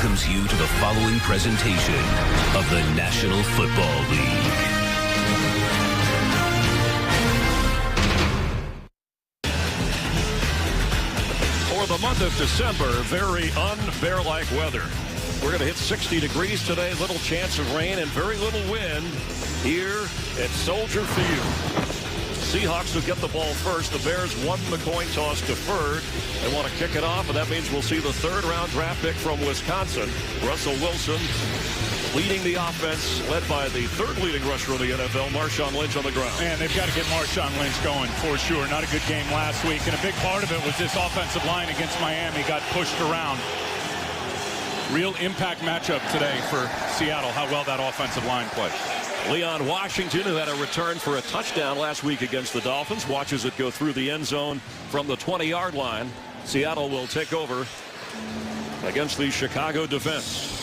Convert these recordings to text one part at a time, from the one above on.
welcomes you to the following presentation of the National Football League. For the month of December, very unbear-like weather. We're going to hit 60 degrees today, little chance of rain and very little wind here at Soldier Field. Seahawks will get the ball first. The Bears won the coin toss deferred. They want to kick it off, and that means we'll see the third-round draft pick from Wisconsin, Russell Wilson, leading the offense, led by the third leading rusher of the NFL, Marshawn Lynch, on the ground. Man, they've got to get Marshawn Lynch going for sure. Not a good game last week, and a big part of it was this offensive line against Miami got pushed around. Real impact matchup today for Seattle, how well that offensive line played. Leon Washington, who had a return for a touchdown last week against the Dolphins, watches it go through the end zone from the 20-yard line. Seattle will take over against the Chicago defense.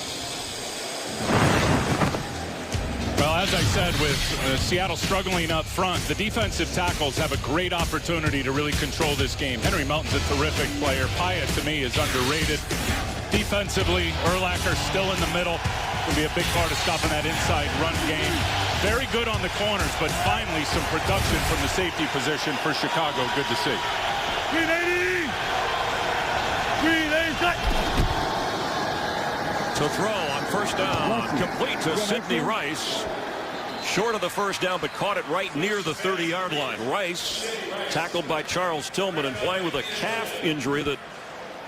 Well, as I said, with Seattle struggling up front, the defensive tackles have a great opportunity to really control this game. Henry Melton's a terrific player. Pyatt, to me, is underrated. Defensively, Urlacher still in the middle. Will be a big part of stopping that inside run game. Very good on the corners, but finally some production from the safety position for Chicago. Good to see. Green 80! Green 80! To throw on first down, complete to Sidney Rice. Short of the first down, but caught it right near the 30-yard line. Rice tackled by Charles Tillman and playing with a calf injury that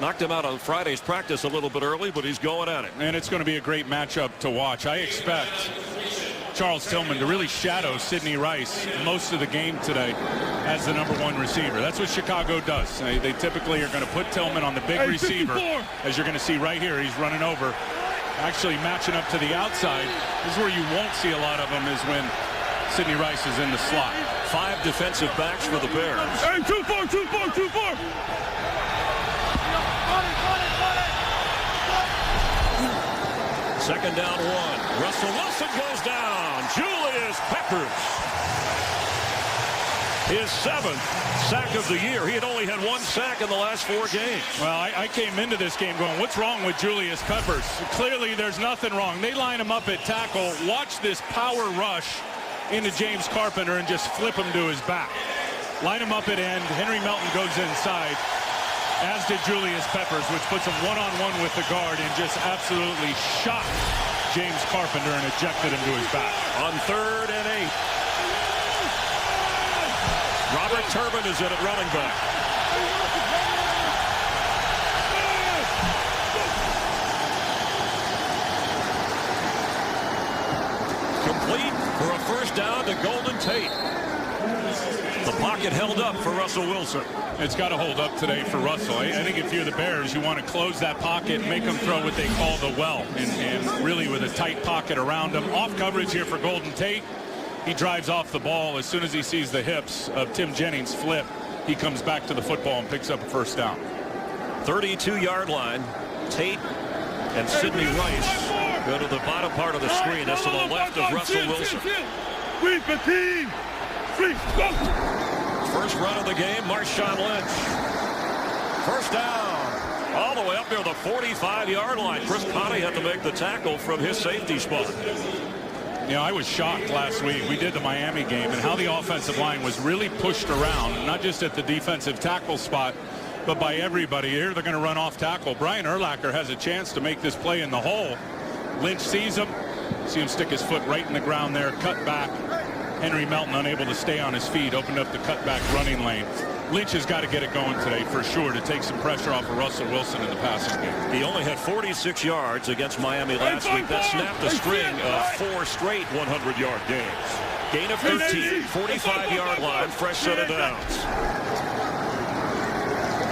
knocked him out on Friday's practice a little bit early, but he's going at it. And it's going to be a great matchup to watch. I expect Charles Tillman to really shadow Sidney Rice most of the game today as the #1 receiver. That's what Chicago does. They typically are going to put Tillman on the big receiver. As you're going to see right here, he's running over. Actually matching up to the outside. This is where you won't see a lot of them, is when Sidney Rice is in the slot. 5 defensive backs for the Bears. Hey, 2-4, 2-4, 2-4! Second down 1. Russell Wilson goes down. Julius Peppers. His 7th sack of the year. He had only had 1 sack in the last 4 games. Well, I came into this game going, what's wrong with Julius Peppers? Clearly, there's nothing wrong. They line him up at tackle. Watch this power rush into James Carpenter and just flip him to his back. Line him up at end. Henry Melton goes inside, as did Julius Peppers, which puts him one-on-one with the guard and just absolutely shocked James Carpenter and ejected him to his back. On 3rd and 8. Robert Turbin is in at running back. Complete for a first down to Golden Tate. The pocket held up for Russell Wilson. It's got to hold up today for Russell. I think if you're the Bears, you want to close that pocket and make them throw what they call the well, and really with a tight pocket around him. Off coverage here for Golden Tate. He drives off the ball. As soon as he sees the hips of Tim Jennings flip, he comes back to the football and picks up a first down. 32-yard line. Tate and Sidney Rice go to the bottom part of the screen. That's to the left of Russell Wilson. First run of the game, Marshawn Lynch. First down. All the way up near the 45-yard line. Chris Conte had to make the tackle from his safety spot. You know, I was shocked last week. We did the Miami game, and how the offensive line was really pushed around, not just at the defensive tackle spot, but by everybody. Here they're going to run off tackle. Brian Urlacher has a chance to make this play in the hole. Lynch sees him. See him stick his foot right in the ground there, cut back. Henry Melton unable to stay on his feet, opened up the cutback running lane. Lynch has got to get it going today for sure to take some pressure off of Russell Wilson in the passing game. He only had 46 yards against Miami last week. That snapped a string of 4 straight 100-yard games. Gain of 13, 45-yard line, fresh set of downs.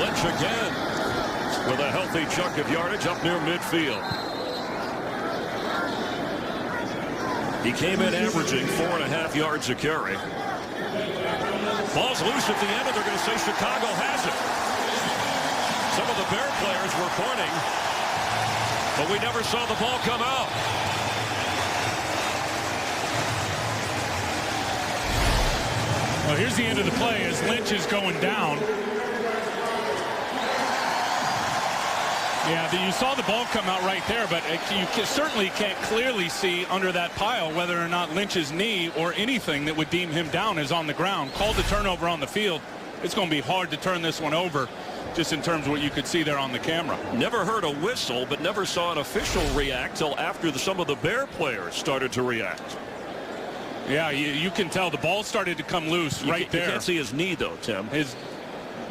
Lynch again with a healthy chunk of yardage up near midfield. He came in averaging 4.5 yards a carry. Ball's loose at the end, and they're going to say Chicago has it. Some of the Bear players were pointing, but we never saw the ball come out. Well, here's the end of the play as Lynch is going down. Yeah, you saw the ball come out right there, but you certainly can't clearly see under that pile whether or not Lynch's knee or anything that would deem him down is on the ground. Called the turnover on the field. It's going to be hard to turn this one over, just in terms of what you could see there on the camera. Never heard a whistle, but never saw an official react till after some of the Bear players started to react. Yeah, you can tell the ball started to come loose right there. You can't see his knee, though, Tim.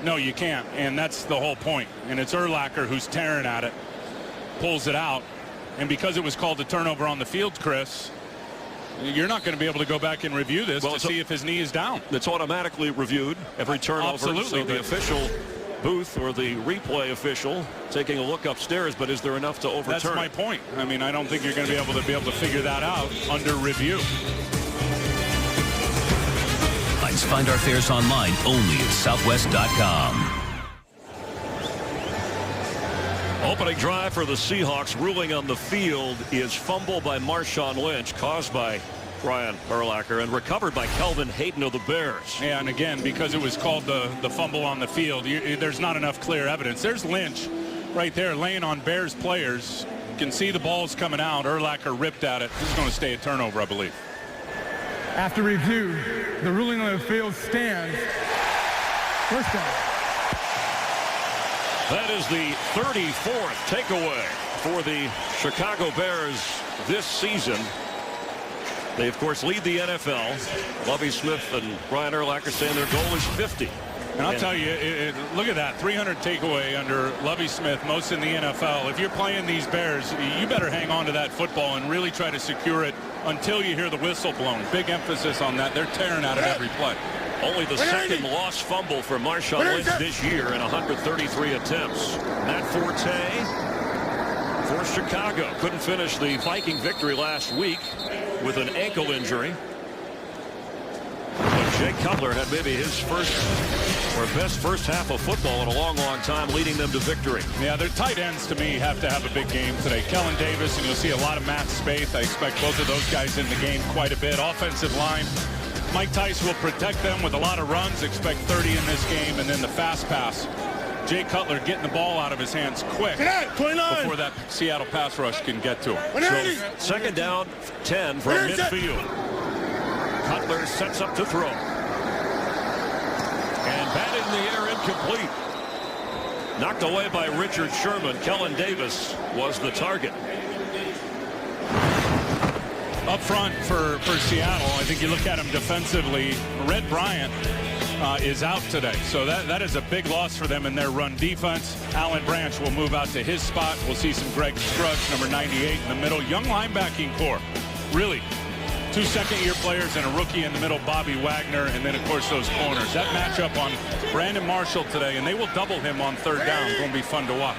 No, you can't, and that's the whole point. And it's Urlacher who's tearing at it, pulls it out, and because it was called a turnover on the field, Chris, you're not going to be able to go back and review this to see if his knee is down. It's automatically reviewed every turnover. Absolutely. So the official booth or the replay official taking a look upstairs, but is there enough to overturn? That's my point. I mean, I don't think you're going to be able to figure that out under review. Find our fares online only at southwest.com. Opening drive for the Seahawks. Ruling on the field is fumble by Marshawn Lynch caused by Brian Urlacher and recovered by Kelvin Hayden of the Bears. Yeah, and again, because it was called the fumble on the field, there's not enough clear evidence. There's Lynch right there laying on Bears players. You can see the ball's coming out. Urlacher ripped at it. This is going to stay a turnover, I believe. After review, the ruling on the field stands. First down. That is the 34th takeaway for the Chicago Bears this season. They, of course, lead the NFL. Lovie Smith and Brian Urlacher saying their goal is 50. And I'll tell you, look at that, 300 takeaway under Lovie Smith, most in the NFL. If you're playing these Bears, you better hang on to that football and really try to secure it until you hear the whistle blown. Big emphasis on that. They're tearing at it every play. Only the second lost fumble for Marshawn Lynch this year in 133 attempts. Matt Forte for Chicago. Couldn't finish the Viking victory last week with an ankle injury. But Jay Cutler had maybe his first or best first half of football in a long time, leading them to victory. Yeah, their tight ends, to me, have to have a big game today. Kellen Davis, and you'll see a lot of Matt Spaeth. I expect both of those guys in the game quite a bit. Offensive line, Mike Tice will protect them with a lot of runs. Expect 30 in this game, and then the fast pass. Jay Cutler getting the ball out of his hands quick before that Seattle pass rush can get to him. So second down, 10 from midfield. Cutler sets up to throw. And batted in the air, incomplete. Knocked away by Richard Sherman. Kellen Davis was the target. Up front for Seattle, I think you look at him defensively, Red Bryant is out today. So that is a big loss for them in their run defense. Alan Branch will move out to his spot. We'll see some Greg Scruggs, number 98 in the middle. Young linebacking core. Really, 2 second-year players and a rookie in the middle, Bobby Wagner, and then, of course, those corners. That matchup on Brandon Marshall today, and they will double him on third down. It's going to be fun to watch.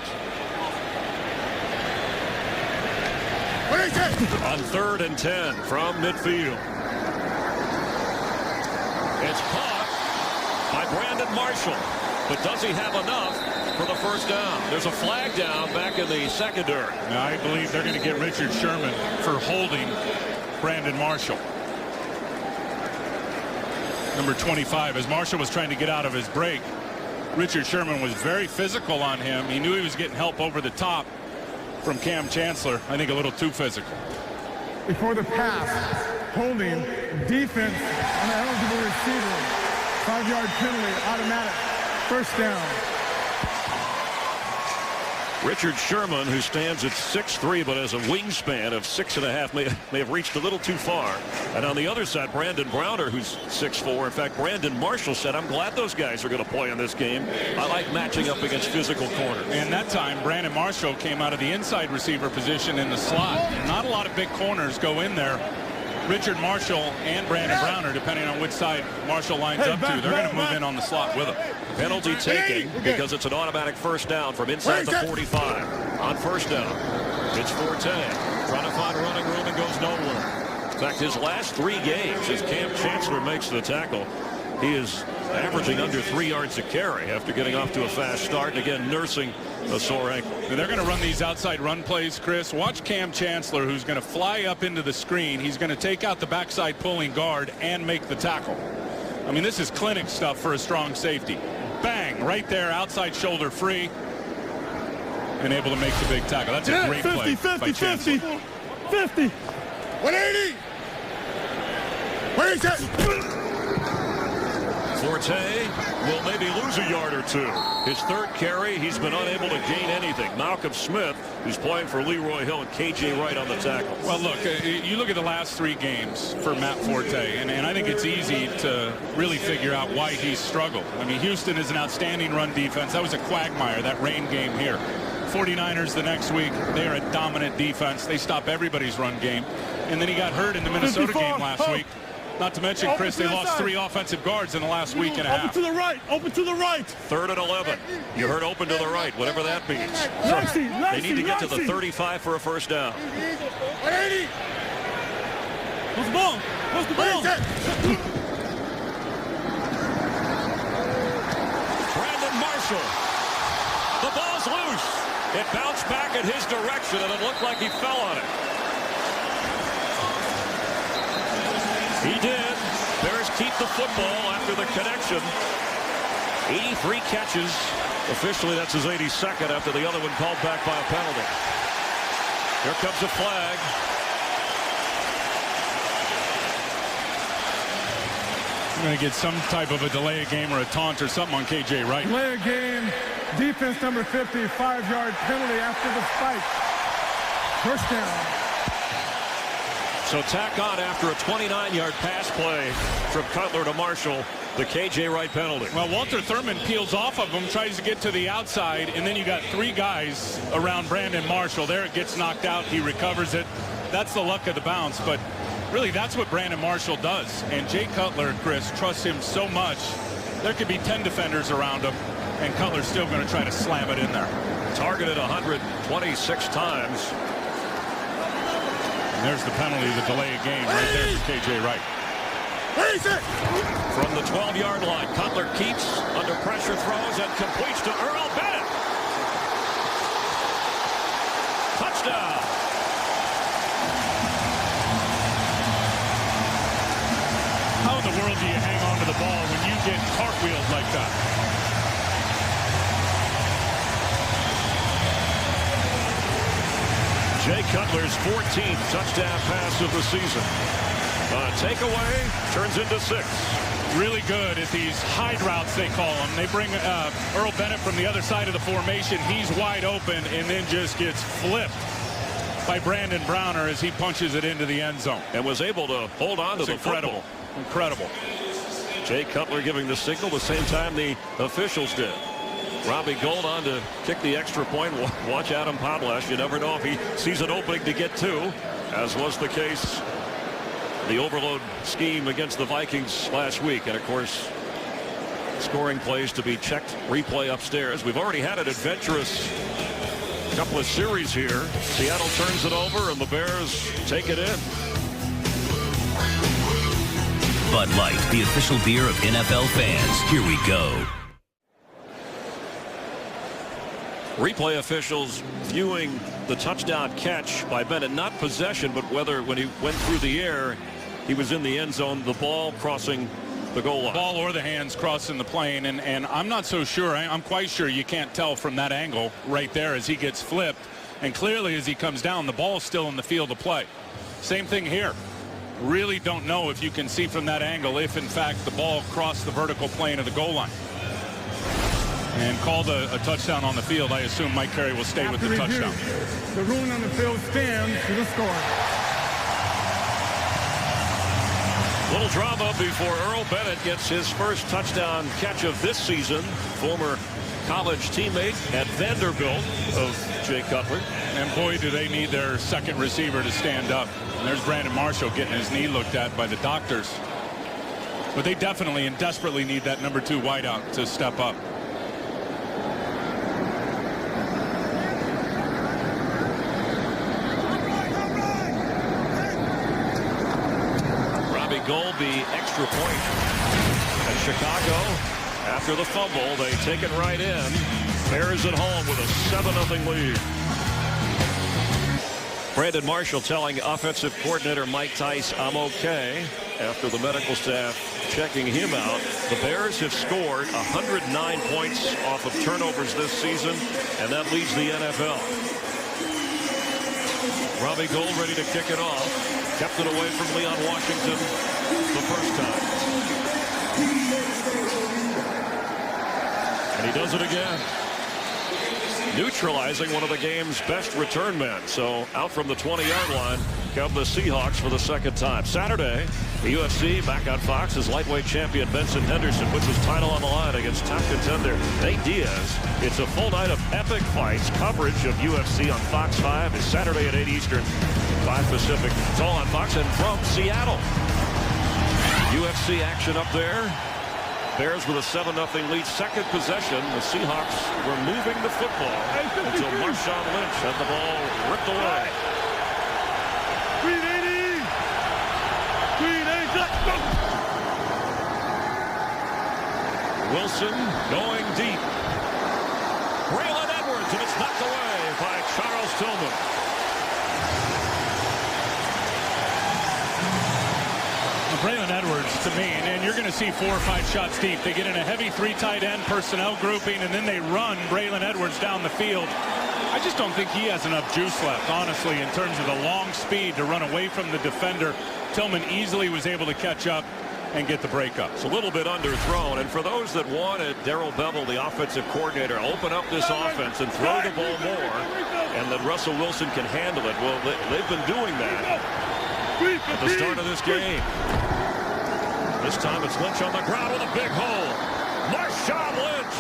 On 3rd and 10 from midfield. It's caught by Brandon Marshall. But does he have enough for the first down? There's a flag down back in the secondary. Now, I believe they're going to get Richard Sherman for holding Brandon Marshall. Number 25. As Marshall was trying to get out of his break, Richard Sherman was very physical on him. He knew he was getting help over the top from Cam Chancellor. I think a little too physical. Before the pass, holding, defense on the eligible receiver. 5-yard penalty, automatic, first down. Richard Sherman, who stands at 6'3", but has a wingspan of 6.5, may have reached a little too far. And on the other side, Brandon Browner, who's 6'4". In fact, Brandon Marshall said, I'm glad those guys are going to play in this game. I like matching up against physical corners. And that time, Brandon Marshall came out of the inside receiver position in the slot. Not a lot of big corners go in there. Richard Marshall and Brandon Browner, depending on which side Marshall lines up to, they're going to move in on the slot with him. Penalty taking because it's an automatic first down from inside the 45. On first down, it's Forte trying to find running room and goes nowhere. In fact, his last 3 games, as Cam Chancellor makes the tackle, he is averaging under 3 yards a carry after getting off to a fast start and again nursing a sore ankle. They're going to run these outside run plays, Chris. Watch Cam Chancellor, who's going to fly up into the screen. He's going to take out the backside pulling guard and make the tackle. I mean, this is clinic stuff for a strong safety. Bang, right there, outside shoulder free. and able to make the big tackle. That's a great play by Chancellor. 50. 180. Where is that? Forte will maybe lose a yard or two. His third carry, he's been unable to gain anything. Malcolm Smith, who's playing for Leroy Hill, and KJ Wright on the tackle. Well, look, you look at the last 3 games for Matt Forte, and I think it's easy to really figure out why he's struggled. I mean, Houston is an outstanding run defense. That was a quagmire, that rain game here. 49ers the next week, they are a dominant defense. They stop everybody's run game. And then he got hurt in the Minnesota game last week. Not to mention, Chris, they lost 3 offensive guards in the last week and a half. Open to the right. Open to the right. 3rd and 11. You heard open to the right, whatever that means. They need to get to the 35 for a first down. 180. What's the ball? What's the ball? Brandon Marshall. The ball's loose. It bounced back in his direction, and it looked like he fell on it. He did. Bears keep the football after the connection. 83 catches. Officially, that's his 82nd after the other one called back by a penalty. Here comes a flag. I'm going to get some type of a delay of game or a taunt or something on KJ Wright. Delay of game. Defense number 50. 5-yard penalty after the spike. First down. So tack on after a 29-yard pass play from Cutler to Marshall, the KJ Wright penalty. Well, Walter Thurman peels off of him, tries to get to the outside, and then you got 3 guys around Brandon Marshall. There it gets knocked out. He recovers it. That's the luck of the bounce, but really that's what Brandon Marshall does. And Jay Cutler, Chris, trusts him so much. There could be 10 defenders around him, and Cutler's still going to try to slam it in there. Targeted 126 times. And there's the penalty, the delay of game right there for KJ Wright. From the 12-yard line, Cutler keeps under pressure, throws, and completes to Earl Bennett. Touchdown. How in the world do you hang on to the ball when you get cartwheeled like that? Jay Cutler's 14th touchdown pass of the season. Takeaway turns into 6. Really good at these hide routes, they call them. They bring Earl Bennett from the other side of the formation. He's wide open and then just gets flipped by Brandon Browner as he punches it into the end zone. And was able to hold on to the incredible. football. Incredible. Jay Cutler giving the signal the same time the officials did. Robbie Gould on to kick the extra point. Watch Adam Podlash. You never know if he sees an opening to get 2, as was the case the overload scheme against the Vikings last week. And of course, scoring plays to be checked, replay upstairs. We've already had an adventurous couple of series here. Seattle turns it over and the Bears take it in. Bud Light, the official beer of NFL fans. Here we go. Replay officials viewing the touchdown catch by Bennett, not possession, but whether when he went through the air, he was in the end zone, the ball crossing the goal line. The ball or the hands crossing the plane, and I'm not so sure. I'm quite sure you can't tell from that angle right there as he gets flipped. And clearly as he comes down, the ball's still in the field of play. Same thing here. Really don't know if you can see from that angle if, in fact, the ball crossed the vertical plane of the goal line. And called a touchdown on the field. I assume Mike Carey will stay with the touchdown. The ruling on the field stands to the score. Little drama before Earl Bennett gets his first touchdown catch of this season. Former college teammate at Vanderbilt of Jay Cutler. And boy, do they need their second receiver to stand up. And there's Brandon Marshall getting his knee looked at by the doctors. But they definitely and desperately need that number 2 wideout to step up. Golby extra point. And Chicago, after the fumble, they take it right in. Bears at home with a 7-0 lead. Brandon Marshall telling offensive coordinator Mike Tice, I'm okay. after the medical staff checking him out. The Bears have scored 109 points off of turnovers this season, and that leads the NFL. Robbie Gould ready to kick it off. Kept it away from Leon Washington the first time. And he does it again. Neutralizing one of the game's best return men. So out from the 20-yard line come the Seahawks for the second time. Saturday, the UFC back on Fox as lightweight champion Benson Henderson puts his title on the line against top contender Nate Diaz. It's a full night of epic fights. Coverage of UFC on Fox 5 is Saturday at 8 Eastern, 5 Pacific. It's all on Fox. And from Seattle, UFC action up there. Bears with a 7-0 lead. Second possession. The Seahawks were moving the football until Marshawn Lynch had the ball ripped away. Wilson going deep. Braylon Edwards, and it's knocked away by Charles Tillman. Braylon Edwards, to me, and you're going to see 4 or 5 shots deep. They get in a heavy 3 tight end personnel grouping, and then they run Braylon Edwards down the field. I just don't think he has enough juice left, honestly, in terms of the long speed to run away from the defender. Tillman easily was able to catch up and get the breakup. It's a little bit underthrown, and for those that wanted Darrell Bevel, the offensive coordinator, open up this offense and throw the ball more, and that Russell Wilson can handle it, well, they've been doing that at the start of this game. This time it's Lynch on the ground with a big hole. Marshawn Lynch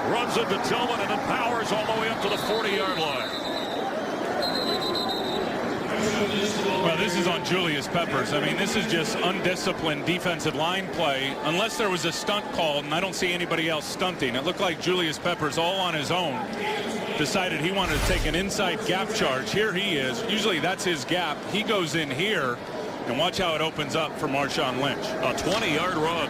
runs into Tillman and then powers all the way up to the 40-yard line. Well, this is on Julius Peppers. I mean, this is just undisciplined defensive line play. Unless there was a stunt called, and I don't see anybody else stunting. It looked like Julius Peppers, all on his own, decided he wanted to take an inside gap charge. Here he is. Usually that's his gap. He goes in here, and watch how it opens up for Marshawn Lynch. A 20-yard run.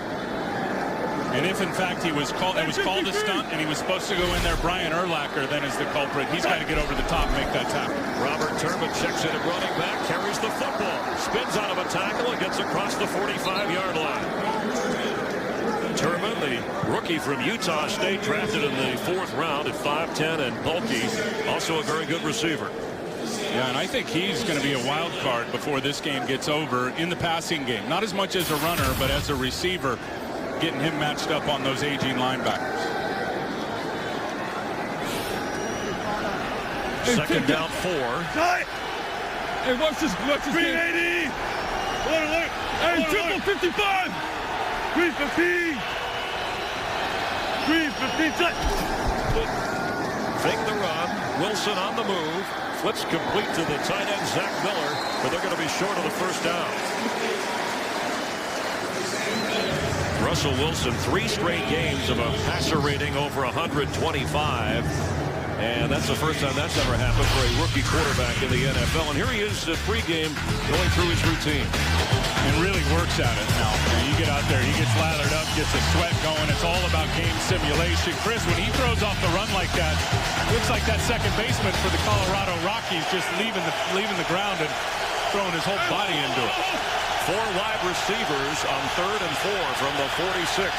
And if, in fact, it was called a stunt and he was supposed to go in there, Brian Urlacher then is the culprit. He's got to get over the top and make that tackle. Robert Turman checks in at running back, carries the football, spins out of a tackle and gets across the 45-yard line. Turman, the rookie from Utah State, drafted in the 4th round at 5'10" and bulky. Also a very good receiver. Yeah, and I think he's going to be a wild card before this game gets over in the passing game. Not as much as a runner, but as a receiver, getting him matched up on those aging linebackers. Second down 4. Hey, watch this 380. Hey, triple 55. 315. 315. Fake the run. Wilson on the move. Flips complete to the tight end, Zach Miller, but they're going to be short of the first down. Russell Wilson, 3 straight games of a passer rating over 125. And that's the first time that's ever happened for a rookie quarterback in the NFL. And here he is at pregame going through his routine. And really works at it now. You get out there, he gets lathered up, gets a sweat going. It's all about game simulation. Chris, when he throws off the run like that, looks like that second baseman for the Colorado Rockies just leaving the ground and throwing his whole body into it. 4 wide receivers on 3rd and 4 from the 46.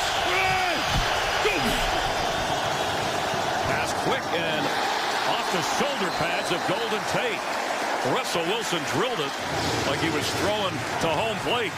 Pass quick and off the shoulder pads of Golden Tate. Russell Wilson drilled it like he was throwing to home plate.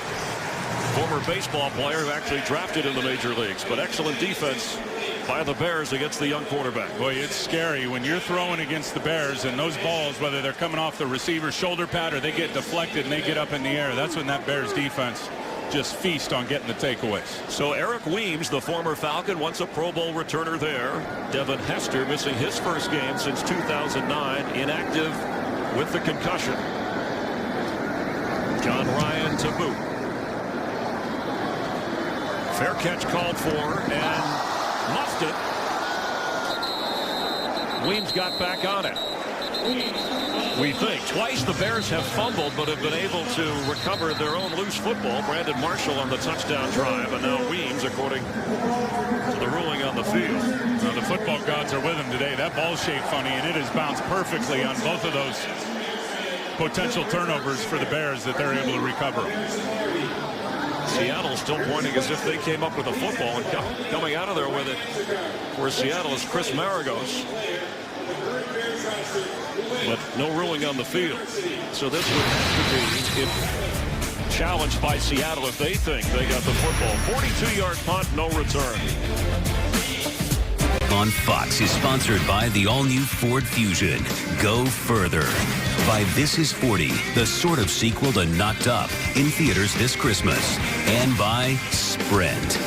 Former baseball player who actually drafted in the major leagues, but excellent defense by the Bears against the young quarterback. Boy, it's scary when you're throwing against the Bears and those balls, whether they're coming off the receiver's shoulder pad or they get deflected and they get up in the air. That's when that Bears defense just feast on getting the takeaways. So Eric Weems, the former Falcon, once a Pro Bowl returner there. Devin Hester missing his first game since 2009, inactive with the concussion. John Ryan to boot. Fair catch called for and muffed it. Weems got back on it. We think twice the Bears have fumbled but have been able to recover their own loose football. Brandon Marshall on the touchdown drive, and now Weems, according to the ruling on the field. Now the football gods are with him today. That ball's shaped funny, and it has bounced perfectly on both of those potential turnovers for the Bears that they're able to recover. Seattle still pointing as if they came up with the football, and coming out of there with it for Seattle is Chris Maragos. But no ruling on the field. So this would have to be challenged by Seattle if they think they got the football. 42-yard punt, no return. On Fox is sponsored by the all-new Ford Fusion. Go further. By This Is 40, the sort of sequel to Knocked Up, in theaters this Christmas. And by Sprint.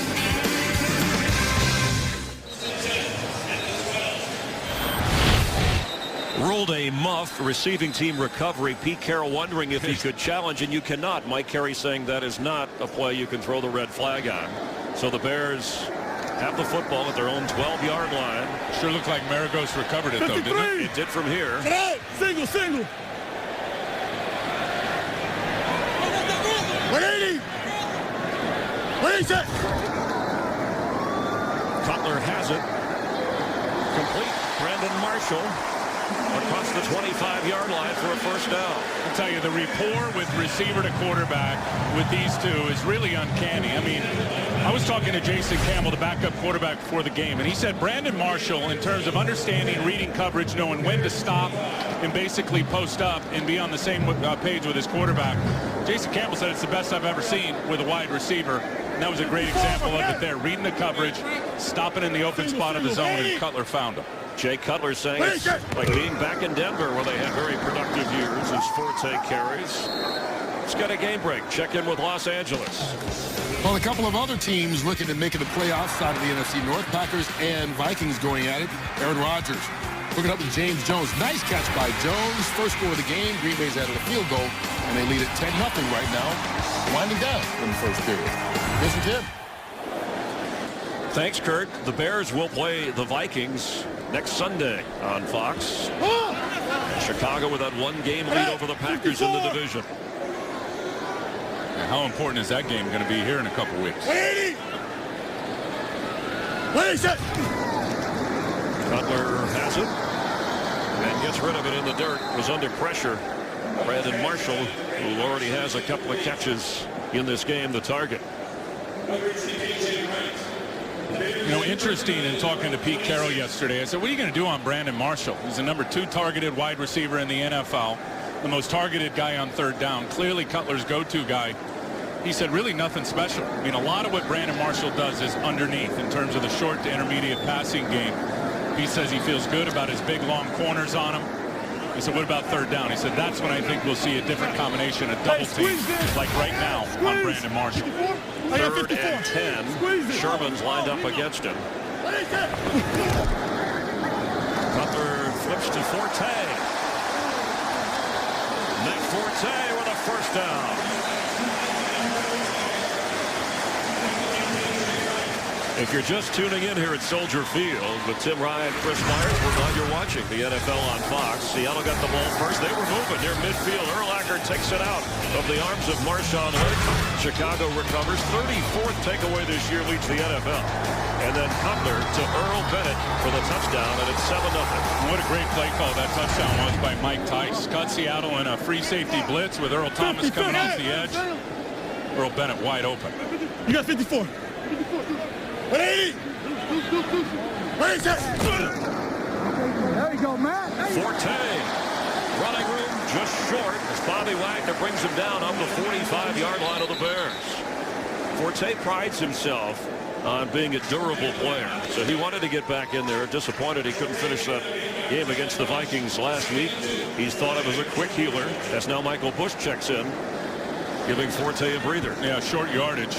Ruled a muff, receiving team recovery. Pete Carroll wondering if he could challenge, and you cannot. Mike Carey saying that is not a play you can throw the red flag on. So the Bears have the football at their own 12-yard line. Sure looked like Maragos recovered it, though, didn't it? It did from here. Single, single. 180. 180. Cutler has it. Complete. Brandon Marshall across the 25-yard line for a first down. I'll tell you, the rapport with receiver to quarterback with these two is really uncanny. I mean, I was talking to Jason Campbell, the backup quarterback, before the game, and he said Brandon Marshall, in terms of understanding, reading coverage, knowing when to stop and basically post up and be on the same page with his quarterback. Jason Campbell said it's the best I've ever seen with a wide receiver, and that was a great example of it there. Reading the coverage, stopping in the open spot of the zone, and Cutler found him. Jay Cutler saying it's like being back in Denver where they had very productive years as Forte carries. It's got a game break. Check in with Los Angeles. Well, a couple of other teams looking at making the playoffs out of the NFC North. Packers and Vikings going at it. Aaron Rodgers hooking up with James Jones. Nice catch by Jones. First score of the game. Green Bay's added a field goal, and they lead at 10-0 right now. Winding down in the first period. Here's Tim. Thanks, Kurt. The Bears will play the Vikings next Sunday on Fox. Chicago with that one-game lead over the Packers in the division. How important is that game going to be here in a couple weeks? 180. 180. Cutler has it and gets rid of it in the dirt. Was under pressure. Brandon Marshall, who already has a couple of catches in this game, the target. You know, interesting in talking to Pete Carroll yesterday, I said, what are you going to do on Brandon Marshall? He's the #2 targeted wide receiver in the NFL, the most targeted guy on third down, clearly Cutler's go-to guy. He said really nothing special. I mean, a lot of what Brandon Marshall does is underneath in terms of the short to intermediate passing game. He says he feels good about his big, long corners on him. He said, what about third down? He said, that's when I think we'll see a different combination of double teams, like right now on Brandon Marshall. 3rd and 10. Sherman's lined up against him. Cutler flips to Forte. Matt Forte with a first down. If you're just tuning in here at Soldier Field with Tim Ryan, Chris Myers, we're glad you're watching the NFL on Fox. Seattle got the ball first. They were moving near midfield. Urlacher takes it out of the arms of Marshawn Lynch. Chicago recovers. 34th takeaway this year, leads the NFL. And then Cutler to Earl Bennett for the touchdown, and it's 7-0. What a great play call that touchdown was by Mike Tice. Caught Seattle in a free safety blitz with Earl Thomas coming off the edge. Earl Bennett wide open. You got 54. 180. 180. There you go, Matt. Forte. Running room just short as Bobby Wagner brings him down on the 45-yard line of the Bears. Forte prides himself on being a durable player, so he wanted to get back in there. Disappointed he couldn't finish that game against the Vikings last week. He's thought of as a quick healer. As now Michael Bush checks in, giving Forte a breather. Yeah, short yardage.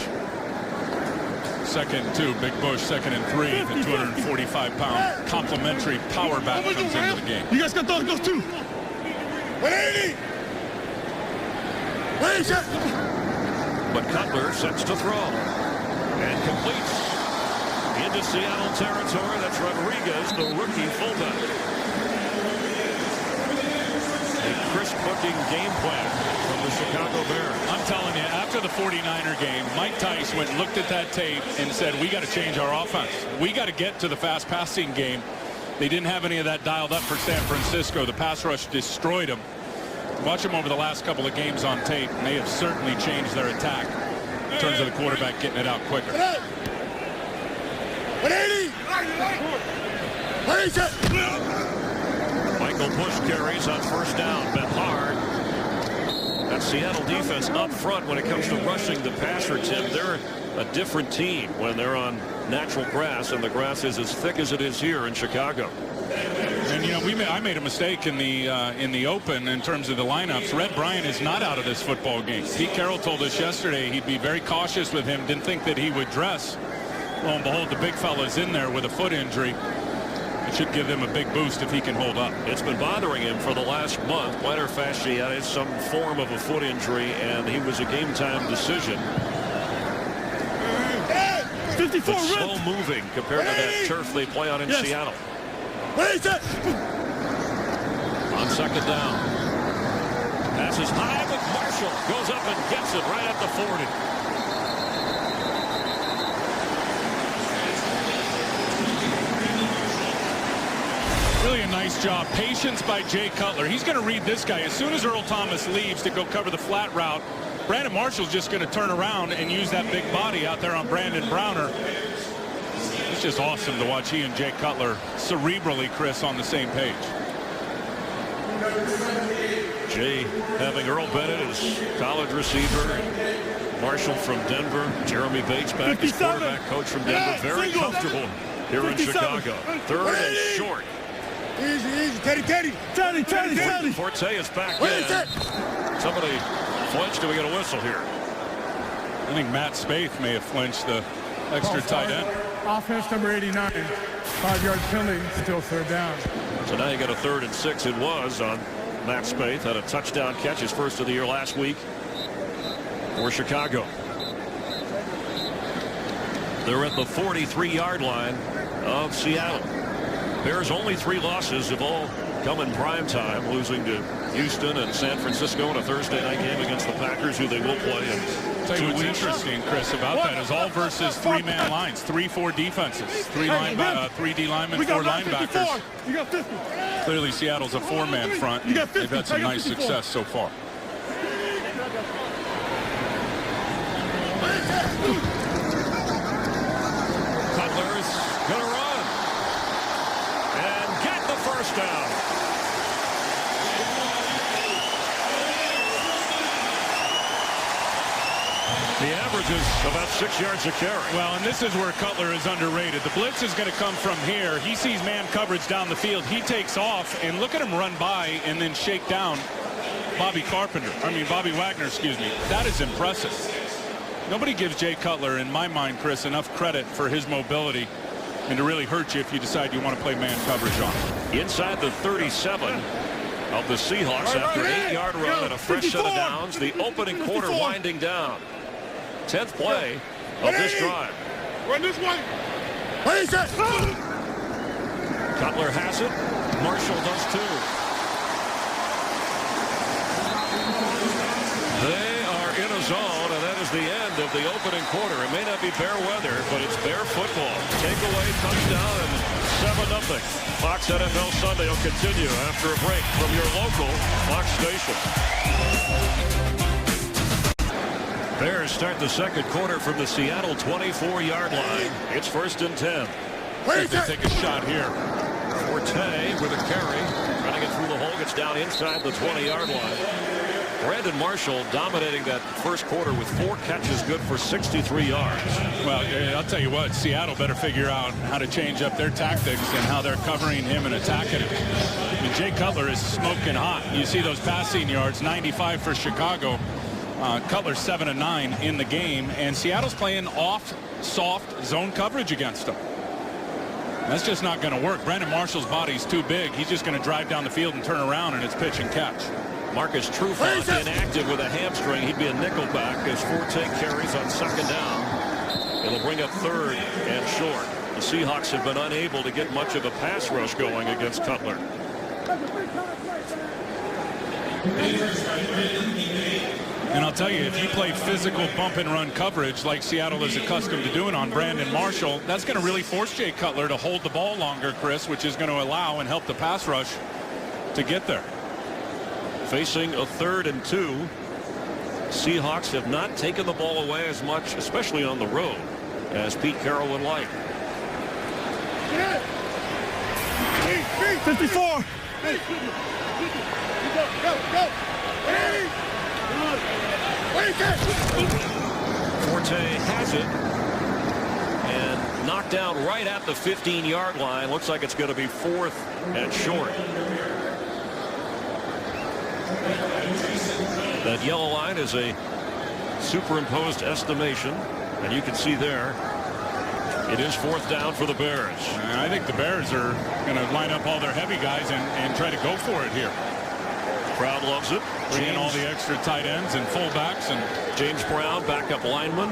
2nd and 2, Big Bush, 2nd and 3. The 245-pound complimentary power back comes into the game. You guys got those two. 180. 180. But Cutler sets to throw and completes into Seattle territory. That's Rodriguez, the rookie fullback. A crisp-looking game plan from the Chicago Bears. I'm telling you, after the 49er game, Mike Tice went and looked at that tape and said, we got to change our offense. We got to get to the fast passing game. They didn't have any of that dialed up for San Francisco. The pass rush destroyed them. Watch them over the last couple of games on tape, and they have certainly changed their attack. in terms of the quarterback getting it out quicker. 180. Michael Bush carries on first down. Bet hard. That Seattle defense up front when it comes to rushing the passer, Tim. They're a different team when they're on natural grass, and the grass is as thick as it is here in Chicago. And you know, I made a mistake in the open in terms of the lineups. Red Bryant is not out of this football game. Pete Carroll told us yesterday he'd be very cautious with him. Didn't think that he would dress. Lo and behold, the big fella's in there with a foot injury. It should give him a big boost if he can hold up. It's been bothering him for the last month. Plantar fasciitis, some form of a foot injury, and he was a game-time decision. 54, but slow moving compared to that turf they play on in Seattle. On second down. Passes high, but Marshall goes up and gets it right at the 40. Really a nice job. Patience by Jay Cutler. He's going to read this guy. As soon as Earl Thomas leaves to go cover the flat route, Brandon Marshall's just going to turn around and use that big body out there on Brandon Browner. It's just awesome to watch he and Jay Cutler cerebrally, Chris, on the same page. Jay having Earl Bennett as college receiver. Marshall from Denver. Jeremy Bates back as quarterback coach from Denver. Very comfortable here in Chicago. Third and short. Easy. Teddy. Forte is back in. Somebody flinched. Do we get a whistle here? I think Matt Spaeth may have flinched the extra tight end. Offense number 89. 5-yard penalty, still third down. So now you got a 3rd and 6. It was on Matt Spaeth. Had a touchdown catch, his first of the year last week for Chicago. They're at the 43-yard line of Seattle. Bears only 3 losses have all come in prime time, losing to Houston and San Francisco in a Thursday night game against the Packers, who they will play in 2 What's weeks. interesting, Chris, about that is all versus 3-man lines, 3-4 defenses, 3 D linemen, 4 linebackers. You got 50. Clearly, Seattle's a 4-man front. You got 50. They've had some nice success so far. Cutler's going to run and get the first down. The average is about 6 yards a carry. Well, and this is where Cutler is underrated. The blitz is going to come from here. He sees man coverage down the field. He takes off, and look at him run by and then shake down Bobby Wagner, excuse me. That is impressive. Nobody gives Jay Cutler, in my mind, Chris, enough credit for his mobility and to really hurt you if you decide you want to play man coverage on him. Inside the 37 of the Seahawks after an 8-yard run and a fresh set of downs. The opening quarter winding down. 10th play of this drive. Run this one. Cutler has it. Marshall does too. They are in a zone, and that is the end of the opening quarter. It may not be bear weather, but it's bear football. Takeaway, touchdown, and 7-0. Fox NFL Sunday will continue after a break from your local Fox station. Bears start the second quarter from the Seattle 24-yard line. It's 1st and 10. If they take a shot here. Forte with a carry. Trying to get through the hole. Gets down inside the 20-yard line. Brandon Marshall dominating that first quarter with 4 catches, good for 63 yards. Well, I'll tell you what, Seattle better figure out how to change up their tactics and how they're covering him and attacking him. I mean, Jay Cutler is smoking hot. You see those passing yards, 95 for Chicago. Cutler 7 of 9 in the game, and Seattle's playing off soft zone coverage against them. That's just not going to work. Brandon Marshall's body's too big. He's just going to drive down the field and turn around, and it's pitch and catch. Marcus Trufant inactive with a hamstring. He'd be a nickelback as Forte carries on second down. It'll bring up 3rd and short. The Seahawks have been unable to get much of a pass rush going against Cutler. And I'll tell you, if you play physical bump and run coverage like Seattle is accustomed to doing on Brandon Marshall, that's going to really force Jay Cutler to hold the ball longer, Chris, which is going to allow and help the pass rush to get there. Facing a 3rd and 2. Seahawks have not taken the ball away as much, especially on the road, as Pete Carroll would like. 54. Forte has it and knocked down right at the 15-yard line. Looks like it's going to be 4th and short. That yellow line is a superimposed estimation, and you can see there it is 4th down for the Bears. I think the Bears are going to line up all their heavy guys and try to go for it here. Crowd loves it. Bring in all the extra tight ends and fullbacks, and James Brown, backup lineman.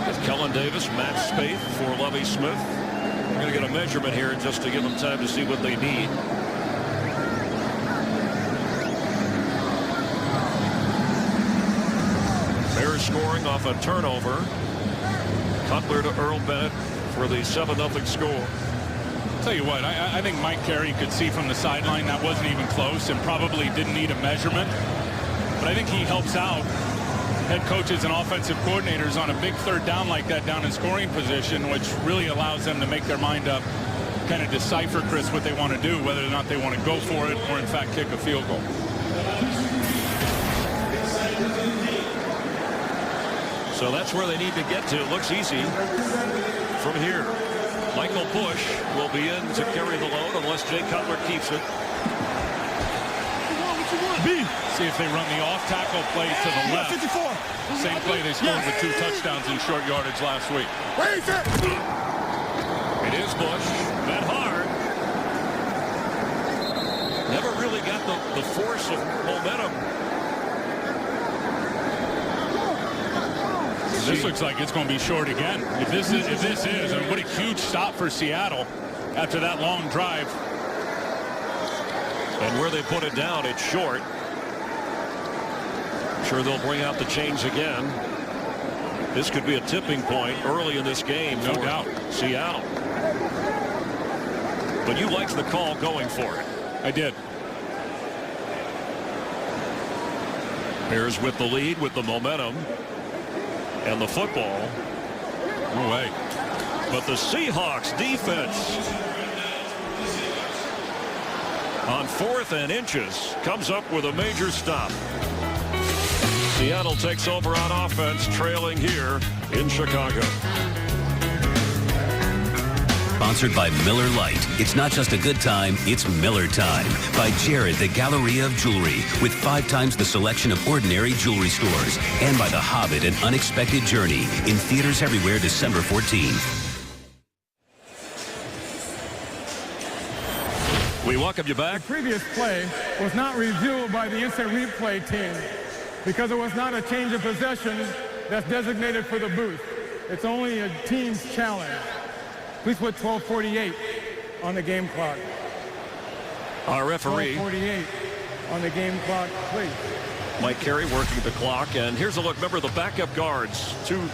With Kellen Davis, Matt Spaeth for Lovie Smith. We're going to get a measurement here just to give them time to see what they need. Bears scoring off a turnover. Cutler to Earl Bennett for the 7-0 score. Tell you what, I think Mike Carey could see from the sideline that wasn't even close and probably didn't need a measurement. But I think he helps out head coaches and offensive coordinators on a big 3rd down like that down in scoring position, which really allows them to make their mind up, kind of decipher, Chris, what they want to do, whether or not they want to go for it or in fact kick a field goal. So that's where they need to get to. It looks easy from here. Michael Bush will be in to carry the load unless Jay Cutler keeps it. See if they run the off-tackle play to the left. 54. Same play they scored with 2 touchdowns in short yardage last week. It is Bush. That hard. Never really got the force of momentum. This looks like it's going to be short again. If this is, and what a huge stop for Seattle after that long drive. And where they put it down, it's short. I'm sure they'll bring out the chains again. This could be a tipping point early in this game. No doubt. Seattle. But you liked the call going for it. I did. Bears with the lead, with the momentum. And the football. No way. But the Seahawks defense on 4th and inches comes up with a major stop. Seattle takes over on offense, trailing here in Chicago. Sponsored by Miller Lite. It's not just a good time, it's Miller time. By Jared, the Galleria of Jewelry, with 5 times the selection of ordinary jewelry stores. And by The Hobbit, An Unexpected Journey, in theaters everywhere December 14th. We welcome you back. The previous play was not reviewed by the instant replay team because it was not a change of possession that's designated for the booth. It's only a team's challenge. Please put 12:48 on the game clock. Our referee, 12:48 on the game clock, please. Mike Carey, working the clock. And here's a look. Remember the backup guards. 2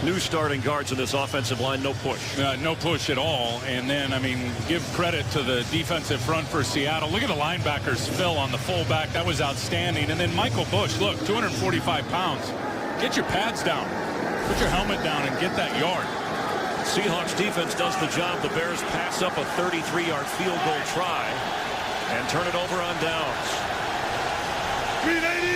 new starting guards in this offensive line. No push. No push at all. And then, I mean, give credit to the defensive front for Seattle. Look at the linebackers, Phil, on the fullback. That was outstanding. And then Michael Bush, look, 245 pounds. Get your pads down. Put your helmet down and get that yard. Seahawks defense does the job. The Bears pass up a 33-yard field goal try and turn it over on downs. 380.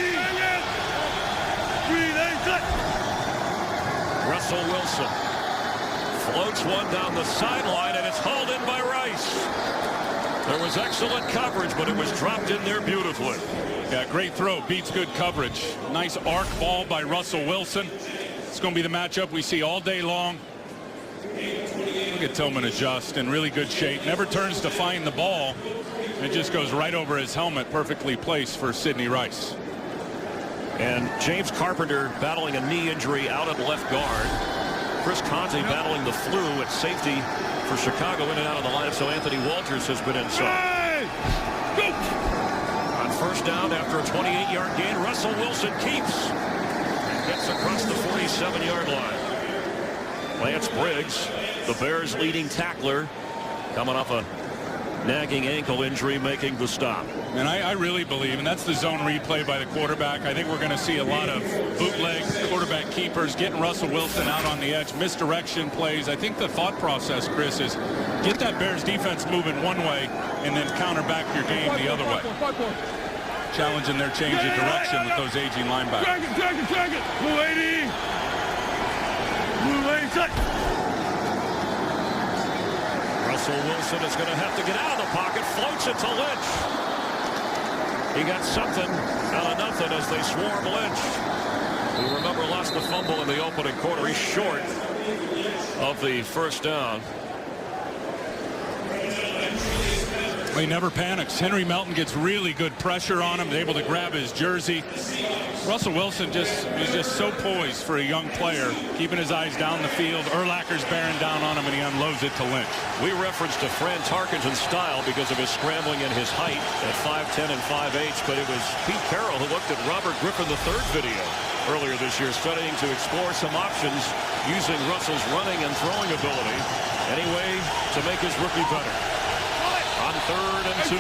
Russell Wilson floats one down the sideline, and it's hauled in by Rice. There was excellent coverage, but it was dropped in there beautifully. Yeah, great throw. Beats good coverage. Nice arc ball by Russell Wilson. It's going to be the matchup we see all day long. Look at Tillman adjust in really good shape. Never turns to find the ball. It just goes right over his helmet. Perfectly placed for Sidney Rice. And James Carpenter battling a knee injury out at left guard. Chris Conte battling the flu at safety for Chicago, in and out of the lineup. So Anthony Walters has been inside. On 1st down after a 28-yard gain, Russell Wilson keeps and gets across the 47-yard line. Lance Briggs, the Bears' leading tackler, coming off a nagging ankle injury making the stop. And I really believe, and that's the zone replay by the quarterback, I think we're going to see a lot of bootleg quarterback keepers, getting Russell Wilson out on the edge, misdirection plays. I think the thought process, Chris, is get that Bears defense moving one way and then counter back your game the other way. Challenging their change of direction with those aging linebackers. Drag it. Blue 80. Blue 80, check. Russell Wilson is going to have to get out of the pocket, floats it to Lynch. He got something out of nothing as they swarm Lynch, who, remember, lost the fumble in the opening quarter. He's short of the first down. He never panics. Henry Melton gets really good pressure on him, able to grab his jersey. Russell Wilson is just so poised for a young player, keeping his eyes down the field. Urlacher's bearing down on him, and he unloads it to Lynch. We referenced to Fran Tarkenton's style because of his scrambling and his height at 5'10" and 5'8", but it was Pete Carroll who looked at Robert Griffin III video earlier this year, studying to explore some options using Russell's running and throwing ability, any way to make his rookie better. On 3rd and 2.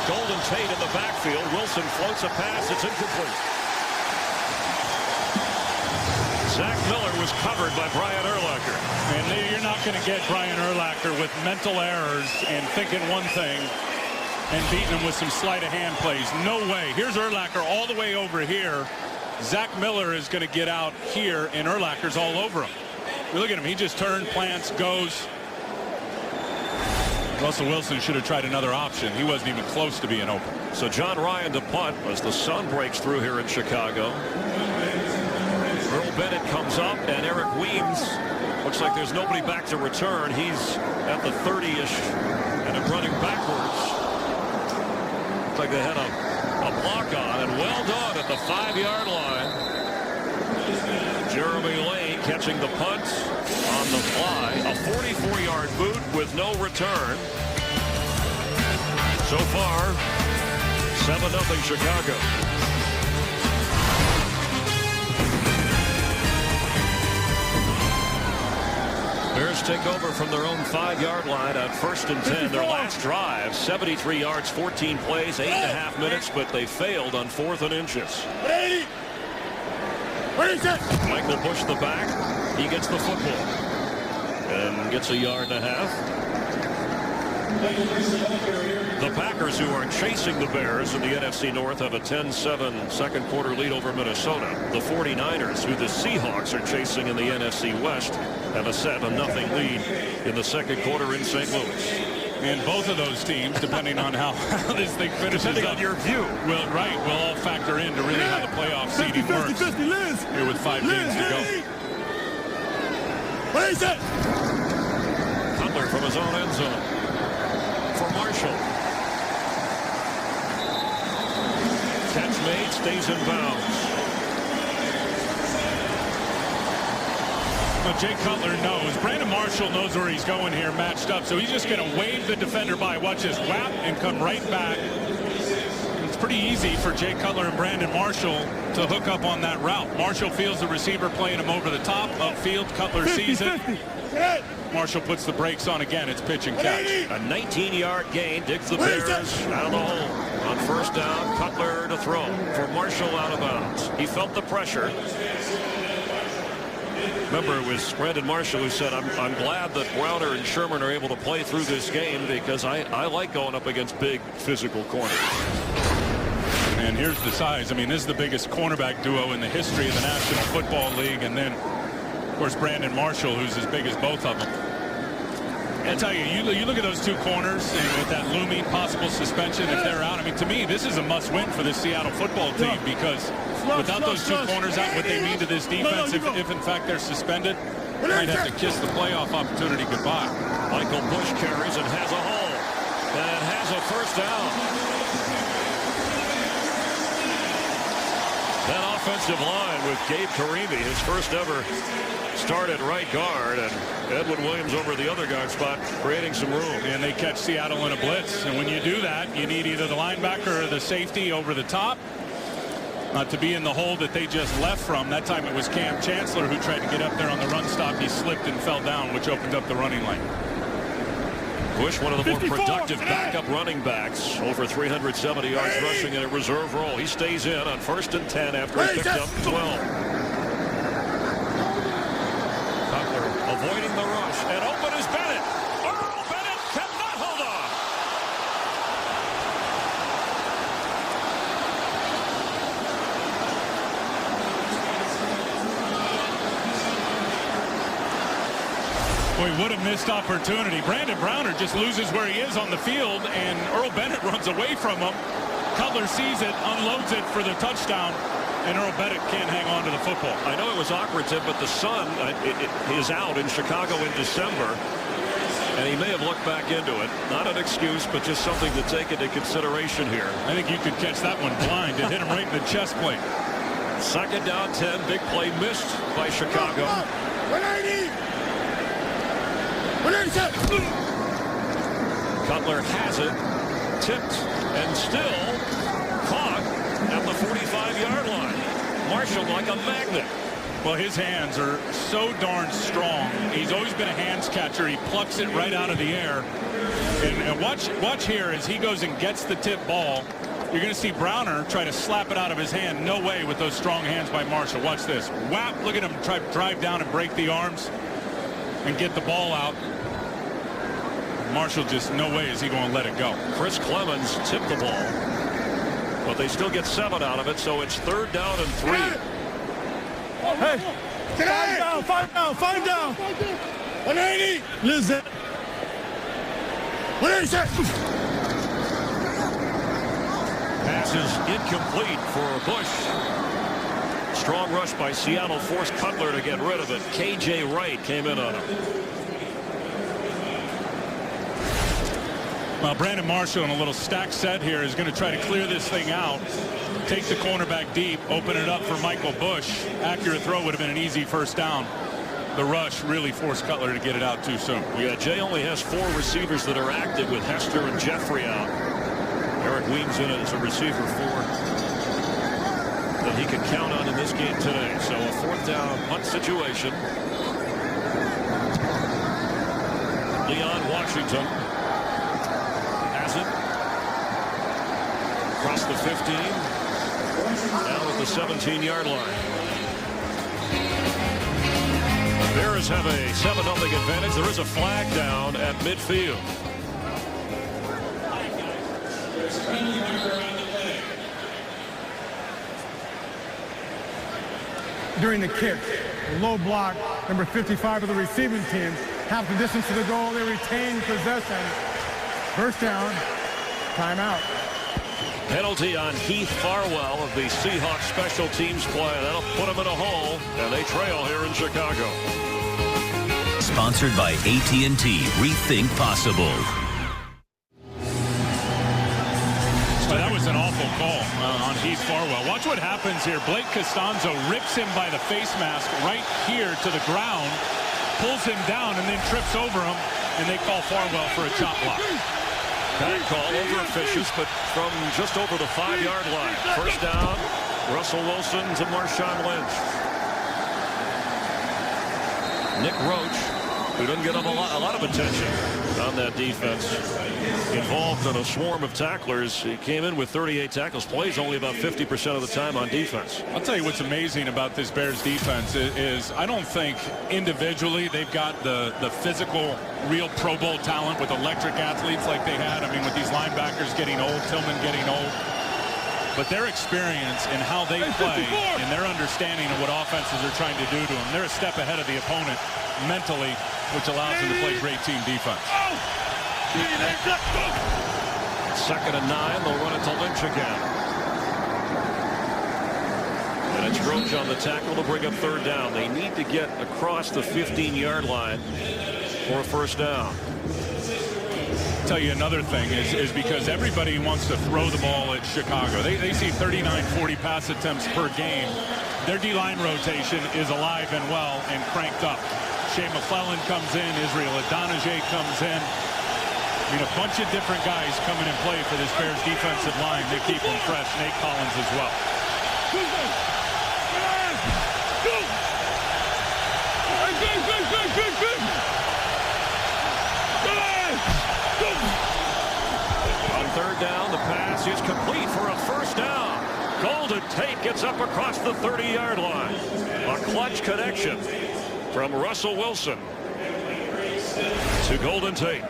Golden Tate in the backfield. Wilson floats a pass. It's incomplete. Zach Miller was covered by Brian Urlacher. And you're not going to get Brian Urlacher with mental errors and thinking one thing and beating him with some sleight of hand plays. No way. Here's Urlacher all the way over here. Zach Miller is going to get out here, and Urlacher's all over him. Look at him. He just turned, plants, goes. Russell Wilson should have tried another option. He wasn't even close to being open. So John Ryan to punt as the sun breaks through here in Chicago. Earl Bennett comes up, and Eric Weems looks like there's nobody back to return. He's at the 30-ish and running backwards. Looks like they had a block on, and well done at the 5-yard line. Jeremy Lane catching the punt on the fly. A 44-yard boot with no return. So far, 7-0 Chicago. Bears take over from their own 5-yard line on 1st and 10. Their last drive, 73 yards, 14 plays, 8.5 minutes, but they failed on 4th and inches. Michael Bush the back. He gets the football and gets 1.5 yards. The Packers, who are chasing the Bears in the NFC North, have a 10-7 second quarter lead over Minnesota. The 49ers, who the Seahawks are chasing in the NFC West, have a 7-0 lead in the second quarter in St. Louis. And both of those teams, depending on how this thing finishes depending up, on your view, will all factor into really how the playoff seeding works. 50, Liz. Here with 5 games to go. What is it? Cutler from his own end zone for Marshall. Catch made, stays in bounds. Jay Cutler knows. Brandon Marshall knows where he's going here, matched up. So he's just going to wave the defender by. Watch this, whap, and come right back. It's pretty easy for Jay Cutler and Brandon Marshall to hook up on that route. Marshall feels the receiver playing him over the top. Upfield, Cutler sees it. Marshall puts the brakes on again. It's pitch and catch. A 19-yard gain. Digs the Bears out of the hole. On 1st down, Cutler to throw for Marshall out of bounds. He felt the pressure. Remember, it was Brandon Marshall who said, I'm glad that Browner and Sherman are able to play through this game because I like going up against big physical corners. And here's the size. I mean, this is the biggest cornerback duo in the history of the National Football League. And then, of course, Brandon Marshall, who's as big as both of them. I tell you, you look at those two corners and with that looming possible suspension if they're out. I mean, to me, this is a must-win for the Seattle football team because without those two corners out, what they mean to this defense, if in fact they're suspended, might have to kiss the playoff opportunity goodbye. Michael Bush carries and has a hole. And has a 1st down. That offensive line with Gabe Karimi, his first ever start at right guard, and Edwin Williams over the other guard spot, creating some room. And they catch Seattle in a blitz. And when you do that, you need either the linebacker or the safety over the top. to be in the hole that they just left from. That time it was Cam Chancellor who tried to get up there on the run stop. He slipped and fell down, which opened up the running lane. Bush, one of the more productive backup running backs, over 370 yards rushing in a reserve role. He stays in on 1st and 10 after he picked up 12. Cutler avoiding the rush, and open is Bennett. Earl Bennett cannot hold on. Boy, what a missed opportunity. Brandon Browner just loses where he is on the field, and Earl Bennett runs away from him. Cutler sees it, unloads it for the touchdown, and Earl Bennett can't hang on to the football. I know it was awkward, Tim, but the sun is out in Chicago in December, and he may have looked back into it. Not an excuse, but just something to take into consideration here. I think you could catch that one blind. It hit him right in the chest plate. 2nd down 10, big play missed by Chicago. 180. Cutler has it, tipped, and still caught at the 45-yard line. Marshall like a magnet. Well, his hands are so darn strong. He's always been a hands catcher. He plucks it right out of the air. And watch here as he goes and gets the tip ball. You're going to see Browner try to slap it out of his hand. No way with those strong hands by Marshall. Watch this. Whap! Look at him try to drive down and break the arms and get the ball out. Marshall just no way is he going to let it go. Chris Clemens tipped the ball, but they still get 7 out of it, so it's 3rd down and 3. Hey, 5 down. 180. Listen. 187. Pass is incomplete for Bush. Strong rush by Seattle forced Cutler to get rid of it. K.J. Wright came in on him. Well, Brandon Marshall in a little stack set here is going to try to clear this thing out, take the cornerback deep, open it up for Michael Bush. Accurate throw would have been an easy 1st down. The rush really forced Cutler to get it out too soon. Yeah, Jay only has 4 receivers that are active with Hester and Jeffrey out. Eric Weems in it as a receiver 4 that he can count on in this game today. So a 4th down punt situation. Leon Washington has it across the 15, now at the 17-yard line. Bears have a 7-0 advantage. There is a flag down at midfield. During the kick, the low block, number 55 of the receiving team, half the distance to the goal. They retain possession. 1st down, timeout. Penalty on Heath Farwell of the Seahawks special teams play. That'll put them in a hole, and they trail here in Chicago. Sponsored by AT&T. Rethink Possible. Well, that was an awful call on Heath Farwell. Watch what happens here. Blake Costanzo rips him by the face mask right here to the ground, pulls him down, and then trips over him, and they call Farwell for a chop block. That call over Fishes, but from just over the 5-yard line. 1st down, Russell Wilson to Marshawn Lynch. Nick Roach, who doesn't get him a lot of attention on that defense, involved in a swarm of tacklers. He came in with 38 tackles, plays only about 50% of the time on defense. I'll tell you what's amazing about this Bears defense is I don't think individually they've got the physical, real Pro Bowl talent with electric athletes like they had. I mean, with these linebackers getting old, Tillman getting old. But their experience and how they play and their understanding of what offenses are trying to do to them, they're a step ahead of the opponent mentally, which allows them to play great team defense. 2nd and 9. They'll run it to Lynch again. And it's Roach on the tackle to bring up 3rd down. They need to get across the 15-yard line for a 1st down. Tell you another thing is because everybody wants to throw the ball at Chicago. They see 39-40 pass attempts per game. Their D-line rotation is alive and well and cranked up. Shea McClellan comes in. Israel Adonijah comes in. I mean, a bunch of different guys coming in play for this Bears defensive line. They keep them fresh. Nate Collins as well. On third down, the pass is complete for a first down. Golden Tate gets up across the 30-yard line. A clutch connection from Russell Wilson to Golden Tate.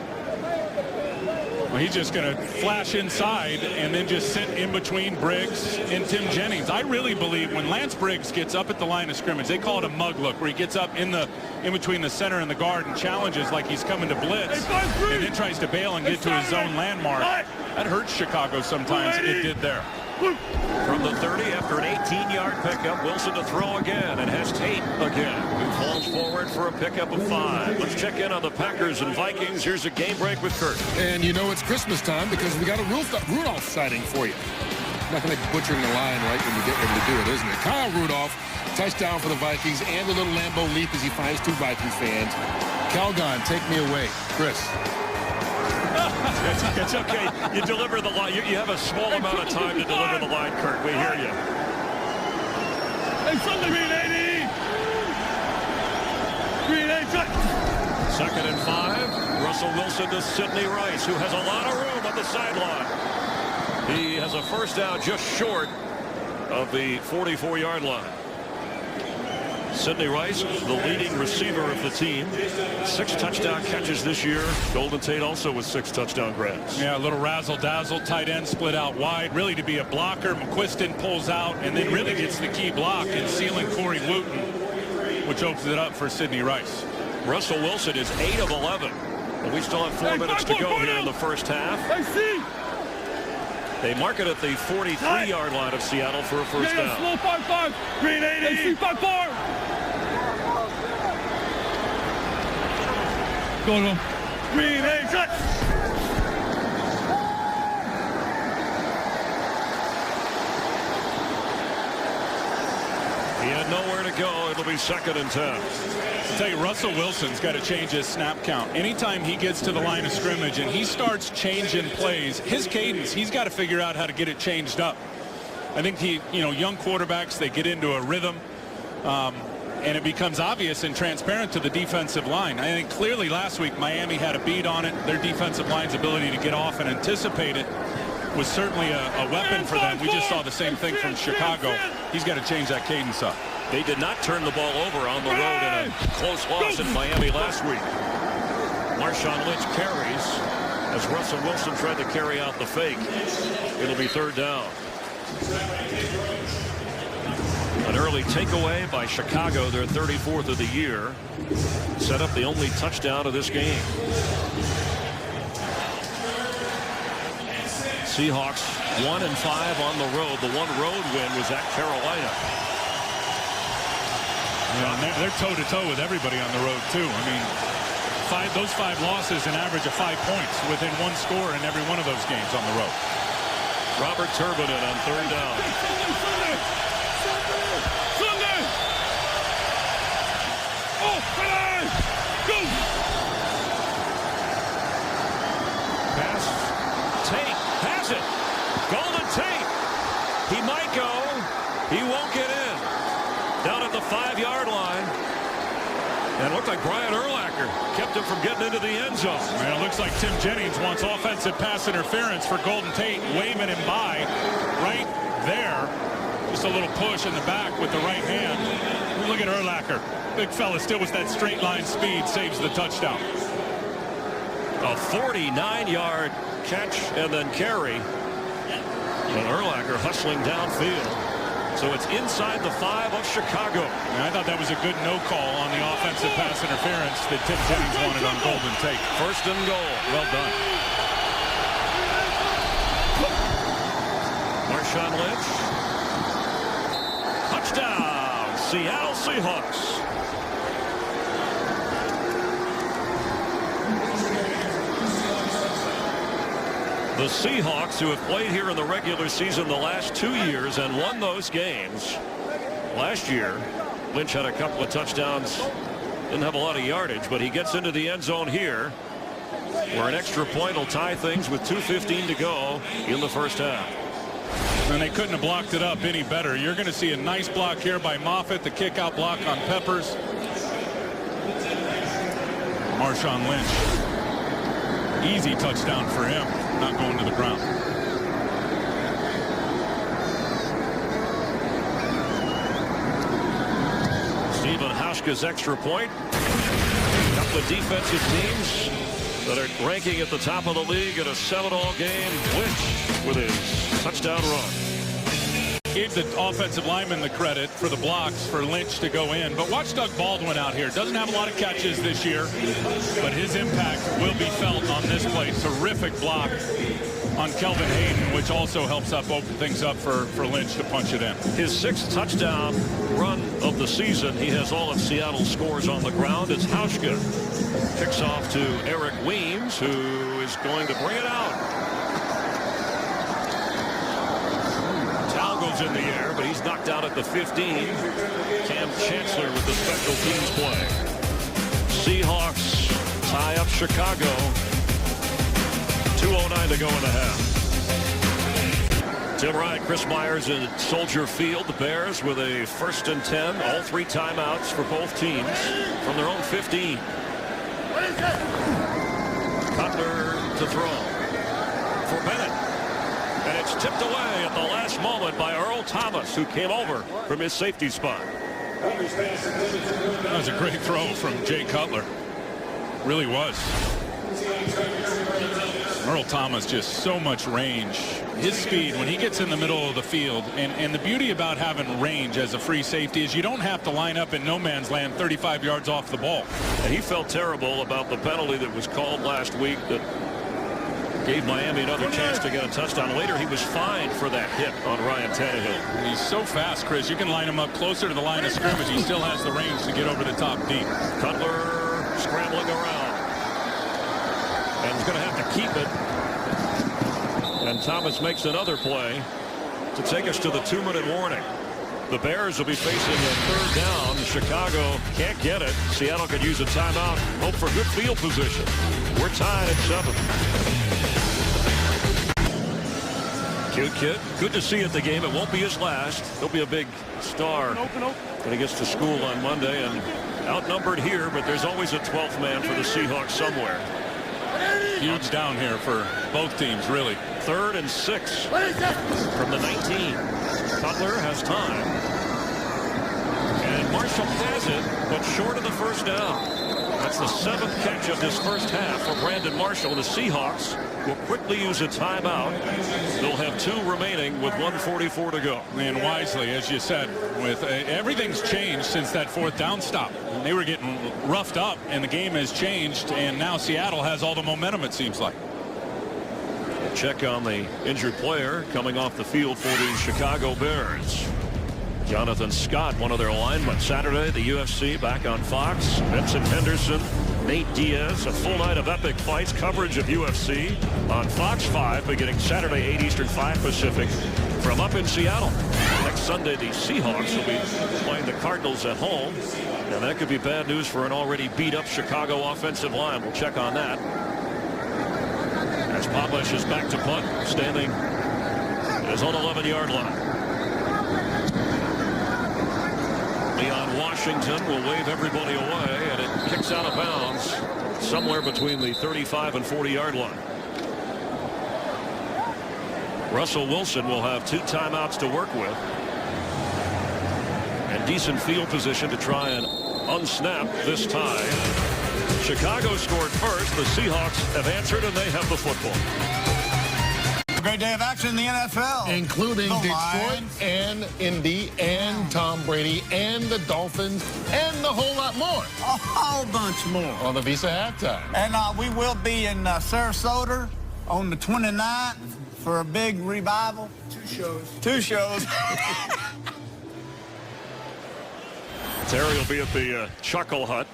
Well, he's just going to flash inside and then just sit in between Briggs and Tim Jennings. I really believe when Lance Briggs gets up at the line of scrimmage, they call it a mug look, where he gets up in between the center and the guard and challenges like he's coming to blitz, and then tries to bail and get to his zone landmark. That hurts Chicago sometimes. It did there. From the 30, after an 18-yard pickup, Wilson to throw again, and has Tate again, who falls forward for a pickup of 5. Let's check in on the Packers and Vikings. Here's a game break with Kurt. And you know it's Christmas time because we got a Rudolph sighting for you. Not going to butchering the line right when you get ready to do it, isn't it? Kyle Rudolph, touchdown for the Vikings, and a little Lambeau leap as he finds 2 Vikings fans. Calgon, take me away. Chris. It's okay. You deliver the line. You have a small amount of time to deliver the line, Kurt. We hear you. Hey, Sunday, Green 80. Green 80. 2nd and 5. Russell Wilson to Sidney Rice, who has a lot of room on the sideline. He has a first down just short of the 44-yard line. Sidney Rice, the leading receiver of the team. 6 touchdown catches this year. Golden Tate also with 6 touchdown grabs. Yeah, a little razzle-dazzle, tight end split out wide, really to be a blocker. McQuiston pulls out and then really gets the key block in sealing Corey Wooten, which opens it up for Sidney Rice. Russell Wilson is 8 of 11. And we still have 4 minutes to go here in the first half. They mark it at the 43-yard line of Seattle for a first down. Slow 5-5. Green 80. 5-4. Go. Green 80. He had nowhere to go. It'll be 2nd and 10. I'll tell you, Russell Wilson's got to change his snap count. Anytime he gets to the line of scrimmage and he starts changing plays, his cadence, he's got to figure out how to get it changed up. I think young quarterbacks, they get into a rhythm, and it becomes obvious and transparent to the defensive line. I think clearly last week Miami had a beat on it. Their defensive line's ability to get off and anticipate it was certainly a weapon for them. We just saw the same thing from Chicago. He's got to change that cadence up. They did not turn the ball over on the road in a close loss in Miami last week. Marshawn Lynch carries as Russell Wilson tried to carry out the fake. It'll be 3rd down. An early takeaway by Chicago, their 34th of the year, set up the only touchdown of this game. Seahawks 1-5 on the road. The one road win was at Carolina. Yeah, and they're toe-to-toe with everybody on the road, too. I mean, those 5 losses, an average of 5 points within 1 score in every one of those games on the road. Robert Turbinen on 3rd down. Sunday! Oh, go! Pass. Tate has it. Golden Tate. He might go. He won't get in. Down at the 5-yard line. And it looked like Brian Urlacher kept him from getting into the end zone. And it looks like Tim Jennings wants offensive pass interference for Golden Tate, waving him by right there. Just a little push in the back with the right hand. Look at Urlacher. Big fella still with that straight line speed, saves the touchdown. A 49-yard catch and then carry. And Urlacher hustling downfield. So it's inside the 5 of Chicago. And I thought that was a good no call on the offensive pass interference that Tim Jennings wanted on Golden Tate. 1st and goal. Well done. Marshawn Lynch. Touchdown. Seattle Seahawks. The Seahawks, who have played here in the regular season the last 2 years and won those games. Last year, Lynch had a couple of touchdowns. Didn't have a lot of yardage, but he gets into the end zone here, where an extra point will tie things with 2:15 to go in the first half. And they couldn't have blocked it up any better. You're going to see a nice block here by Moffitt, the kick-out block on Peppers. Marshawn Lynch. Easy touchdown for him, not going to the ground. Stephen Hauschka's extra point. A couple of defensive teams that are ranking at the top of the league in a 7-all game. Lynch with his touchdown run. Gave the offensive lineman the credit for the blocks for Lynch to go in. But watch Doug Baldwin out here. Doesn't have a lot of catches this year, but his impact will be felt on this play. Terrific block on Kelvin Hayden, which also helps open things up for Lynch to punch it in. His 6th touchdown run of the season. He has all of Seattle's scores on the ground. It's Hauschka. Kicks off to Eric Weems, who is going to bring it out. In the air, but he's knocked out at the 15. Cam Chancellor with the special teams play. Seahawks tie up Chicago. 2:09 to go in the half. Tim Ryan, Chris Myers at Soldier Field. The Bears with a 1st and 10. All 3 timeouts for both teams from their own 15. Cutler to throw for Bennett. And it's tipped away at the last moment by Earl Thomas, who came over from his safety spot. That was a great throw from Jay Cutler. Really was. Earl Thomas, just so much range. His speed, when he gets in the middle of the field, and the beauty about having range as a free safety is you don't have to line up in no man's land 35 yards off the ball. And he felt terrible about the penalty that was called last week that gave Miami another chance to get a touchdown. Later, he was fined for that hit on Ryan Tannehill. He's so fast, Chris. You can line him up closer to the line of scrimmage. He still has the range to get over the top deep. Cutler scrambling around. And he's going to have to keep it. And Thomas makes another play to take us to the 2-minute warning. The Bears will be facing a 3rd down. Chicago can't get it. Seattle could use a timeout. Hope for good field position. We're tied at 7. Cute kid. Good to see at the game. It won't be his last. He'll be a big star when he gets to school on Monday. And outnumbered here, but there's always a 12th man for the Seahawks somewhere. Huge down here for both teams, really. 3rd and 6 from the 19. Cutler has time. And Marshall has it, but short of the 1st down. That's the 7th catch of this first half for Brandon Marshall. The Seahawks will quickly use a timeout. They'll have 2 remaining with 1:44 to go. And wisely, as you said, with everything's changed since that 4th down stop. They were getting roughed up, and the game has changed, and now Seattle has all the momentum, it seems like. Check on the injured player coming off the field for the Chicago Bears. Jonathan Scott, one of their linemen. Saturday, the UFC back on Fox. Vincent Henderson, Nate Diaz. A full night of epic fights. Coverage of UFC on Fox 5 beginning Saturday, 8 Eastern, 5 Pacific from up in Seattle. Next Sunday, the Seahawks will be playing the Cardinals at home. And that could be bad news for an already beat-up Chicago offensive line. We'll check on that. As Podlesh is back to punt, standing at his own 11-yard line. Leon Washington will wave everybody away, and it kicks out of bounds somewhere between the 35 and 40-yard line. Russell Wilson will have 2 timeouts to work with. And decent field position to try and unsnap this time. Chicago scored first. The Seahawks have answered, and they have the football. Great day of action in the NFL. Including the Detroit Lions. and Indy and Tom Brady and the Dolphins and a whole lot more. A whole bunch more. On the Visa halftime. And we will be in Sarasota on the 29th for a big revival. 2 shows. Terry will be at the Chuckle Hut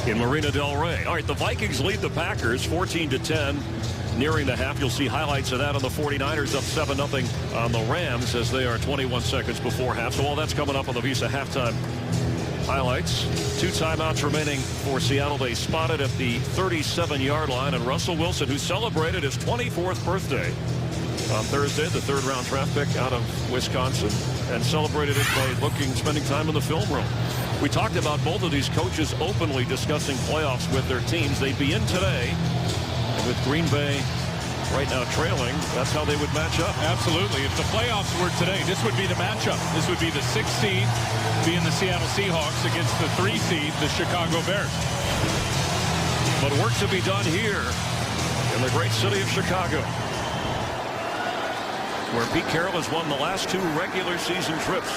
in Marina Del Rey. All right, the Vikings lead the Packers 14-10. Nearing the half, you'll see highlights of that on the 49ers up 7-0 on the Rams as they are 21 seconds before half. So all that's coming up on the Visa halftime highlights. 2 timeouts remaining for Seattle. They spotted at the 37-yard line, and Russell Wilson, who celebrated his 24th birthday on Thursday, the third-round draft pick out of Wisconsin, and celebrated it by spending time in the film room. We talked about both of these coaches openly discussing playoffs with their teams. They'd be in today, and with Green Bay right now trailing, that's how they would match up. Absolutely. If the playoffs were today, this would be the matchup. This would be the 6th seed being the Seattle Seahawks against the 3 seed, the Chicago Bears. But work to be done here in the great city of Chicago, where Pete Carroll has won the last 2 regular season trips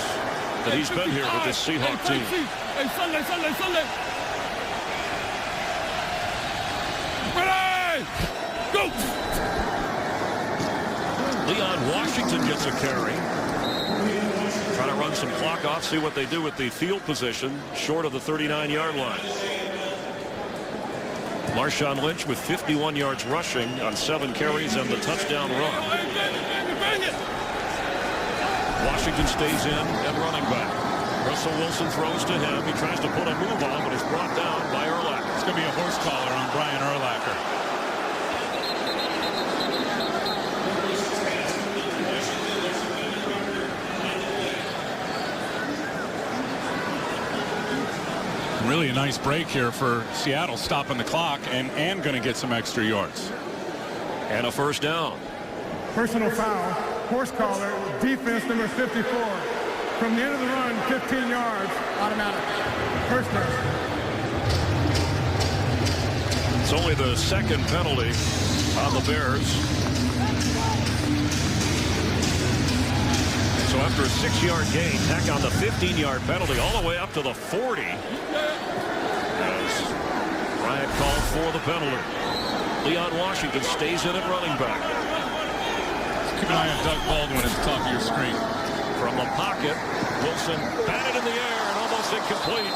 that he's been here with this Seahawks team. Hey, Sunday. Ready! Go! Leon Washington gets a carry. Trying to run some clock off, see what they do with the field position, short of the 39-yard line. Marshawn Lynch with 51 yards rushing on 7 carries and the touchdown run. Washington stays in and running back. Russell Wilson throws to him. He tries to put a move on, but is brought down by Urlacher. It's going to be a horse collar on Brian Urlacher. Really a nice break here for Seattle, stopping the clock and going to get some extra yards. And a first down. Personal foul, horse collar, defense number 54. From the end of the run, 15 yards, automatic. First down. It's only the 2nd penalty on the Bears. So after a 6-yard gain, tack on the 15-yard penalty all the way up to the 40. As Bryant called for the penalty. Leon Washington stays in at running back. Keep an eye on Doug Baldwin at the top of your screen. From the pocket, Wilson batted in the air and almost incomplete.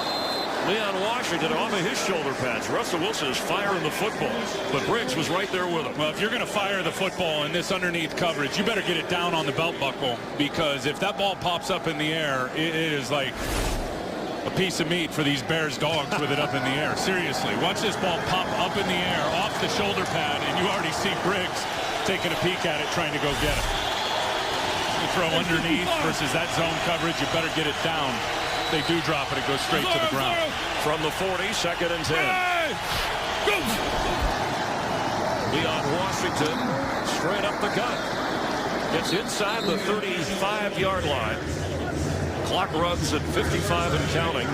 Leon Washington off of his shoulder pads. Russell Wilson is firing the football, but Briggs was right there with him. Well, if you're going to fire the football in this underneath coverage, you better get it down on the belt buckle, because if that ball pops up in the air, it is like a piece of meat for these Bears dogs with it up in the air. Seriously, watch this ball pop up in the air off the shoulder pad, and you already see Briggs taking a peek at it, trying to go get it. You throw underneath versus that zone coverage, you better get it down. They do drop it, it goes straight to the ground. From the 40, 2nd and 10. Leon Washington straight up the gut. Gets inside the 35-yard line. Clock runs at 55 and counting.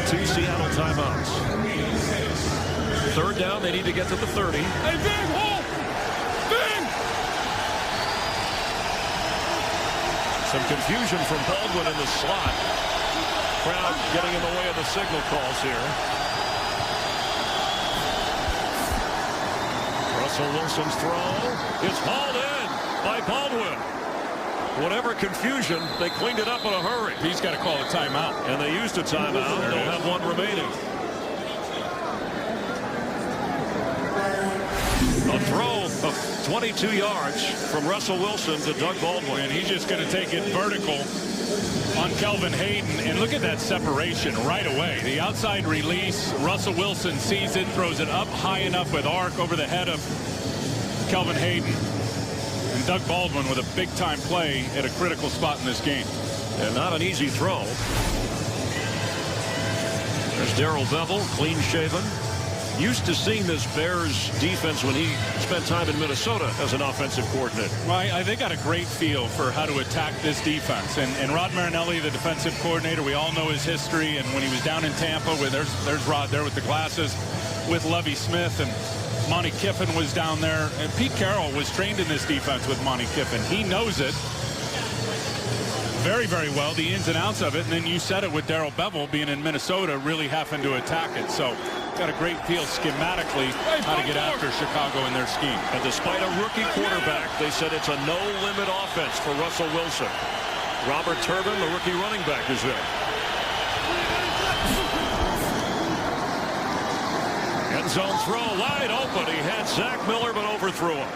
2 Seattle timeouts. 3rd down, they need to get to the 30. Hey, big hole! Big! Some confusion from Baldwin in the slot. Crowd getting in the way of the signal calls here. Russell Wilson's throw is hauled in by Baldwin. Whatever confusion, they cleaned it up in a hurry. He's got to call a timeout. And they used a timeout. They'll have one remaining. A throw of 22 yards from Russell Wilson to Doug Baldwin. And he's just going to take it vertical on Kelvin Hayden. And look at that separation right away. The outside release. Russell Wilson sees it, throws it up high enough with arc over the head of Kelvin Hayden. And Doug Baldwin with a big-time play at a critical spot in this game. And not an easy throw. There's Darrell Bevel, clean-shaven. Used to seeing this Bears defense when he spent time in Minnesota as an offensive coordinator. Well, they got a great feel for how to attack this defense. And Rod Marinelli, the defensive coordinator, we all know his history. And when he was down in Tampa, where there's Rod there with the glasses, with Lovie Smith, and Monty Kiffin was down there. And Pete Carroll was trained in this defense with Monty Kiffin. He knows it very, very well, the ins and outs of it. And then you said it with Darrell Bevel being in Minnesota, really having to attack it. So got a great feel schematically how to get after Chicago in their scheme. And despite a rookie quarterback, they said it's a no-limit offense for Russell Wilson. Robert Turbin, the rookie running back, is there. End zone throw wide open. He had Zach Miller, but overthrew him.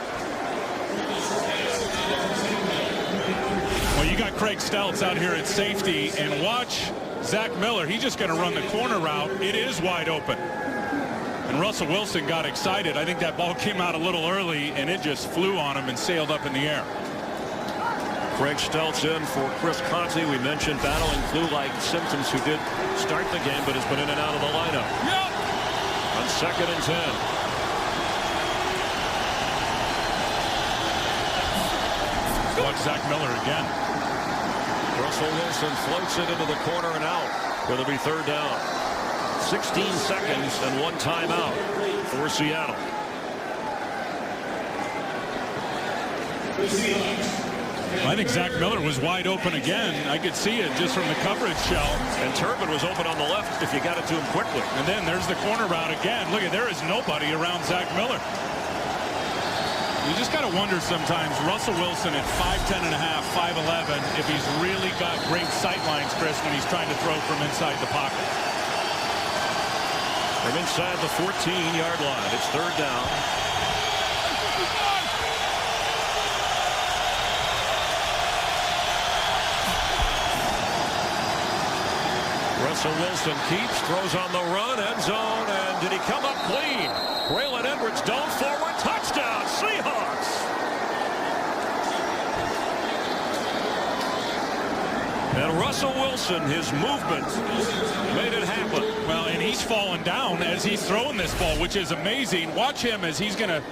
Well, you got Craig Stelz out here at safety, and watch Zach Miller. He's just going to run the corner route. It is wide open. And Russell Wilson got excited. I think that ball came out a little early, and it just flew on him and sailed up in the air. Craig Stelz in for Chris Conte. We mentioned battling flu-like symptoms, who did start the game but has been in and out of the lineup. Yep. On 2nd and 10. Watch Zach Miller again. Russell Wilson floats it into the corner and out. Going to be 3rd down. 16 seconds and 1 timeout for Seattle. I think Zach Miller was wide open again. I could see it just from the coverage shell. And Turbin was open on the left if you got it to him quickly. And then there's the corner route again. Look, there is nobody around Zach Miller. You just got to wonder sometimes, Russell Wilson at 5'10 and a half, 5'11", if he's really got great sight lines, Chris, when he's trying to throw from inside the pocket. From inside the 14-yard line. It's 3rd down. Russell Wilson keeps, throws on the run, end zone, and did he come up clean? Braylon Edwards dove forward, touchdown, Seahawks! And Russell Wilson, his movement made it happen. Well, and he's falling down as he's throwing this ball, which is amazing. Watch him as he's gonna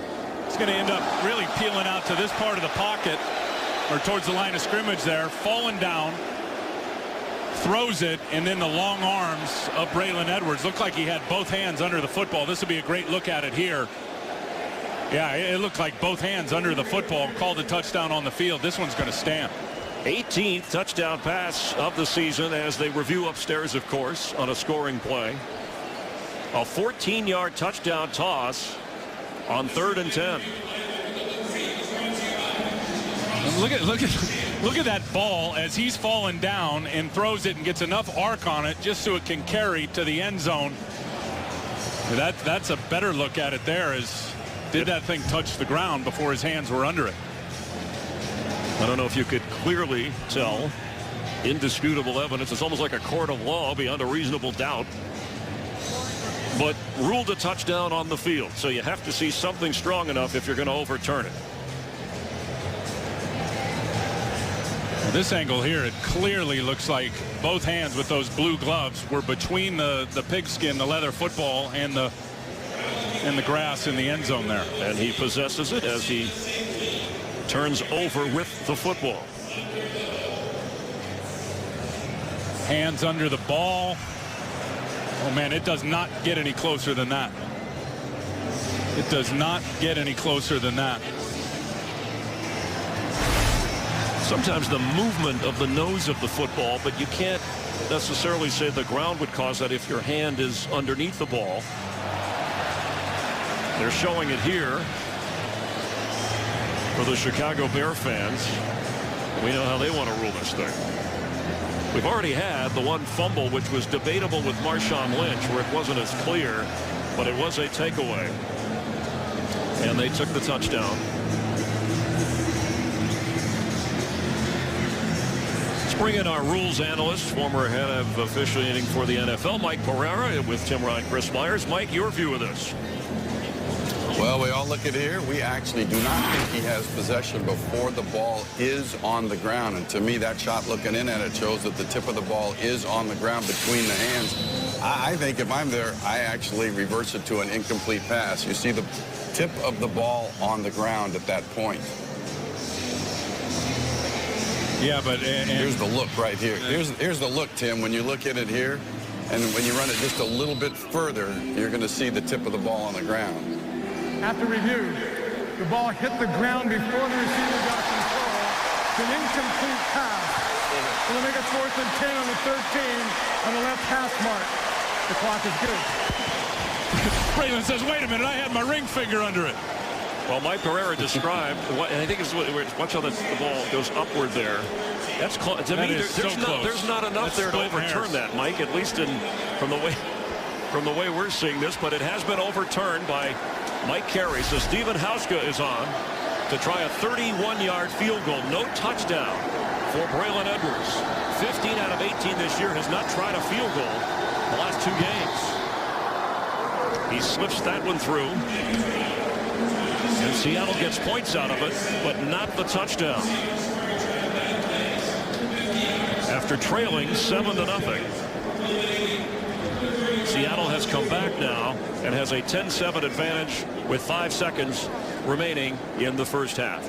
end up really peeling out to this part of the pocket, or towards the line of scrimmage there, falling down. Throws it, and then the long arms of Braylon Edwards. Looked like he had both hands under the football. This would be a great look at it here. Yeah, it looked like both hands under the football. Called a touchdown on the field. This one's going to stand. 18th touchdown pass of the season, as they review upstairs, of course, on a scoring play. A 14-yard touchdown toss on 3rd and 10. Look at that ball as he's falling down and throws it and gets enough arc on it just so it can carry to the end zone. That's a better look at it there. Did that thing touch the ground before his hands were under it? I don't know if you could clearly tell. Indisputable evidence. It's almost like a court of law beyond a reasonable doubt. But ruled a touchdown on the field. So you have to see something strong enough if you're going to overturn it. This angle here, it clearly looks like both hands with those blue gloves were between the pigskin, the leather football, and the grass in the end zone there. And he possesses it as he turns over with the football. Hands under the ball. Oh, man, it does not get any closer than that. It does not get any closer than that. Sometimes the movement of the nose of the football, but you can't necessarily say the ground would cause that if your hand is underneath the ball. They're showing it here for the Chicago Bear fans. We know how they want to rule this thing. We've already had the one fumble, which was debatable with Marshawn Lynch, where it wasn't as clear, but it was a takeaway. And they took the touchdown. Bring in our rules analyst, former head of officiating for the NFL, Mike Pereira, with Tim Ryan, Chris Myers. Mike, your view of this? Well, we all look at here. We actually do not think he has possession before the ball is on the ground. And to me, that shot looking in at it shows that the tip of the ball is on the ground between the hands. I think if I'm there, I actually reverse it to an incomplete pass. You see the tip of the ball on the ground at that point. Yeah, but here's the look right here. Here's the look, Tim. When you look at it here, and when you run it just a little bit further, you're going to see the tip of the ball on the ground. After review, the ball hit the ground before the receiver got control. It's an incomplete pass. So they make it 4th and 10 on the 13 on the left hash mark. The clock is good. Braylon says, wait a minute, I had my ring finger under it. Well, Mike Pereira described, and I think it's watch how the ball goes upward there. That's close. To me, there's not enough there to overturn that, Mike. At least from the way we're seeing this, but it has been overturned by Mike Carey. So Stephen Hauska is on to try a 31-yard field goal. No touchdown for Braylon Edwards. 15 out of 18 this year, has not tried a field goal the last 2 games. He slips that one through. And Seattle gets points out of it, but not the touchdown. after trailing 7-0. Seattle has come back now and has a 10-7 advantage with 5 seconds remaining in the first half.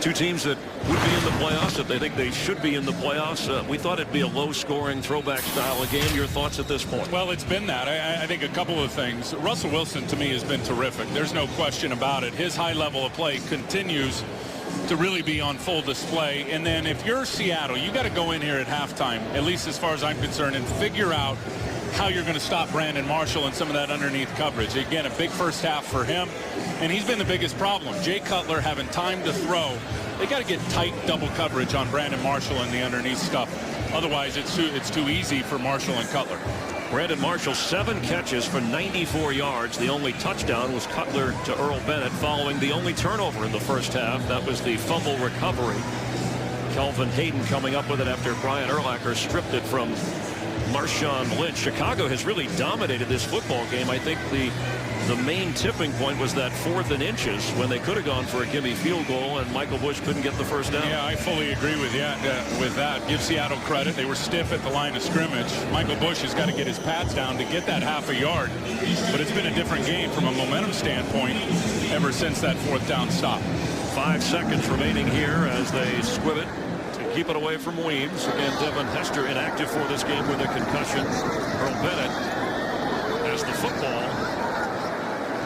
Two teams that would be in the playoffs if they think they should be in the playoffs. We thought it'd be a low-scoring throwback style of game. Your thoughts at this point? Well, it's been that. I think a couple of things. Russell Wilson, to me, has been terrific. There's no question about it. His high level of play continues to really be on full display. And then if you're Seattle, you got to go in here at halftime, at least as far as I'm concerned, and figure out how you're going to stop Brandon Marshall and some of that underneath coverage. Again, a big first half for him, and he's been the biggest problem. Jay Cutler having time to throw. They got to get tight double coverage on Brandon Marshall and the underneath stuff. Otherwise, it's too easy for Marshall and Cutler. Brandon Marshall, 7 catches for 94 yards. The only touchdown was Cutler to Earl Bennett following the only turnover in the first half. That was the fumble recovery. Kelvin Hayden coming up with it after Brian Urlacher stripped it from Marshawn Lynch. Chicago has really dominated this football game. I think the main tipping point was that 4th and inches when they could have gone for a gimme field goal and Michael Bush couldn't get the first down. Yeah, I fully agree with that. Give Seattle credit. They were stiff at the line of scrimmage. Michael Bush has got to get his pads down to get that half a yard. But it's been a different game from a momentum standpoint ever since that 4th down stop. 5 seconds remaining here as they squib it to keep it away from Weems. Again, Devin Hester inactive for this game with a concussion. Earl Bennett has the football.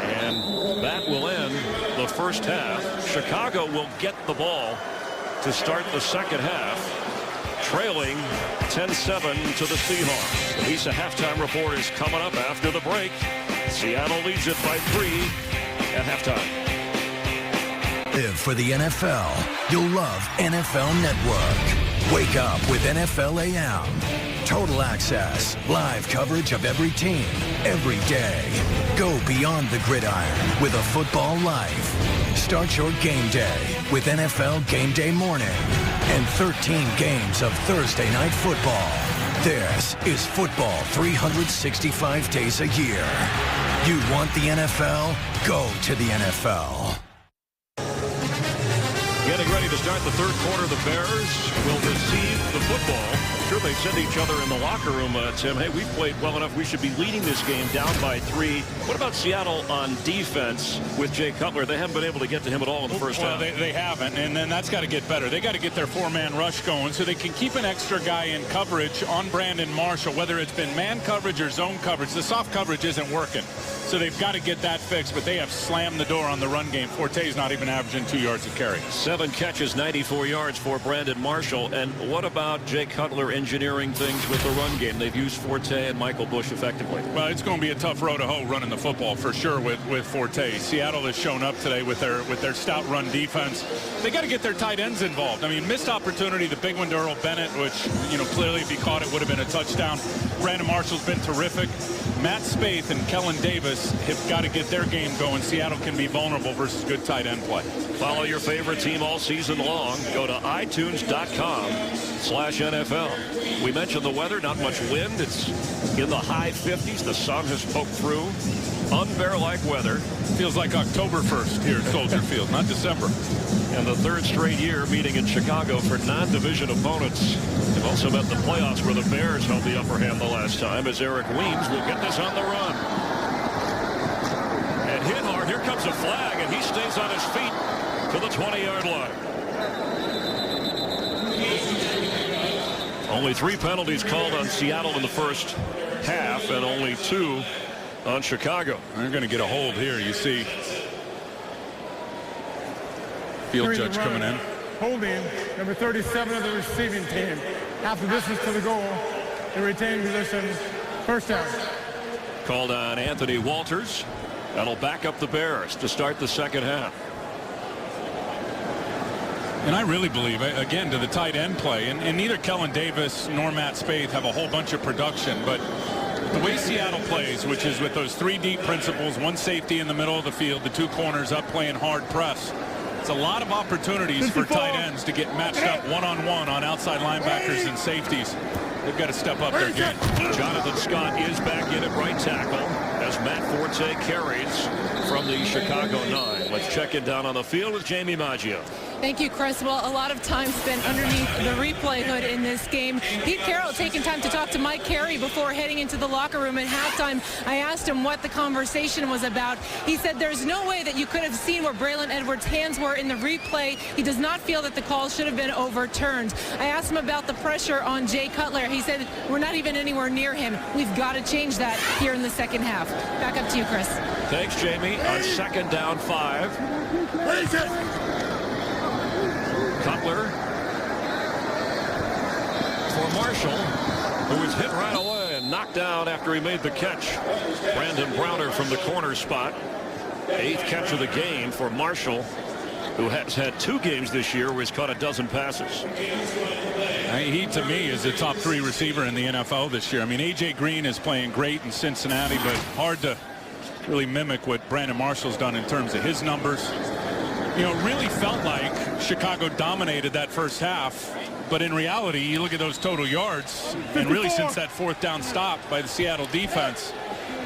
And that will end the first half. Chicago will get the ball to start the second half, trailing 10-7 to the Seahawks. The Visa halftime report is coming up after the break. Seattle leads it by 3 at halftime. Live for the NFL. You'll love NFL Network. Wake up with NFL AM. Total access, live coverage of every team, every day. Go beyond the gridiron with a football life. Start your game day with NFL Game Day Morning and 13 games of Thursday Night Football. This is football 365 days a year. You want the NFL? Go to the NFL. Getting ready to start the third quarter. The Bears will receive the football. I'm sure they said to each other in the locker room, Tim, hey, we've played well enough. We should be leading this game down by 3. What about Seattle on defense with Jay Cutler? They haven't been able to get to him at all in the first half. They haven't, and then that's got to get better. They got to get their 4-man rush going so they can keep an extra guy in coverage on Brandon Marshall, whether it's been man coverage or zone coverage. The soft coverage isn't working, so they've got to get that fixed, but they have slammed the door on the run game. Forte's not even averaging 2 yards a carry. 7 catches, 94 yards for Brandon Marshall. And what about Jay Cutler engineering things with the run game? They've used Forte and Michael Bush effectively. Well, it's going to be a tough road to hoe running the football for sure with Forte. Seattle has shown up today with their stout run defense. They got to get their tight ends involved. I mean, missed opportunity, the big one to Earl Bennett, which, clearly if he caught it would have been a touchdown. Brandon Marshall's been terrific. Matt Spaeth and Kellen Davis have got to get their game going. Seattle can be vulnerable versus good tight end play. Follow your favorite team all season long. Go to iTunes.com/NFL. We mentioned the weather, not much wind. It's in the high 50s. The sun has poked through. Unbear-like weather. Feels like October 1st here at Soldier Field, not December. And the 3rd straight year meeting in Chicago for non-division opponents. They've also met the playoffs where the Bears held the upper hand the last time, as Eric Weems will get this on the run. And hit hard. Here comes a flag, and he stays on his feet to the 20-yard line. Only 3 penalties called on Seattle in the first half, and only 2 on Chicago. They're going to get a hold here. You see field judge coming in. Holding number 37 of the receiving team. Half the distance to the goal. The retaining position. First down. Called on Anthony Walters. That'll back up the Bears to start the second half. And I really believe, again, to the tight end play, and neither Kellen Davis nor Matt Spaeth have a whole bunch of production, but the way Seattle plays, which is with those 3 deep principles, 1 safety in the middle of the field, the 2 corners up playing hard press, it's a lot of opportunities for tight ends to get matched up one-on-one on outside linebackers and safeties. They've got to step up their game. Jonathan Scott is back in at right tackle as Matt Forte carries from the Chicago 9. Let's check it down on the field with Jamie Maggio. Thank you, Chris. Well, a lot of time spent underneath the replay hood in this game. Pete Carroll taking time to talk to Mike Carey before heading into the locker room at halftime. I asked him what the conversation was about. He said there's no way that you could have seen where Braylon Edwards' hands were in the replay. He does not feel that the call should have been overturned. I asked him about the pressure on Jay Cutler. He said we're not even anywhere near him. We've got to change that here in the second half. Back up to you, Chris. Thanks, Jamie. On second down 5. Cutler for Marshall, who was hit right away and knocked down after he made the catch. Brandon Browner from the corner spot. 8th catch of the game for Marshall, who has had 2 games this year where he's caught a dozen passes. He, to me, is a top 3 receiver in the NFL this year. I mean, A.J. Green is playing great in Cincinnati, but hard to really mimic what Brandon Marshall's done in terms of his numbers. You know, it really felt like Chicago dominated that first half, but in reality, you look at those total yards, and really since that 4th down stop by the Seattle defense,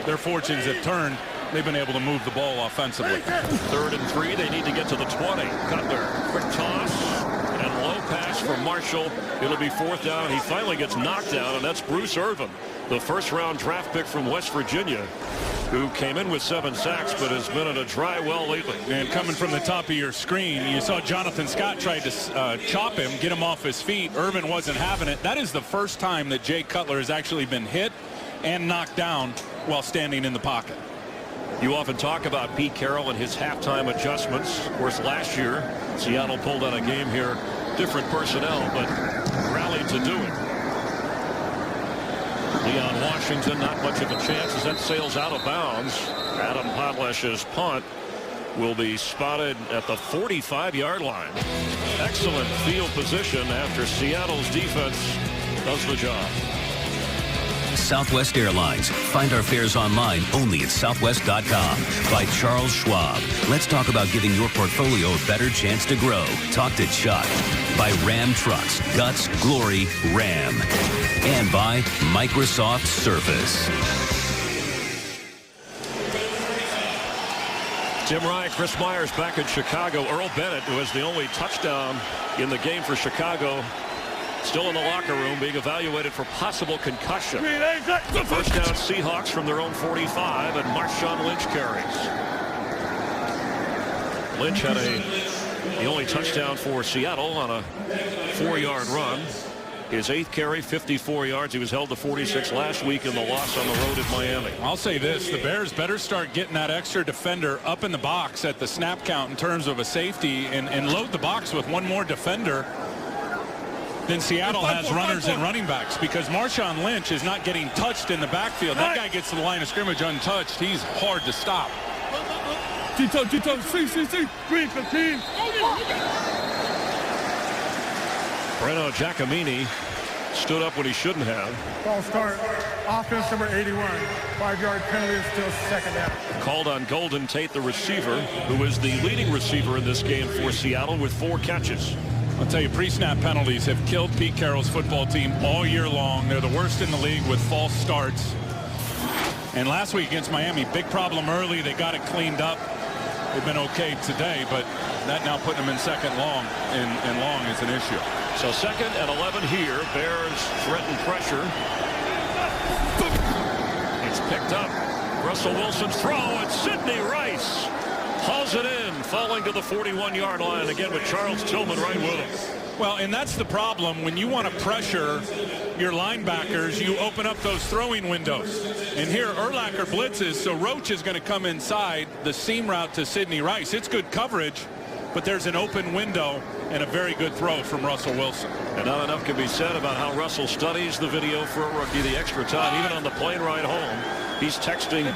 their fortunes have turned. They've been able to move the ball offensively. 3rd and 3. They need to get to the 20. Cutler, quick toss and low pass for Marshall. It'll be 4th down. He finally gets knocked down, and that's Bruce Irvin, the first-round draft pick from West Virginia, who came in with 7 sacks but has been in a dry well lately. And coming from the top of your screen, you saw Jonathan Scott tried to chop him, get him off his feet. Irvin wasn't having it. That is the first time that Jay Cutler has actually been hit and knocked down while standing in the pocket. You often talk about Pete Carroll and his halftime adjustments. Of course, last year, Seattle pulled out a game here. Different personnel, but rallied to do it. Leon Washington, not much of a chance as that sails out of bounds. Adam Podlesh's punt will be spotted at the 45-yard line. Excellent field position after Seattle's defense does the job. Southwest Airlines. Find our fares online only at southwest.com. By Charles Schwab. Let's talk about giving your portfolio a better chance to grow. Talk to Chuck. By Ram Trucks. Guts, Glory, Ram. And by Microsoft Surface. Tim Rye, Chris Myers back in Chicago. Earl Bennett, who has the only touchdown in the game for Chicago, still in the locker room being evaluated for possible concussion. First down Seahawks from their own 45, and Marshawn Lynch carries. Lynch had the only touchdown for Seattle on a 4-yard run. His 8th carry, 54 yards. He was held to 46 last week in the loss on the road at Miami. I'll say this, the Bears better start getting that extra defender up in the box at the snap count in terms of a safety and load the box with one more defender. Then Seattle has runners and running backs, because Marshawn Lynch is not getting touched in the backfield. That guy gets to the line of scrimmage untouched. He's hard to stop. G-toe, C, 315. Breno Giacomini stood up when he shouldn't have. False start. Offense number 81. 5-yard penalty is still second down. Called on Golden Tate, the receiver, who is the leading receiver in this game for Seattle with 4 catches. I'll tell you, pre-snap penalties have killed Pete Carroll's football team all year long. They're the worst in the league with false starts. And last week against Miami, big problem early. They got it cleaned up. They've been okay today, but that now putting them in second long, and long is an issue. So 2nd and 11 here. Bears threaten pressure. It's picked up. Russell Wilson's throw, and Sidney Rice hauls it in, falling to the 41-yard line again with Charles Tillman right with him. Well, and that's the problem. When you want to pressure your linebackers, you open up those throwing windows. And here Urlacher blitzes, so Roach is going to come inside the seam route to Sidney Rice. It's good coverage, but there's an open window and a very good throw from Russell Wilson. And not enough can be said about how Russell studies the video for a rookie, the extra time, even on the plane ride home. He's texting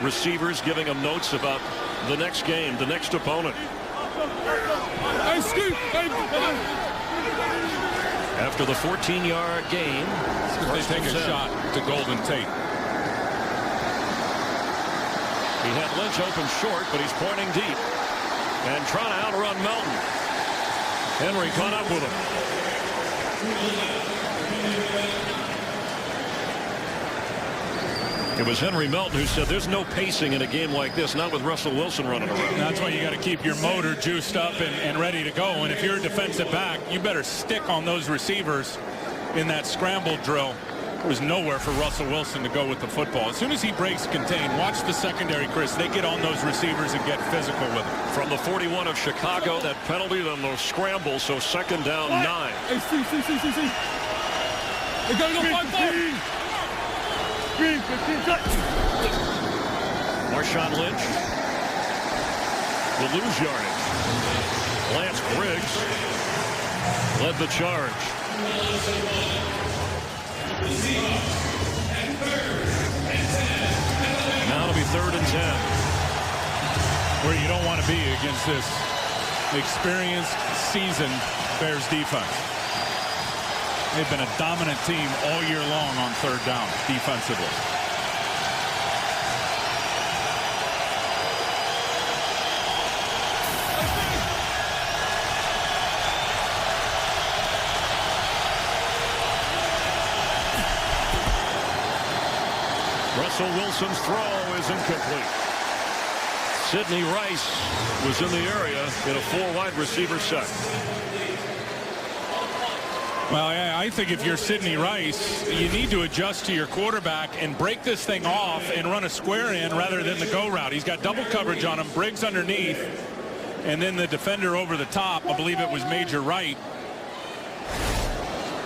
receivers, giving them notes about the next game, the next opponent. After the 14-yard gain, they take a shot to Golden Tate. He had Lynch open short, but he's pointing deep and trying to outrun Melton. Henry caught up with him. It was Henry Melton who said there's no pacing in a game like this, not with Russell Wilson running around. That's why you got to keep your motor juiced up and ready to go. And if you're a defensive back, you better stick on those receivers in that scramble drill. There was nowhere for Russell Wilson to go with the football. As soon as he breaks contain, watch the secondary, Chris. They get on those receivers and get physical with them. From the 41 of Chicago, that penalty, then those scrambles, so second down 9. Hey, see. They gotta go 5-4. 15, cut. Marshawn Lynch will lose yardage. Lance Briggs led the charge. Now it'll be 3rd and 10. Where you don't want to be against this experienced, seasoned Bears defense. They've been a dominant team all year long on 3rd down defensively. Russell Wilson's throw is incomplete. Sidney Rice was in the area in a 4-wide receiver set. Well, I think if you're Sidney Rice, you need to adjust to your quarterback and break this thing off and run a square in rather than the go route. He's got double coverage on him, Briggs underneath, and then the defender over the top. I believe it was Major Wright.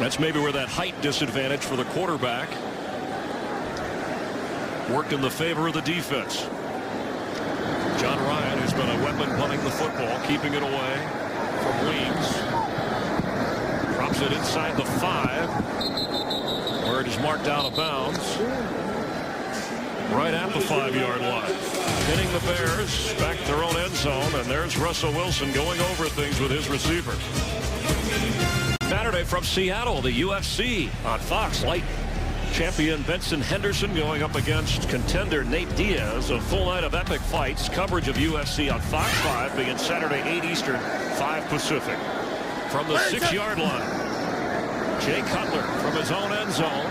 That's maybe where that height disadvantage for the quarterback worked in the favor of the defense. John Ryan, who's been a weapon punting the football, keeping it away from Weems. Drops it inside the 5, where it is marked out of bounds. Right at the 5-yard line. Hitting the Bears back to their own end zone, and there's Russell Wilson going over things with his receiver. Saturday from Seattle, the UFC on Fox. Light champion Benson Henderson going up against contender Nate Diaz. A full night of epic fights. Coverage of UFC on Fox 5 begins Saturday 8 Eastern, 5 Pacific. From the 6-yard line, Jay Cutler from his own end zone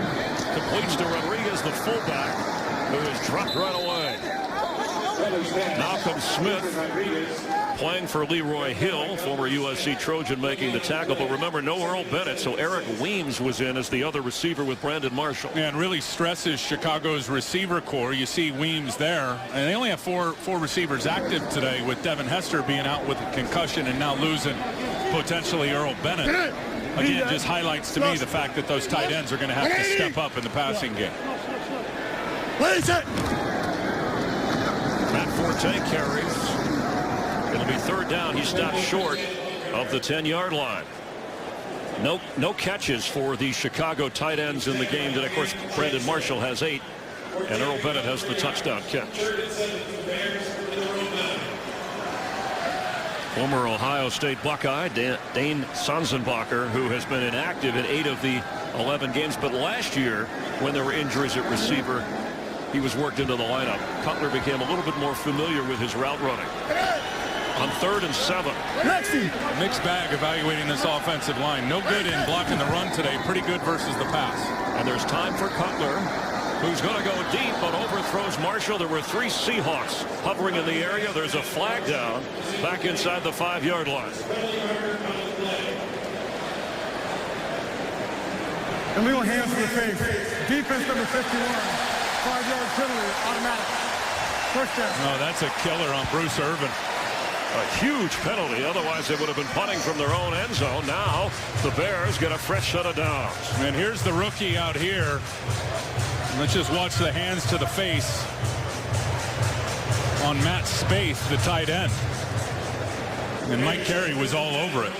completes to Rodriguez, the fullback, who is dropped right away. Malcolm Smith playing for Leroy Hill, former USC Trojan, making the tackle. But remember, no Earl Bennett, so Eric Weems was in as the other receiver with Brandon Marshall. Yeah, and really stresses Chicago's receiver core. You see Weems there, and they only have four receivers active today, with Devin Hester being out with a concussion and now losing potentially Earl Bennett. Again, just highlights to me the fact that those tight ends are going to have to step up in the passing game. Matt Forte carries. It'll be 3rd down. He stopped short of the 10-yard line. No catches for the Chicago tight ends in the game. Then, of course, Brandon Marshall has 8, and Earl Bennett has the touchdown catch. Former Ohio State Buckeye Dane Sanzenbacher, who has been inactive in 8 of the 11 games, but last year when there were injuries at receiver, he was worked into the lineup. Cutler became a little bit more familiar with his route running. On 3rd and 7. Mixed bag evaluating this offensive line. No good in blocking the run today. Pretty good versus the pass. And there's time for Cutler, who's going to go deep but overthrows Marshall. There were 3 Seahawks hovering in the area. There's a flag down back inside the 5-yard line. Illegal hands to the face. Defense number 51. 5-yard penalty, automatic. First down. No, that's a killer on Bruce Irvin. A huge penalty. Otherwise, they would have been punting from their own end zone. Now, the Bears get a fresh set of downs. And here's the rookie out here. Let's just watch the hands to the face on Matt Spaeth, the tight end. And Mike Carey was all over it.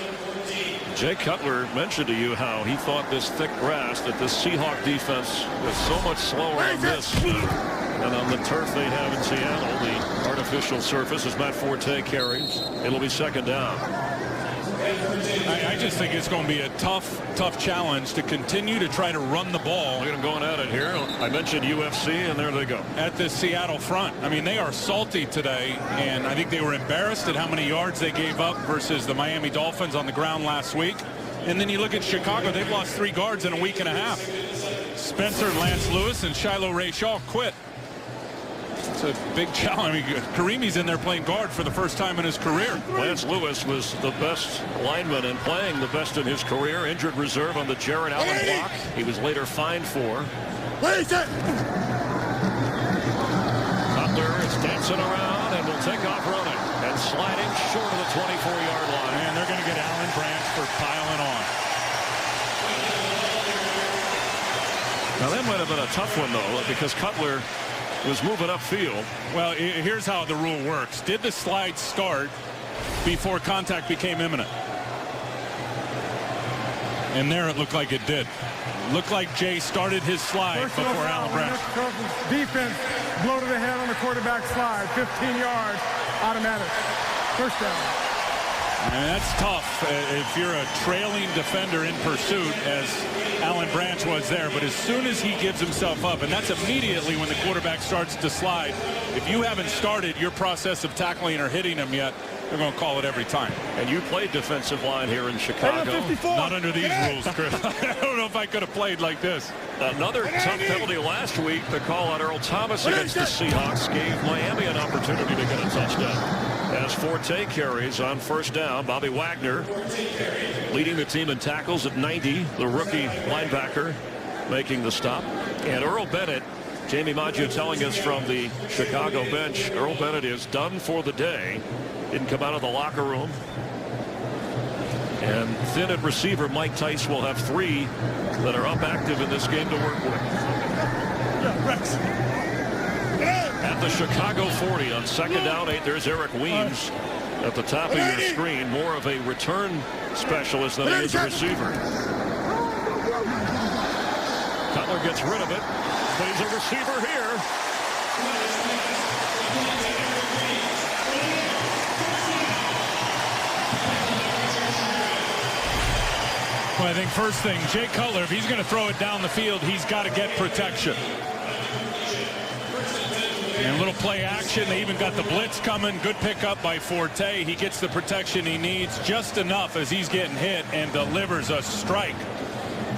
Jay Cutler mentioned to you how he thought this thick grass, that this Seahawk defense was so much slower on this than on the turf they have in Seattle, the artificial surface, as Matt Forte carries. It'll be 2nd down. I just think it's going to be a tough challenge to continue to try to run the ball. Look at them going at it here. I mentioned UFC, and there they go. At the Seattle front. I mean, they are salty today, and I think they were embarrassed at how many yards they gave up versus the Miami Dolphins on the ground last week. And then you look at Chicago, they've lost 3 guards in a week and a half. Spencer, Lance Lewis, and Shiloh Ray Shaw quit. It's a big challenge. I mean, Karimi's in there playing guard for the first time in his career. Lance Lewis was the best lineman and playing the best in his career. Injured reserve on the Jared Allen block. He was later fined for. Cutler is dancing around and will take off running and sliding short of the 24-yard line. And they're going to get Alan Branch for piling on. Now that might have been a tough one though, because Cutler was moving upfield. Well, here's how the rule works. Did the slide start before contact became imminent? And there it looked like it did. Looked like Jay started his slide before Alan Branch. Defense blow to the head on the quarterback slide. 15 yards, automatic. First down. And that's tough if you're a trailing defender in pursuit, as Alan Branch was there. But as soon as he gives himself up, and that's immediately when the quarterback starts to slide, if you haven't started your process of tackling or hitting him yet, they're going to call it every time. And you played defensive line here in Chicago. Not under these rules, Chris. I don't know if I could have played like this. Another tough penalty last week. The call on Earl Thomas against the Seahawks gave Miami an opportunity to get a touchdown. As Forte carries on first down, Bobby Wagner leading the team in tackles at 90. The rookie linebacker making the stop. And Earl Bennett, Jamie Maggio telling us from the Chicago bench, Earl Bennett is done for the day. Didn't come out of the locker room. And thin at receiver, Mike Tice will have 3 that are up active in this game to work with. At the Chicago 40 on second down 8, there's Eric Weems at the top of your screen. More of a return specialist than he is a receiver. Cutler gets rid of it, but he's a receiver here. Well, I think first thing, Jay Cutler, if he's going to throw it down the field, he's got to get protection. And a little play action. They even got the blitz coming. Good pickup by Forte. He gets the protection he needs just enough as he's getting hit and delivers a strike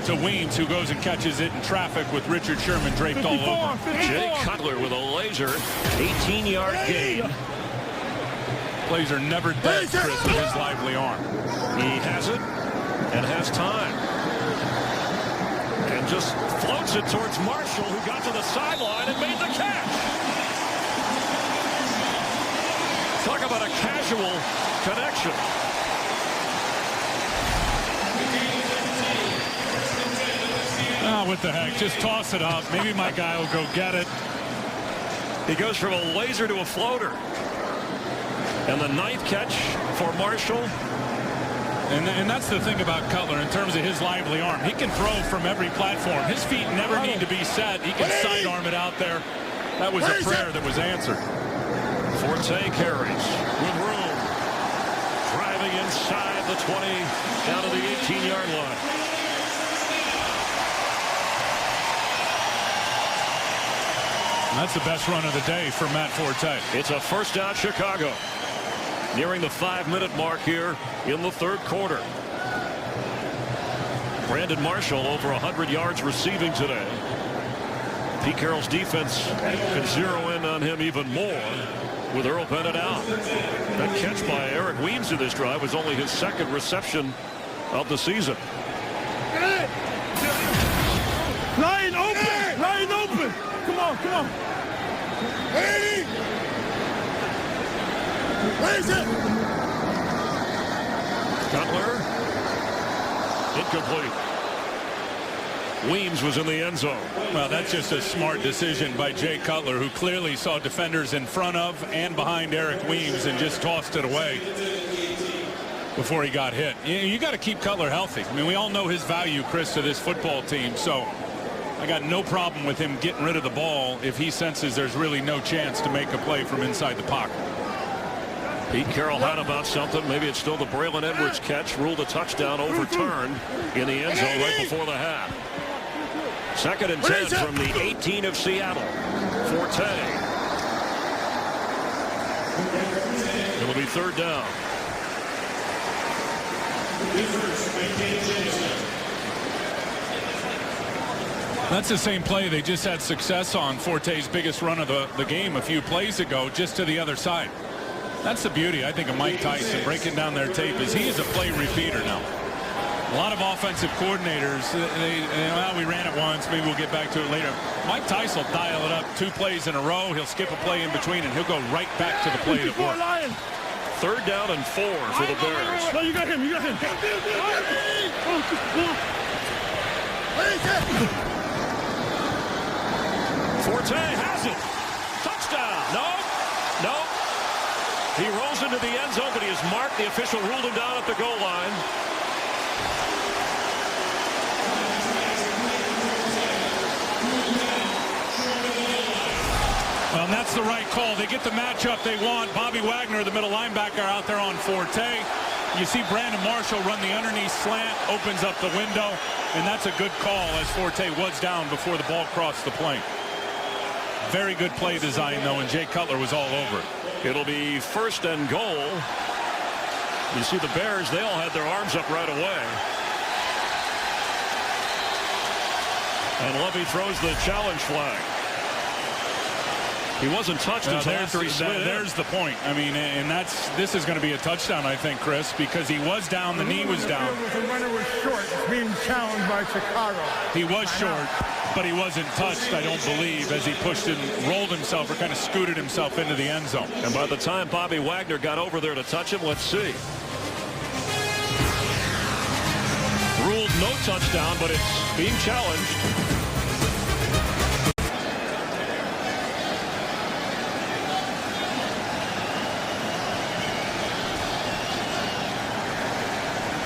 to Weems, who goes and catches it in traffic with Richard Sherman draped all over. Jay Cutler with a laser 18-yard gain. Plays are never dead, Chris, with his lively arm. He has it and has time. And just floats it towards Marshall, who got to the sideline and made the catch. Talk about a casual connection. Oh, what the heck? Just toss it up. Maybe my guy will go get it. He goes from a laser to a floater. And the 9th catch for Marshall. And that's the thing about Cutler in terms of his lively arm. He can throw from every platform. His feet never need to be set. He can sidearm it out there. That was a prayer that was answered. Forte carries with room. Driving inside the 20, down to the 18-yard line. That's the best run of the day for Matt Forte. It's a first down Chicago. Nearing the 5-minute mark here in the third quarter. Brandon Marshall over 100 yards receiving today. Pete Carroll's defense can zero in on him even more with Earl Bennett out. That catch by Eric Weems in this drive was only his 2nd reception of the season. Line open! Line open! Come on, come on. Ready? Raise it! Cutler. Incomplete. Weems was in the end zone. Well, that's just a smart decision by Jay Cutler, who clearly saw defenders in front of and behind Eric Weems and just tossed it away before he got hit. You got to keep Cutler healthy. I mean, we all know his value, Chris, to this football team. So I got no problem with him getting rid of the ball if he senses there's really no chance to make a play from inside the pocket. Pete Carroll had about something. Maybe it's still the Braylon Edwards catch. Ruled a touchdown overturned in the end zone right before the half. 2nd and 10 from the 18 of Seattle. Forte. It'll be 3rd down. That's the same play they just had success on, Forte's biggest run of the game a few plays ago, just to the other side. That's the beauty, I think, of Mike Tyson breaking down their tape, is he is a play repeater now. A lot of offensive coordinators, well, we ran it once, maybe we'll get back to it later. Mike Tyson will dial it up 2 plays in a row. He'll skip a play in between, and he'll go right back to the play that worked. 3rd down and 4 for the Bears. No, you got him. You got him. Forte has it. Touchdown. No. He rolls into the end zone, but he is marked. The official ruled him down at the goal line. Well, and that's the right call. They get the matchup they want. Bobby Wagner, the middle linebacker, out there on Forte. You see Brandon Marshall run the underneath slant, opens up the window, and that's a good call as Forte was down before the ball crossed the plane. Very good play design, though, and Jay Cutler was all over it. It'll be 1st and goal. You see the Bears, they all had their arms up right away. And Lovey throws the challenge flag. He wasn't touched until after he slid. There's the point. I mean, and this is going to be a touchdown, I think, Chris, because he was down, the knee was down. The runner was short, being challenged by Chicago. He was short, but he wasn't touched, I don't believe, as he pushed and rolled himself or kind of scooted himself into the end zone. And by the time Bobby Wagner got over there to touch him, let's see. Ruled no touchdown, but it's being challenged.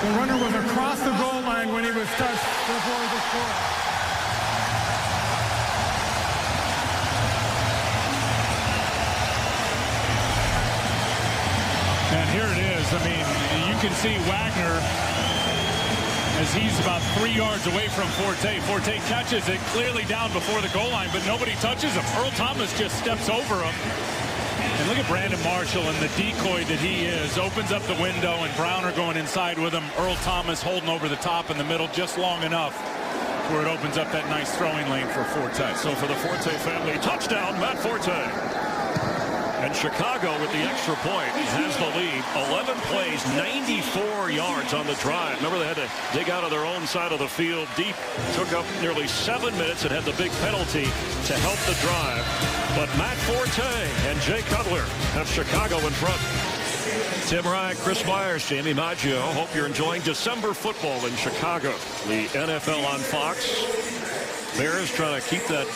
The runner was across the goal line when he was touched before the score. And here it is. I mean, you can see Wagner as he's about 3 yards away from Forte. Forte catches it clearly down before the goal line, but nobody touches him. Earl Thomas just steps over him. And look at Brandon Marshall and the decoy that he is. Opens up the window, and Browner going inside with him. Earl Thomas holding over the top in the middle just long enough where it opens up that nice throwing lane for Forte. So for the Forte family, touchdown, Matt Forte. And Chicago with the extra point has the lead. 11 plays, 94 yards on the drive. Remember, they had to dig out of their own side of the field deep. Took up nearly 7 minutes and had the big penalty to help the drive. But Matt Forte and Jay Cutler have Chicago in front. Tim Ryan, Chris Myers, Jamie Maggio. Hope you're enjoying December football in Chicago. The NFL on Fox. Bears trying to keep that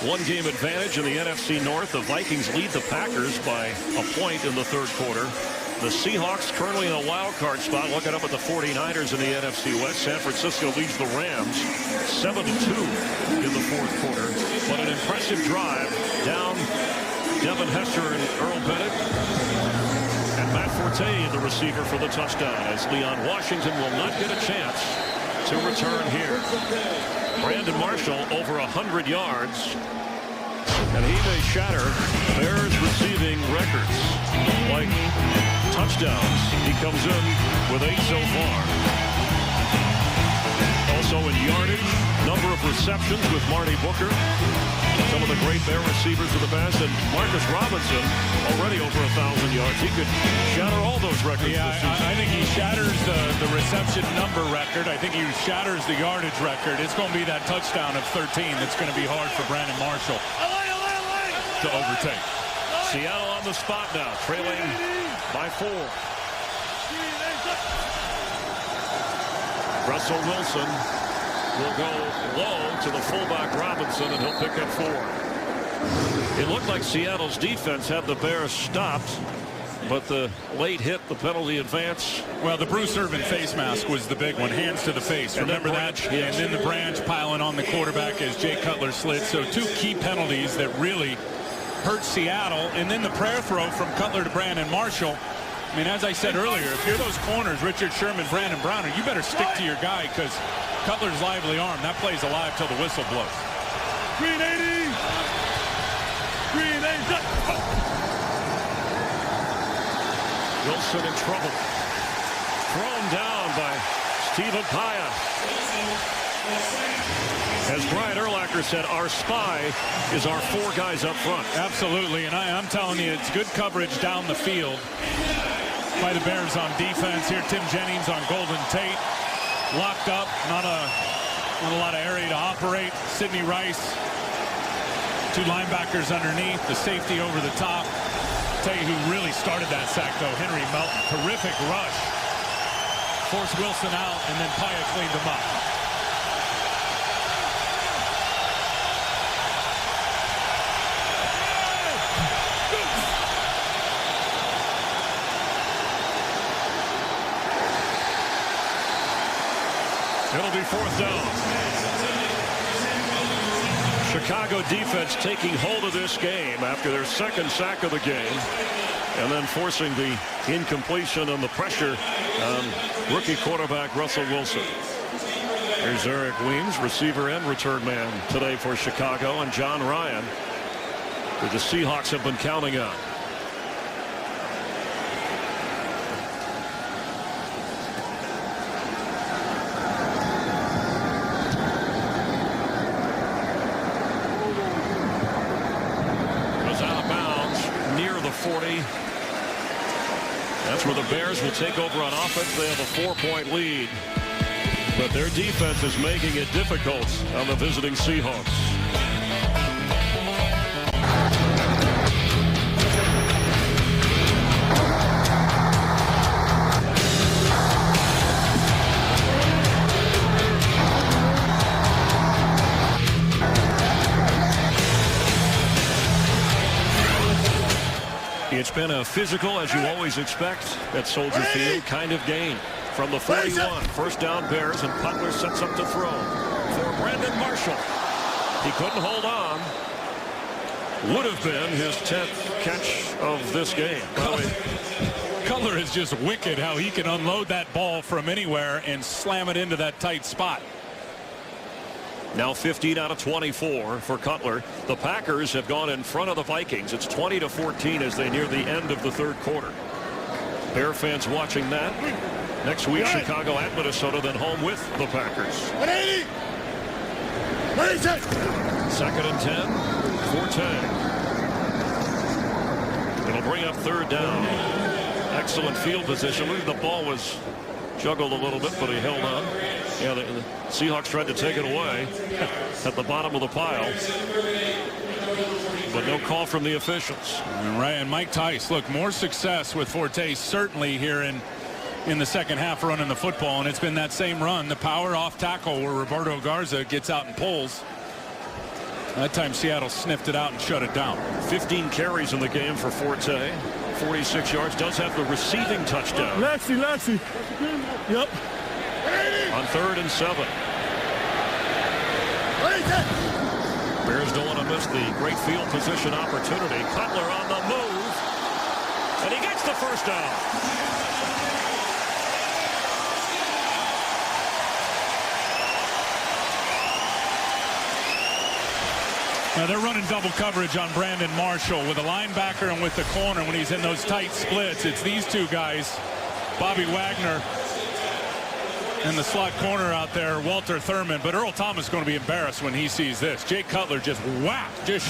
one-game advantage in the NFC North. The Vikings lead the Packers by a point in the 3rd quarter. The Seahawks currently in a wild card spot, looking up at the 49ers in the NFC West. San Francisco leads the Rams 7-2 in the 4th quarter. But an impressive drive down Devin Hester and Earl Bennett. And Matt Forte, the receiver, for the touchdown, as Leon Washington will not get a chance to return here. Brandon Marshall over 100 yards, and he may shatter Bears receiving records like touchdowns. He comes in with 8 so far. Also in yardage, number of receptions with Marty Booker. Some of the great Bear receivers of the past, and Marcus Robinson already over 1,000 yards. He could shatter all those records. Yeah, I think he shatters the reception number record. I think he shatters the yardage record. It's going to be that touchdown of 13 that's going to be hard for Brandon Marshall to overtake. Seattle on the spot now, trailing by 4. Russell Wilson will go low to the fullback Robinson, and he'll pick up 4. It looked like Seattle's defense had the Bears stopped, but the late hit, the penalty advance. Well, the Bruce Irvin face mask was the big one, hands to the face. And remember that? Yes. And then the branch piling on the quarterback as Jay Cutler slid. So 2 key penalties that really hurt Seattle. And then the prayer throw from Cutler to Brandon Marshall. I mean, as I said earlier, if you're those corners, Richard Sherman, Brandon Browner, you better stick to your guy, because Cutler's lively arm, that play's alive till the whistle blows. Green 80. Green 80. Wilson in trouble. Thrown down by Stephen Paya. As Brian Urlacher said, our spy is our 4 guys up front. Absolutely, and I'm telling you, it's good coverage down the field by the Bears on defense. Here, Tim Jennings on Golden Tate. Locked up, not a lot of area to operate. Sidney Rice, 2 linebackers underneath, the safety over the top. Tell you who really started that sack, though, Henry Melton. Terrific rush. Forced Wilson out, and then Paya cleaned him up. It'll be 4th down. Chicago defense taking hold of this game after their 2nd sack of the game, and then forcing the incompletion and the pressure on rookie quarterback Russell Wilson. Here's Eric Weems, receiver and return man today for Chicago, and John Ryan, who the Seahawks have been counting on. That's where the Bears will take over on offense. They have a 4-point lead, but their defense is making it difficult on the visiting Seahawks. It's been a physical, as you always expect, at Soldier Field kind of game. From the 41, 1st down Bears, and Cutler sets up to throw for Brandon Marshall. He couldn't hold on. Would have been his 10th catch of this game. Cutler is just wicked how he can unload that ball from anywhere and slam it into that tight spot. Now 15 out of 24 for Cutler. The Packers have gone in front of the Vikings. It's 20-14 as they near the end of the 3rd quarter. Bear fans watching that. Next week, Chicago at Minnesota, then home with the Packers. 2nd and 10 for Tay. It'll bring up 3rd down. Excellent field position. The ball was juggled a little bit, but he held on. Yeah, the Seahawks tried to take it away at the bottom of the pile, but no call from the officials. Right, and Mike Tice, look, more success with Forte certainly here in the 2nd half running the football, and it's been that same run, the power off tackle where Roberto Garza gets out and pulls. That time Seattle sniffed it out and shut it down. 15 carries in the game for Forte. 46 yards, does have the receiving touchdown. Lexi. Yep. On 3rd and 7. Bears don't want to miss the great field position opportunity. Cutler on the move, and he gets the 1st down. Now they're running double coverage on Brandon Marshall with a linebacker and with the corner when he's in those tight splits. It's these 2 guys, Bobby Wagner and the slot corner out there, Walter Thurman. But Earl Thomas is going to be embarrassed when he sees this. Jake Cutler just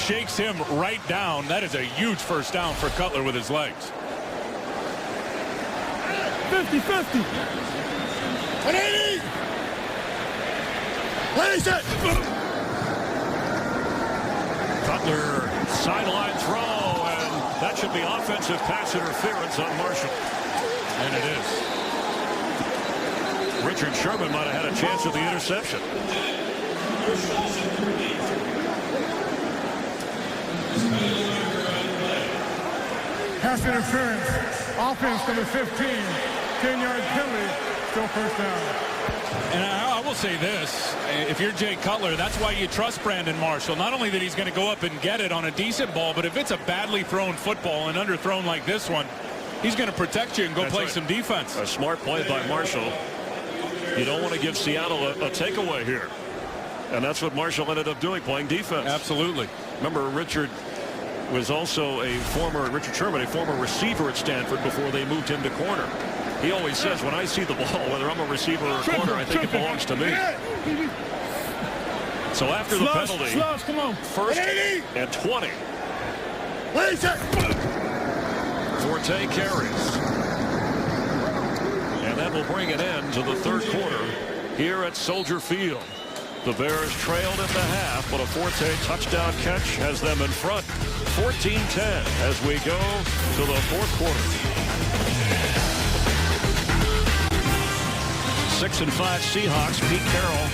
shakes him right down. That is a huge 1st down for Cutler with his legs. 50-50. 180. Cutler sideline throw, and that should be offensive pass interference on Marshall. And it is. Richard Sherman might have had a chance at the interception. Pass interference. Offense number 15. 10-yard penalty. Still 1st down. And I will say this, if you're Jay Cutler, that's why you trust Brandon Marshall. Not only that he's going to go up and get it on a decent ball, but if it's a badly thrown football and underthrown like this one, he's going to protect you and go play some defense. A smart play by Marshall. You don't want to give Seattle a takeaway here. And that's what Marshall ended up doing, playing defense. Absolutely. Remember, Richard was also Richard Sherman, a former receiver at Stanford before they moved him to corner. He always says, when I see the ball, whether I'm a receiver or a corner, I think it belongs to me. So after the penalty, come on. first and 20. Forte carries. And that will bring an end to the third quarter here at Soldier Field. The Bears trailed at the half, but a Forte touchdown catch has them in front. 14-10 as we go to the fourth quarter. 6-5 Seahawks. Pete Carroll.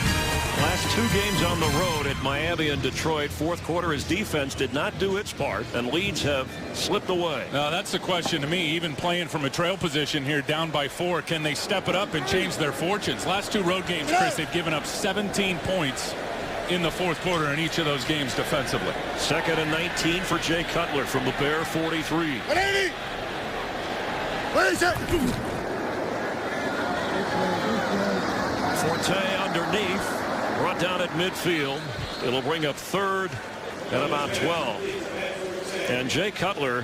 Last two games on the road at Miami and Detroit. Fourth quarter, his defense did not do its part, and leads have slipped away. Now, that's the question to me. Even playing from a trail position here, down by 4, can they step it up and change their fortunes? Last two road games, Chris, they've given up 17 points in the fourth quarter in each of those games defensively. 2nd and 19 for Jay Cutler from the Bear 43. Forte underneath. Brought down at midfield. It'll bring up 3rd and about 12. And Jay Cutler,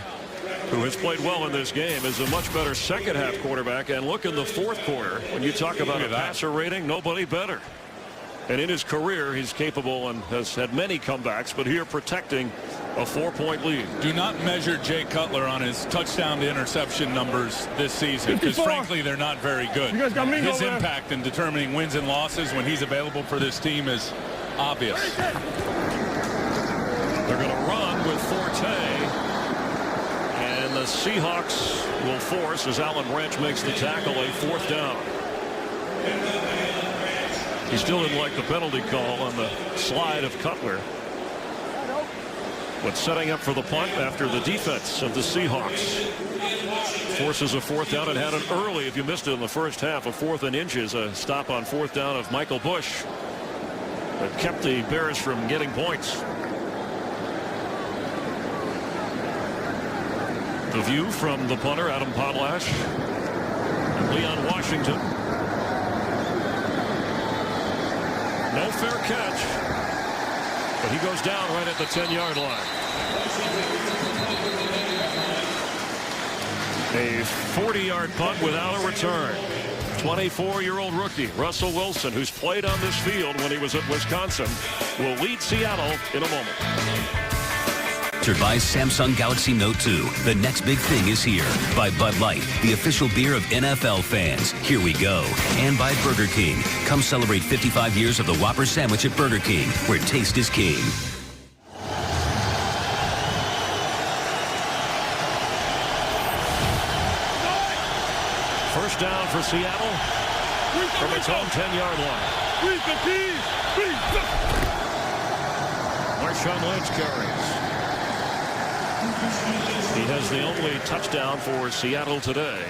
who has played well in this game, is a much better second half quarterback. And look in the fourth quarter, when you talk about a passer rating, nobody better. And in his career, he's capable and has had many comebacks, but here protecting a 4-point lead. Do not measure Jay Cutler on his touchdown to interception numbers this season, because frankly they're not very good. His impact in determining wins and losses when he's available for this team is obvious. They're going to run with Forte, and the Seahawks will force, as Alan Branch makes the tackle, a 4th down. He still didn't like the penalty call on the slide of Cutler. But setting up for the punt after the defense of the Seahawks forces a 4th down, and had it early. If you missed it in the first half, a 4th and inches, a stop on 4th down of Michael Bush that kept the Bears from getting points. The view from the punter, Adam Podlash, and Leon Washington. No fair catch, but he goes down right at the 10-yard line. A 40-yard punt without a return. 24-year-old rookie Russell Wilson, who's played on this field when he was at Wisconsin, will lead Seattle in a moment. By Samsung Galaxy Note 2. The next big thing is here. By Bud Light, the official beer of NFL fans. Here we go. And by Burger King. Come celebrate 55 years of the Whopper sandwich at Burger King, where taste is king. First down for Seattle from its own 10-yard line. Marshawn Lynch carries. He has the only touchdown for Seattle today.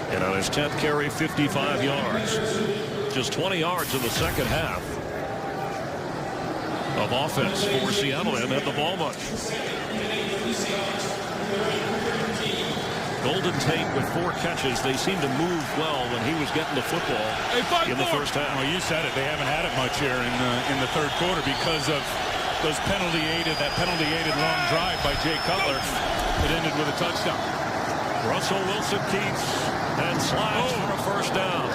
And on his 10th carry, 55 yards. Just 20 yards in the second half of offense for Seattle. They haven't had the ball much. Golden Tate with 4 catches. They seem to move well when he was getting the football in the first half. Well, you said it. They haven't had it much here in the third quarter because of that penalty-aided long drive by Jay Cutler. It ended with a touchdown. Russell Wilson keeps and slides for a first down.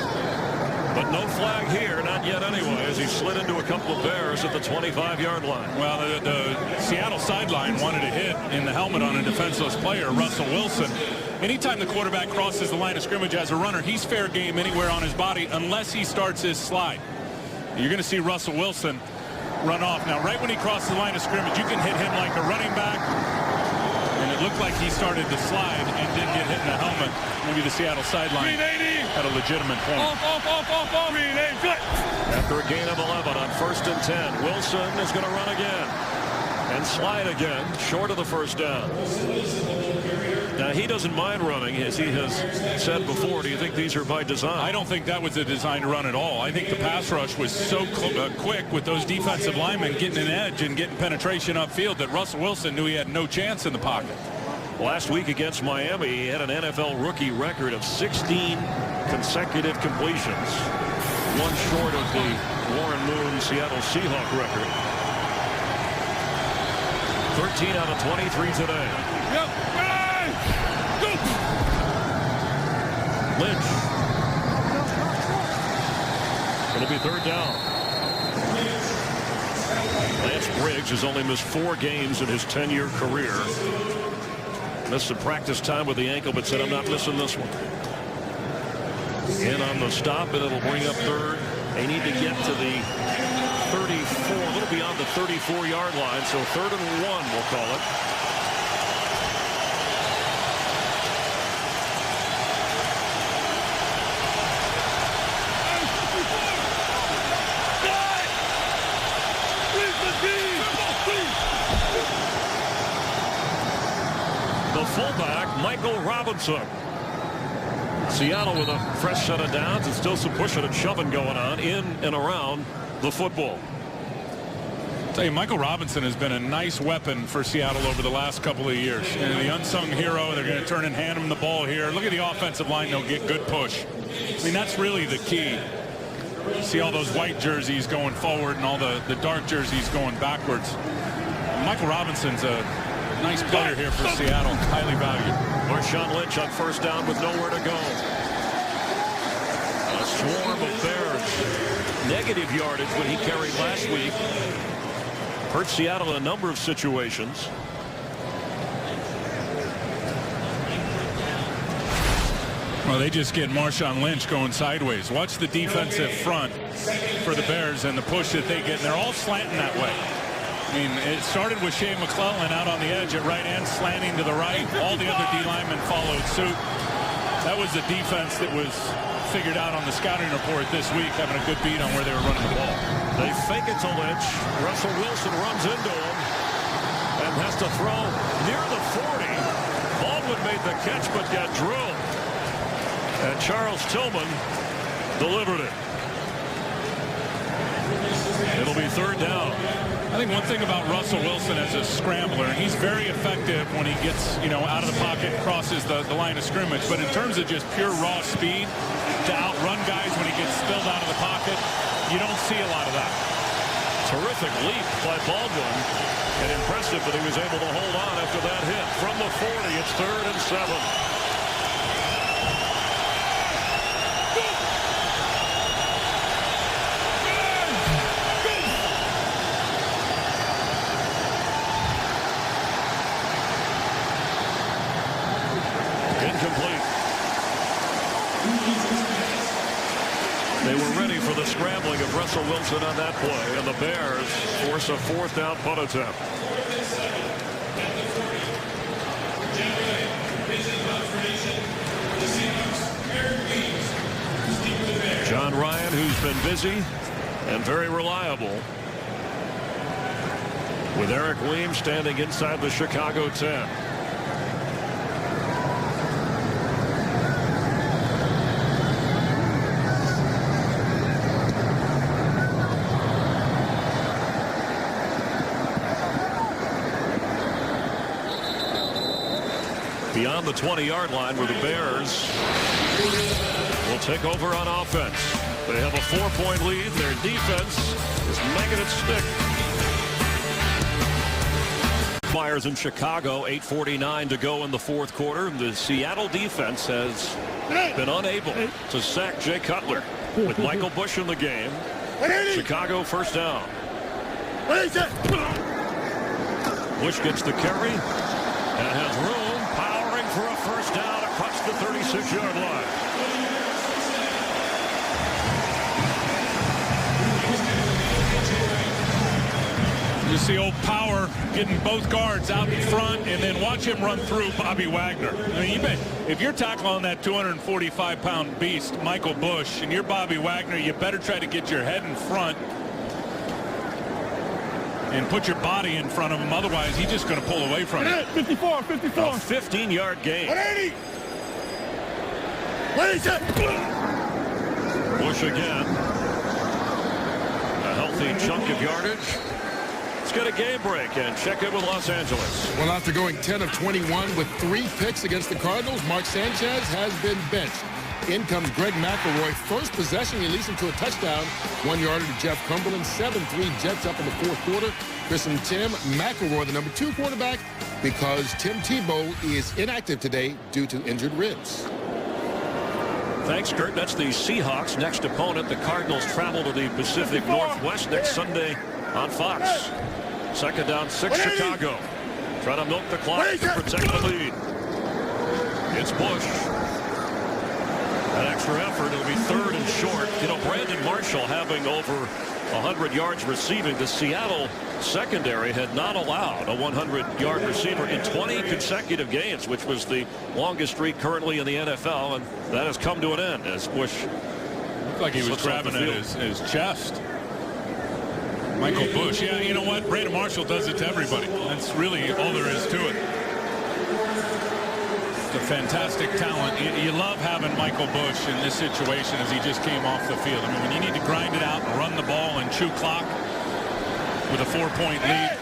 But no flag here, not yet anyway, as he slid into a couple of Bears at the 25-yard line. Well, the Seattle sideline wanted a hit in the helmet on a defenseless player, Russell Wilson. Anytime the quarterback crosses the line of scrimmage as a runner, he's fair game anywhere on his body unless he starts his slide. You're going to see Russell Wilson run off. Now, right when he crossed the line of scrimmage, you can hit him like a running back. And it looked like he started to slide and did get hit in the helmet. Maybe the Seattle sideline had a legitimate point. After a gain of 11 on 1st and 10, Wilson is going to run again and slide again, short of the first down. Now, he doesn't mind running, as he has said before. Do you think these are by design? I don't think that was a design to run at all. I think the pass rush was so quick with those defensive linemen getting an edge and getting penetration upfield that Russell Wilson knew he had no chance in the pocket. Last week against Miami, he had an NFL rookie record of 16 consecutive completions, one short of the Warren Moon Seattle Seahawk record. 13 out of 23 today. Lynch. It'll be 3rd down. Lance Briggs has only missed 4 games in his 10-year career. Missed some practice time with the ankle, but said, I'm not missing this one. In on the stop, and it'll bring up third. They need to get to the 34, a little beyond the 34-yard line, so 3rd and 1, we'll call it. The fullback, Michael Robinson. Seattle with a fresh set of downs and still some pushing and shoving going on in and around the football. I'll tell you, Michael Robinson has been a nice weapon for Seattle over the last couple of years. And the unsung hero, they're going to turn and hand him the ball here. Look at the offensive line, they'll get good push. I mean, that's really the key. You see all those white jerseys going forward and all the dark jerseys going backwards. Michael Robinson's a nice player here for Seattle, highly valued. Marshawn Lynch on first down with nowhere to go. A swarm of Bears. Negative yardage when he carried last week. Hurt Seattle in a number of situations. Well, they just get Marshawn Lynch going sideways. Watch the defensive front for the Bears and the push that they get. And they're all slanting that way. I mean, it started with Shea McClellan out on the edge at right end, slanting to the right. All the other D linemen followed suit. That was the defense that was figured out on the scouting report this week, having a good beat on where they were running the ball. They fake it to Lynch. Russell Wilson runs into him and has to throw near the 40. Baldwin made the catch but got drilled. And Charles Tillman delivered it. It'll be 3rd down. I think one thing about Russell Wilson as a scrambler, and he's very effective when he gets, out of the pocket and crosses the line of scrimmage. But in terms of just pure raw speed to outrun guys when he gets spilled out of the pocket, you don't see a lot of that. Terrific leap by Baldwin. And impressive that he was able to hold on after that hit. From the 40, it's 3rd and 7. They were ready for the scrambling of Russell Wilson on that play, and the Bears force a 4th down punt attempt. John Ryan, who's been busy and very reliable, with Eric Weems standing inside the Chicago 10. Beyond the 20-yard line where the Bears will take over on offense. They have a 4-point lead. Their defense is making it stick. Flyers in Chicago, 8:49 to go in the 4th quarter. The Seattle defense has been unable to sack Jay Cutler. With Michael Bush in the game, Chicago 1st down. Bush gets the carry and has room. For a 1st down across the 36-yard line. You see old Power getting both guards out in front, and then watch him run through Bobby Wagner. I mean, if you're tackling that 245-pound beast, Michael Bush, and you're Bobby Wagner, you better try to get your head in front and put your body in front of him. Otherwise, he's just going to pull away from it. 54. A 15-yard gain. 180. Bush again. A healthy chunk of yardage. Let's get a game break and check in with Los Angeles. Well, after going 10 of 21 with 3 picks against the Cardinals, Mark Sanchez has been benched. In comes Greg McElroy. First possession, releasing to a touchdown. 1-yarder to Jeff Cumberland. 7-3 Jets up in the 4th quarter. Christian Tim McElroy, the number 2 quarterback, because Tim Tebow is inactive today due to injured ribs. Thanks, Kurt. That's the Seahawks' next opponent. The Cardinals travel to the Pacific Northwest next Sunday on Fox. Second down, 6 Chicago. Trying to milk the clock to protect the lead. It's Bush. An extra effort. It'll be third and short. You know, Brandon Marshall having over 100 yards receiving. The Seattle secondary had not allowed a 100-yard receiver in 20 consecutive games, which was the longest streak currently in the NFL, and that has come to an end as Bush looked like he was grabbing at his chest. Michael Bush. Yeah, you know what? Brandon Marshall does it to everybody. That's really all there is to it. It's a fantastic talent. You love having Michael Bush in this situation as he just came off the field. I mean, when you need to grind it out and run the ball and chew clock with a 4-point lead,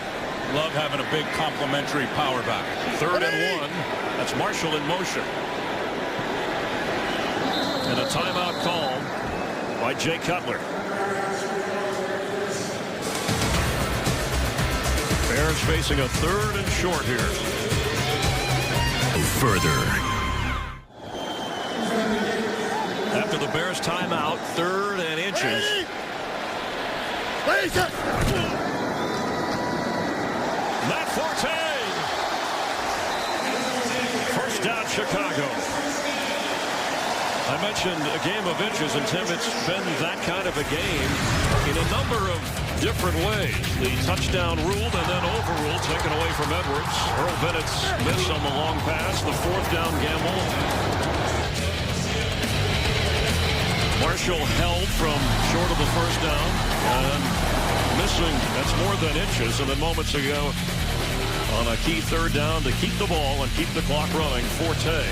love having a big complimentary power back. Third and 1. That's Marshall in motion. And a timeout called by Jay Cutler. Bears facing a third and short here. Further. After the Bears timeout, third and inches. Matt Forte. First down, Chicago. I mentioned a game of inches, and Tim, it's been that kind of a game in a number of different ways. The touchdown ruled and then overruled, taken away from Edwards. Earl Bennett's miss on the long pass, the fourth down gamble. Marshall held from short of the first down and missing, that's more than inches, and then moments ago on a key third down to keep the ball and keep the clock running, Forte.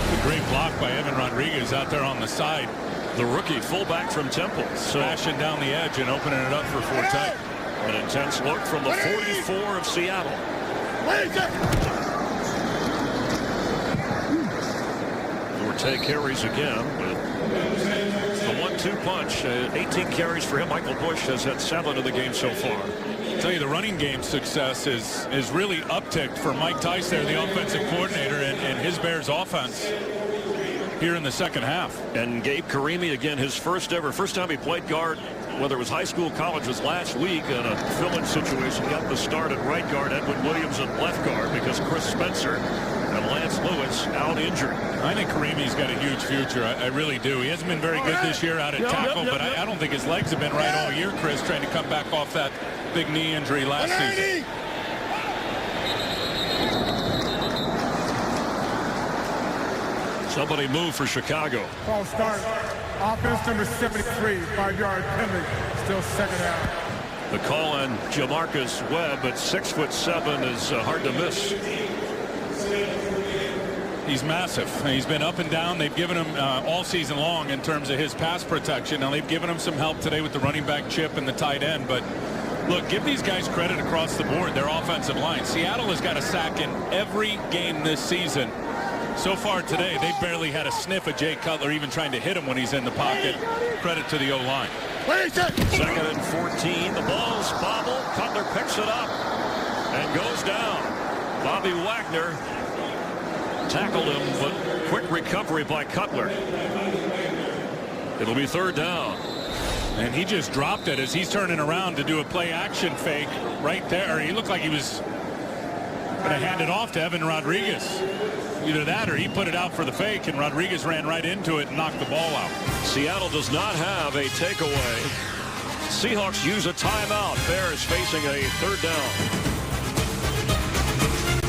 A great block by Evan Rodriguez out there on the side. The rookie fullback from Temple. Smashing down the edge and opening it up for Forte. An intense look from the 44 of Seattle. Forte carries again with the 1-2 punch. 18 carries for him. Michael Bush has had 7 in the game so far. I'll tell you, the running game success is really upticked for Mike Tice there, the offensive coordinator, and his Bears offense here in the second half. And Gabe Karimi, again, his first time he played guard, whether it was high school, college, was last week in a fill-in situation. Got the start at right guard, Edwin Williams at left guard because Chris Spencer and Lance Lewis out injured. I think Karimi's got a huge future. I really do. He hasn't been very good this year out at tackle, but I don't think his legs have been right all year, Chris, trying to come back off that big knee injury last season. Somebody move for Chicago. Ball start. Offense number 73, 5-yard penalty. Still second down. The call on Jamarcus Webb at 6'7" is hard to miss. He's massive. He's been up and down. They've given him all season long in terms of his pass protection. Now they've given him some help today with the running back chip and the tight end. But look, give these guys credit across the board. Their offensive line. Seattle has got a sack in every game this season. So far today, they barely had a sniff of Jay Cutler even trying to hit him when he's in the pocket. Credit to the O-line. Second and 14. The ball's bobbled. Cutler picks it up and goes down. Bobby Wagner tackled him, but quick recovery by Cutler. It'll be third down. And he just dropped it as he's turning around to do a play action fake right there. He looked like he was going to hand it off to Evan Rodriguez. Either that or he put it out for the fake, and Rodriguez ran right into it and knocked the ball out. Seattle does not have a takeaway. Seahawks use a timeout. Bears facing a third down.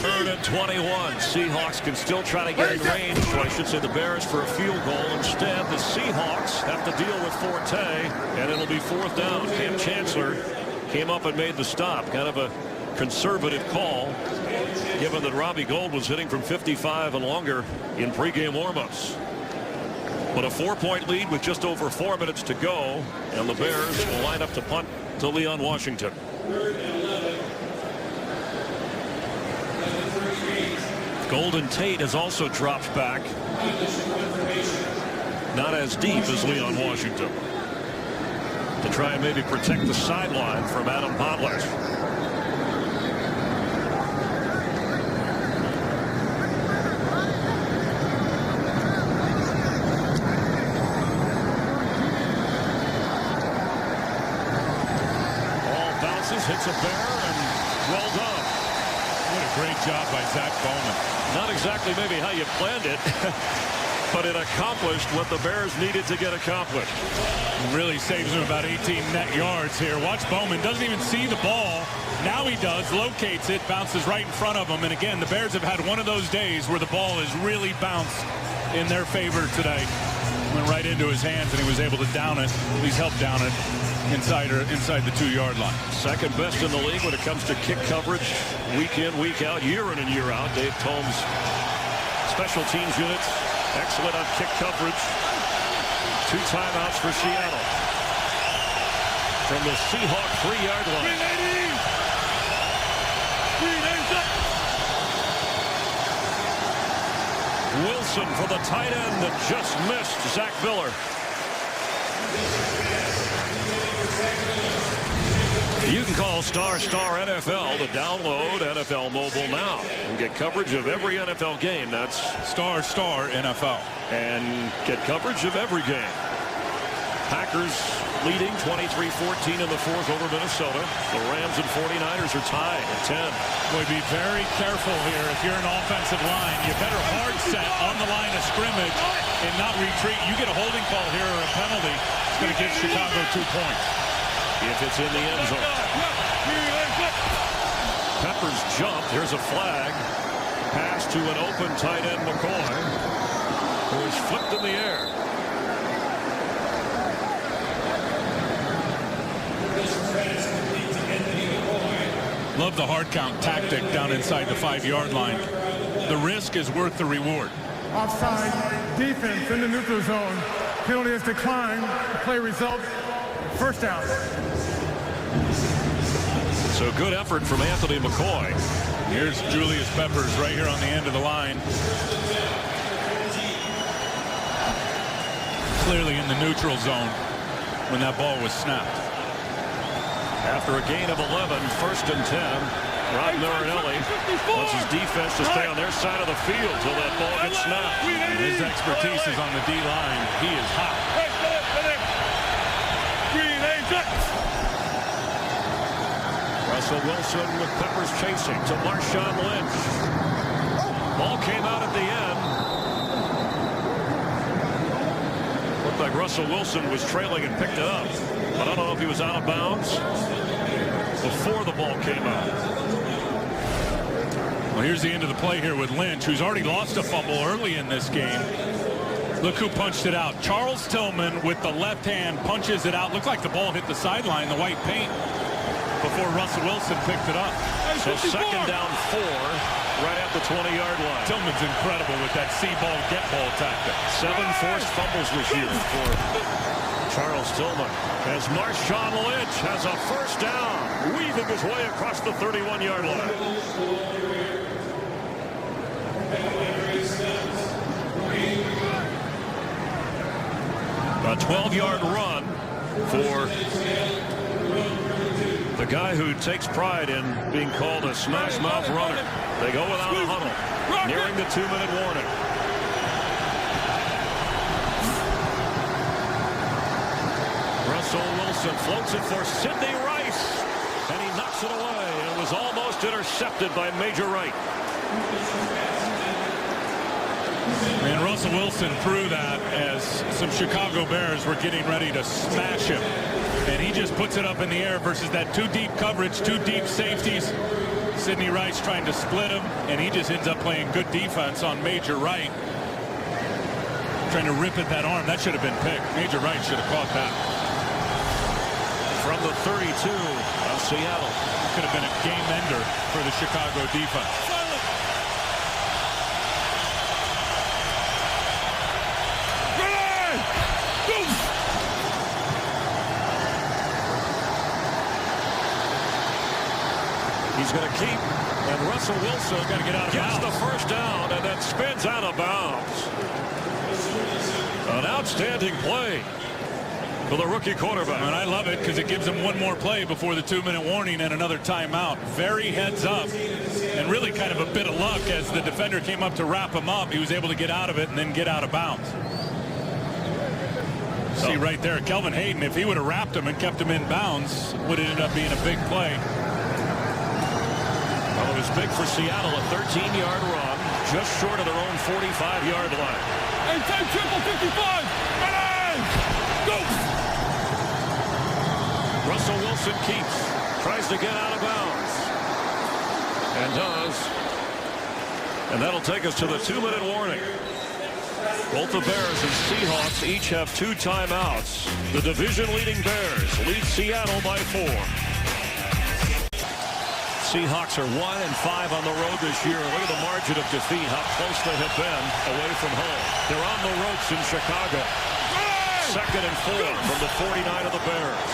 Third and 21. Seahawks can still try to get in range. Or I should say the Bears for a field goal. Instead, the Seahawks have to deal with Forte, and it'll be fourth down. Cam Chancellor came up and made the stop. Kind of a conservative call, given that Robbie Gould was hitting from 55 and longer in pregame warmups. But a 4-point lead with just over 4 minutes to go, and the Bears will line up to punt to Leon Washington. Golden Tate has also dropped back. Not as deep as Leon Washington. To try and maybe protect the sideline from Adam Potlatch. hits a bear, and well done. What a great job by Zach Bowman. Not exactly maybe how you planned it, but it accomplished what the Bears needed to get accomplished. It really saves him about 18 net yards here. Watch Bowman, doesn't even see the ball. Now he does, locates it, bounces right in front of him. And again, the Bears have had one of those days where the ball has really bounced in their favor today. Went right into his hands, and he was able to down it. He's helped down it inside the 2-yard line. Second best in the league when it comes to kick coverage, week in, week out, year in and year out. Dave Tome's special teams units, excellent on kick coverage. 2 timeouts for Seattle. From the Seahawks 3-yard line. Wilson for the tight end that just missed Zach Miller. You can call Star NFL to download NFL Mobile now and get coverage of every NFL game. That's Star NFL. And get coverage of every game. Packers leading 23-14 in the fourth over Minnesota. The Rams and 49ers are tied at 10. Boy, be very careful here. If you're an offensive line, you better hard set on the line of scrimmage and not retreat. You get a holding call here or a penalty, it's going to give Chicago 2 points. If it's in the end zone. Peppers jumped. Here's a flag. Pass to an open tight end, McCoy, who is flipped in the air. Love the hard count tactic down inside the 5-yard line. The risk is worth the reward. Offside defense in the neutral zone. Penalty is declined. Play result, first down. So good effort from Anthony McCoy. Here's Julius Peppers right here on the end of the line. Clearly in the neutral zone when that ball was snapped. After a gain of 11, first and 10, Rod Marinelli wants his defense to stay on their side of the field till that ball gets snapped. And his expertise is on the D-line. He is hot. Russell Wilson with Peppers chasing to Marshawn Lynch. Ball came out at the end. Looked like Russell Wilson was trailing and picked it up. But I don't know if he was out of bounds before the ball came out. Well, here's the end of the play here with Lynch, who's already lost a fumble early in this game. Look who punched it out. Charles Tillman with the left hand punches it out. Looked like the ball hit the sideline, the white paint, before Russell Wilson picked it up. So second down 4 right at the 20-yard line. Tillman's incredible with that see ball, get ball tactic. 7 forced fumbles this year for Charles Tillman. As Marshawn Lynch has a first down, weaving his way across the 31-yard line. A 12-yard run for the guy who takes pride in being called a smash mouth runner. They go without a huddle, nearing the 2-minute warning. Russell Wilson floats it for Sidney Rice, and he knocks it away. And it was almost intercepted by Major Wright. And Russell Wilson threw that as some Chicago Bears were getting ready to smash him. And he just puts it up in the air versus that 2 deep coverage, 2 deep safeties. Sidney Rice trying to split him, and he just ends up playing good defense on Major Wright. Trying to rip at that arm. That should have been picked. Major Wright should have caught that. From the 32 of Seattle. Could have been a game ender for the Chicago defense. He's going to keep, and Russell Wilson got to get out of gets bounds. The first down and then spins out of bounds. An outstanding play for the rookie quarterback. And I love it because it gives him one more play before the 2-minute warning and another timeout. Very heads up and really kind of a bit of luck as the defender came up to wrap him up. He was able to get out of it and then get out of bounds. See right there, Kelvin Hayden, if he would have wrapped him and kept him in bounds, would have ended up being a big play. It's big for Seattle, a 13-yard run, just short of their own 45-yard line. Hey, 10 triple 55. Ready! Go! Russell Wilson keeps, tries to get out of bounds, and does. And that'll take us to the 2-minute warning. Both the Bears and Seahawks each have 2 timeouts. The division-leading Bears lead Seattle by 4. Seahawks are 1-5 on the road this year. Look at the margin of defeat, how close they have been away from home. They're on the ropes in Chicago. 2nd and 4 from the 49 of the Bears.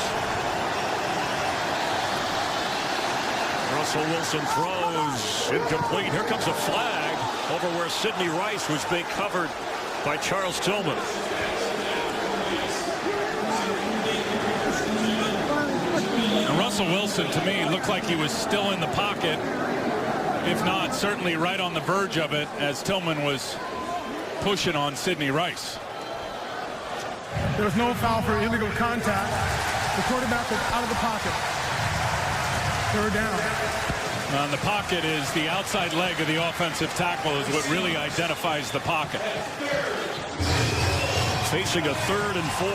Russell Wilson throws incomplete. Here comes a flag over where Sidney Rice was being covered by Charles Tillman. And Russell Wilson, to me, looked like he was still in the pocket, if not certainly right on the verge of it, as Tillman was pushing on Sidney Rice. There was no foul for illegal contact. The quarterback was out of the pocket. They were down. And the pocket is the outside leg of the offensive tackle is what really identifies the pocket. Facing a 3rd and 4.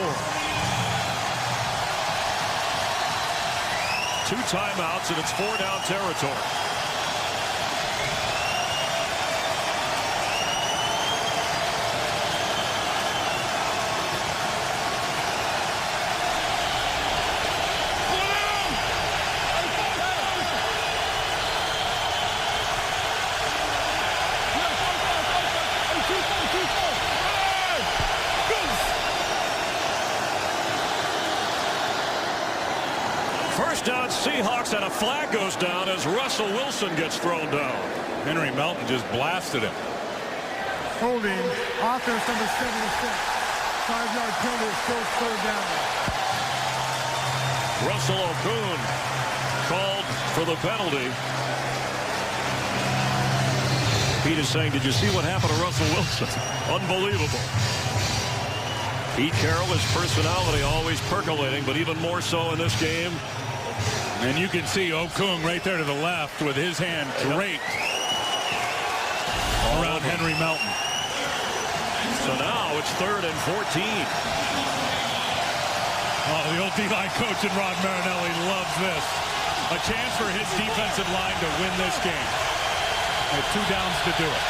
2 timeouts, and it's 4-down territory. First down, Seahawks, and a flag goes down as Russell Wilson gets thrown down. Henry Melton just blasted him. Holding, offense number 76. 5-yard penalty, still 3rd down. Russell Okun called for the penalty. Pete is saying, did you see what happened to Russell Wilson? Unbelievable. Pete Carroll, his personality always percolating, but even more so in this game. And you can see Okung right there to the left with his hand draped around Henry Melton. So now it's 3rd and 14. Oh, the old D-line coach and Rod Marinelli loves this. A chance for his defensive line to win this game. They have 2 downs to do it.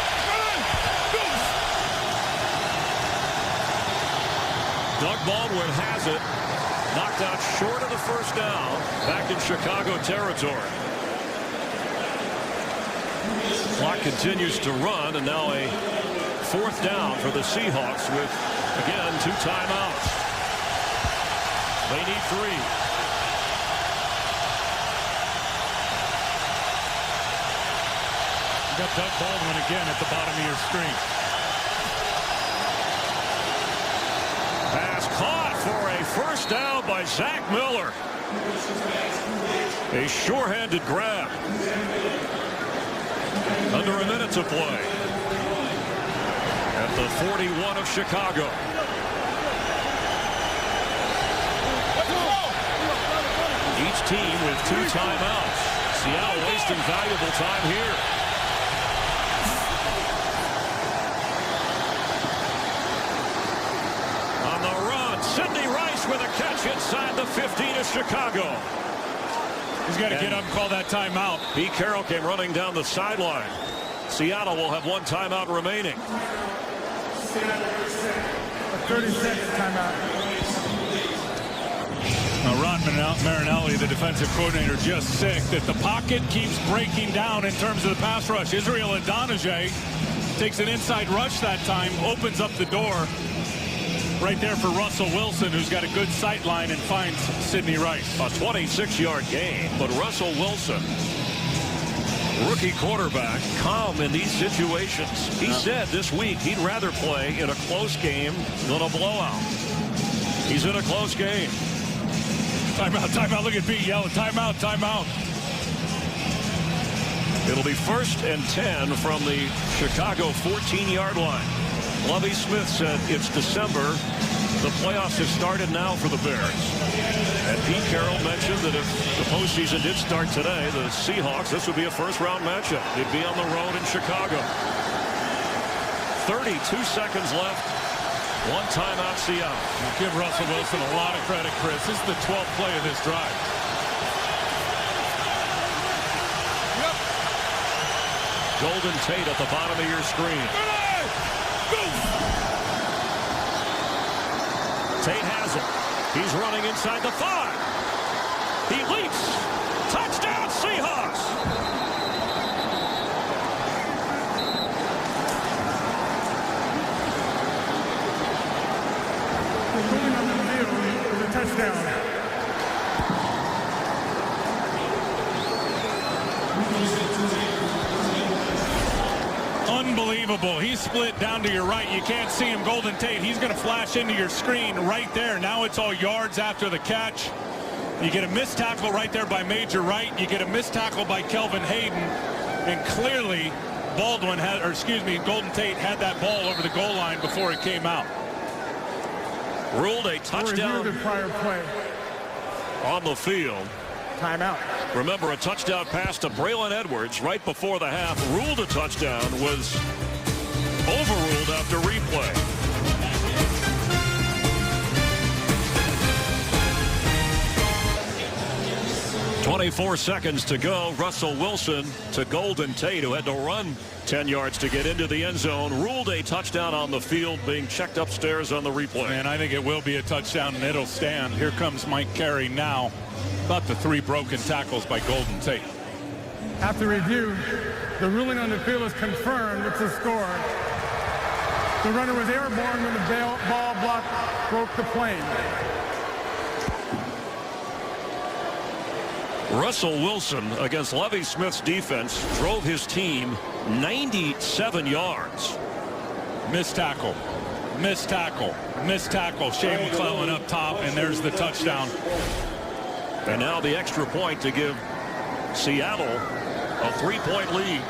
Doug Baldwin has it. Knocked out short of the 1st down. Back in Chicago territory. Clock continues to run, and now a 4th down for the Seahawks with, again, 2 timeouts. They need 3. You got Doug Baldwin again at the bottom of your screen. Pass caught for a 1st down by Zach Miller. A sure-handed grab. Under a minute to play. At the 41 of Chicago. Each team with 2 timeouts. Seattle wasting valuable time here. On the run, Sidney Rice with a catch inside the 15 of Chicago. He's got to get up and call that timeout. Pete Carroll came running down the sideline. Seattle will have 1 timeout remaining. A 30-second timeout. Ron Marinelli, the defensive coordinator, just sick that the pocket keeps breaking down in terms of the pass rush. Israel Adonijah takes an inside rush that time, opens up the door right there for Russell Wilson, who's got a good sight line and finds Sidney Rice. A 26-yard gain, but Russell Wilson, rookie quarterback, calm in these situations. He said this week he'd rather play in a close game than a blowout. He's in a close game. Timeout, timeout. Look at Pete yelling, timeout, timeout. It'll be 1st and 10 from the Chicago 14-yard line. Lovie Smith said it's December. The playoffs have started now for the Bears. And Pete Carroll mentioned that if the postseason did start today, the Seahawks, this would be a first-round matchup. They'd be on the road in Chicago. 32 seconds left. One timeout, Seattle. Give Russell Wilson a lot of credit, Chris. This is the 12th play of this drive. Golden Tate at the bottom of your screen. Tate has it. He's running inside the 5. He leaps. Touchdown, Seahawks. Moving on the field is a touchdown. Unbelievable. He's split down to your right. You can't see him. Golden Tate, he's going to flash into your screen right there. Now it's all yards after the catch. You get a missed tackle right there by Major Wright. You get a missed tackle by Kelvin Hayden. And clearly, Golden Tate had that ball over the goal line before it came out. Ruled a touchdown The prior play. on the field. Timeout. Remember, a touchdown pass to Braylon Edwards right before the half. Ruled a touchdown, was overruled after replay. .24 seconds to go. Russell Wilson to Golden Tate, who had to run 10 yards to get into the end zone. Ruled a touchdown on the field, being checked upstairs on the replay. And I think it will be a touchdown, and it'll stand. Here comes Mike Carey now. About the 3 broken tackles by Golden Tate. After review, the ruling on the field is confirmed. It's a score. The runner was airborne when the ball block broke the plane. Russell Wilson, against Lovie Smith's defense, drove his team 97 yards. Missed tackle. Missed tackle. Missed tackle. Shea McClellan up top, and there's the touchdown. And now the extra point to give Seattle a 3-point lead.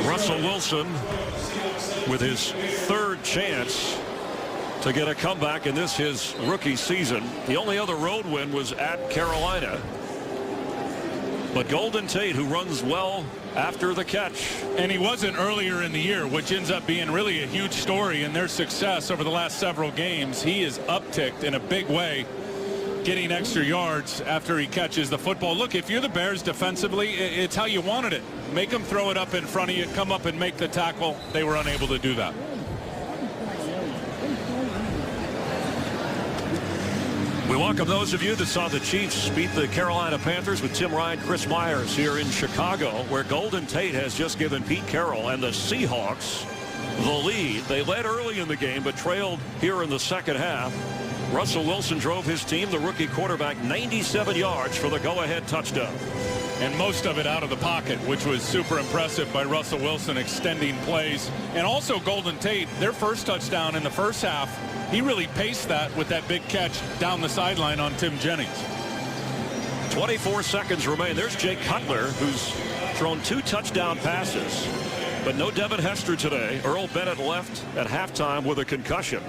Russell Wilson with his 3rd chance to get a comeback in this, his rookie season. The only other road win was at Carolina. But Golden Tate, who runs well after the catch. And he wasn't earlier in the year, which ends up being really a huge story in their success over the last several games. He is upticked in a big way, getting extra yards after he catches the football. Look, if you're the Bears defensively, it's how you wanted it. Make them throw it up in front of you, come up and make the tackle. They were unable to do that. We welcome those of you that saw the Chiefs beat the Carolina Panthers with Tim Ryan, Chris Myers here in Chicago, where Golden Tate has just given Pete Carroll and the Seahawks the lead. They led early in the game, but trailed here in the second half. Russell Wilson drove his team, the rookie quarterback, 97 yards for the go-ahead touchdown. And most of it out of the pocket, which was super impressive by Russell Wilson, extending plays. And also Golden Tate, their first touchdown in the first half, he really paced that with that big catch down the sideline on Tim Jennings. 24 seconds remain. There's Jake Cutler, who's thrown 2 touchdown passes, but no Devin Hester today. Earl Bennett left at halftime with a concussion.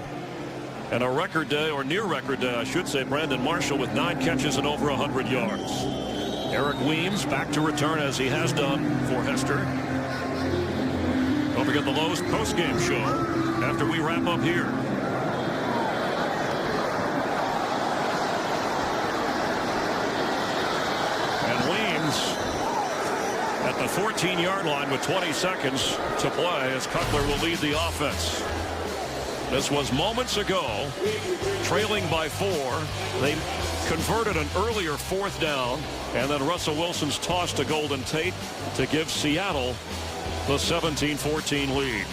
And a record day, or near record day, I should say, Brandon Marshall with 9 catches and over 100 yards. Eric Weems back to return, as he has done for Hester. Don't forget the Lowe's postgame show after we wrap up here. And Weems at the 14-yard line with 20 seconds to play, as Cutler will lead the offense. This was moments ago, trailing by 4. They converted an earlier 4th down, and then Russell Wilson's toss to Golden Tate to give Seattle the 17-14 lead.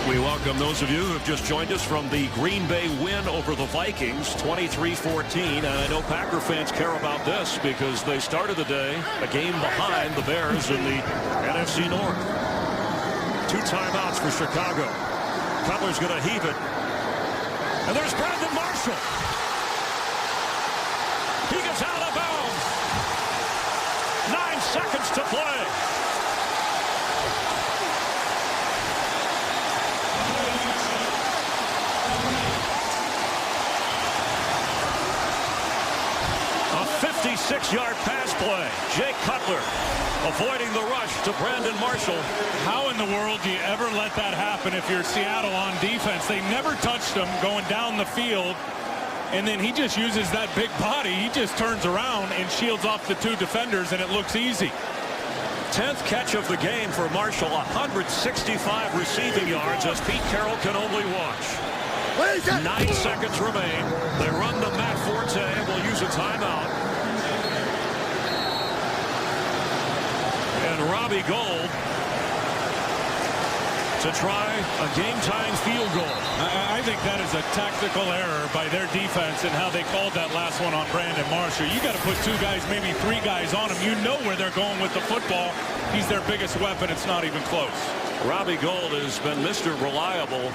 We welcome those of you who have just joined us from the Green Bay win over the Vikings, 23-14. And I know Packer fans care about this because they started the day a game behind the Bears in the NFC North. 2 timeouts for Chicago. Cutler's going to heave it. And there's Brandon Marshall. He gets out of bounds. 9 seconds to play. 66-yard pass play. Jake Cutler avoiding the rush to Brandon Marshall. How in the world do you ever let that happen if you're Seattle on defense? They never touched him going down the field, and then he just uses that big body. He just turns around and shields off the two defenders, and it looks easy. 10th catch of the game for Marshall, 165 receiving yards as Pete Carroll can only watch. 9 seconds remain. They run to Matt Forte and will use a timeout. And Robbie Gould to try a game-tying field goal. I think that is a tactical error by their defense and how they called that last one on Brandon Marshall. You got to put 2 guys, maybe 3 guys on him. You know where they're going with the football. He's their biggest weapon. It's not even close. Robbie Gould has been Mr. Reliable.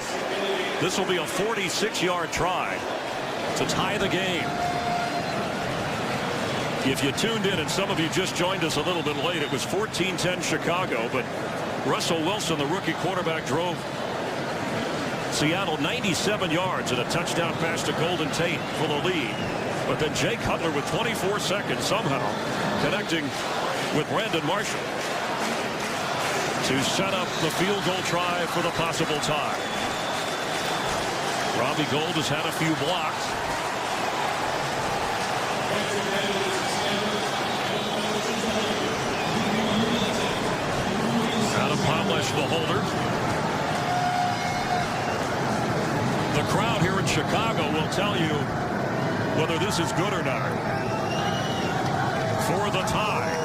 This will be a 46-yard try to tie the game. If you tuned in, and some of you just joined us a little bit late, it was 14-10 Chicago, but Russell Wilson, the rookie quarterback, drove Seattle 97 yards and a touchdown pass to Golden Tate for the lead. But then Jay Cutler with 24 seconds somehow connecting with Brandon Marshall to set up the field goal try for the possible tie. Robbie Gould has had a few blocks. Adam Polish, the holder. The crowd here in Chicago will tell you whether this is good or not. For the tie.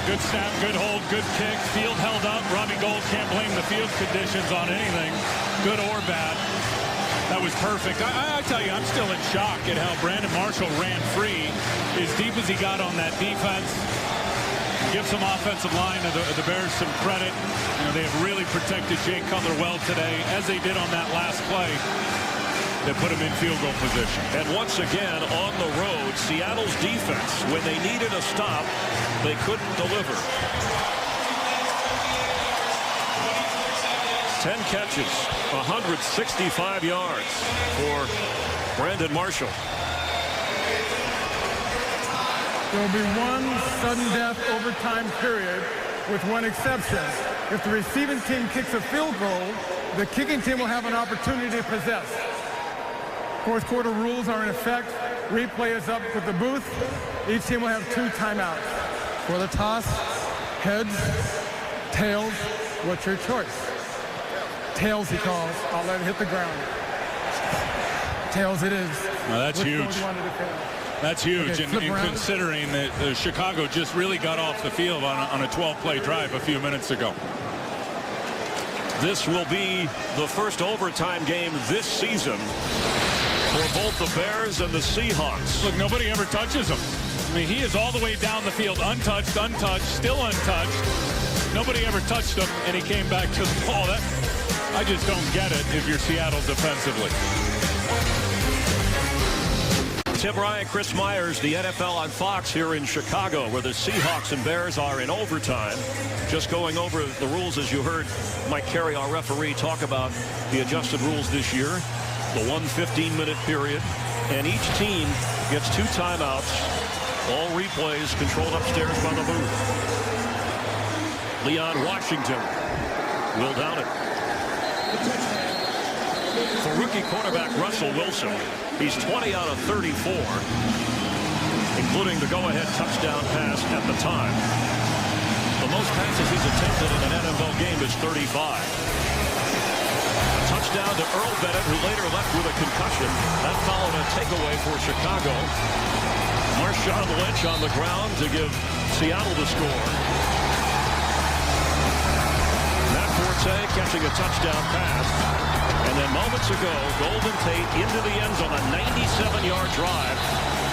Good snap, good hold, good kick. Field held up. Robbie Gould can't blame the field conditions on anything, good or bad. That was perfect. I tell you, I'm still in shock at how Brandon Marshall ran free as deep as he got on that defense. Give some offensive line of the Bears some credit. You know, they have really protected Jay Cutler well today, as they did on that last play. They put him in field goal position. And once again, on the road, Seattle's defense, when they needed a stop, they couldn't deliver. 10 catches, 165 yards for Brandon Marshall. There will be one sudden death overtime period with one exception. If the receiving team kicks a field goal, the kicking team will have an opportunity to possess. Fourth quarter rules are in effect. Replay is up with the booth. Each team will have 2 timeouts. For the toss, heads, tails, what's your choice? Tails, he calls. I'll let it hit the ground. Tails it is. Well, that's huge. That's huge, Okay, and considering that Chicago just really got off the field on a 12-play drive a few minutes ago. This will be the first overtime game this season for both the Bears and the Seahawks. Look, nobody ever touches him. I mean, he is all the way down the field, untouched, still untouched. Nobody ever touched him, and he came back to the ball. I just don't get it if you're Seattle defensively. Tim Ryan, Chris Myers, the NFL on Fox here in Chicago, where the Seahawks and Bears are in overtime. Just going over the rules as you heard Mike Carey, our referee, talk about the adjusted rules this year. The 1 15-minute period, and each team gets 2 timeouts. All replays controlled upstairs by the booth. Leon Washington will down it. For rookie quarterback Russell Wilson, he's 20 out of 34, including the go-ahead touchdown pass at the time. The most passes he's attempted in an NFL game is 35. Touchdown to Earl Bennett, who later left with a concussion. That followed a takeaway for Chicago. Marshawn Lynch on the ground to give Seattle the score. Matt Forte catching a touchdown pass. And then moments ago, Golden Tate into the end zone, a 97-yard drive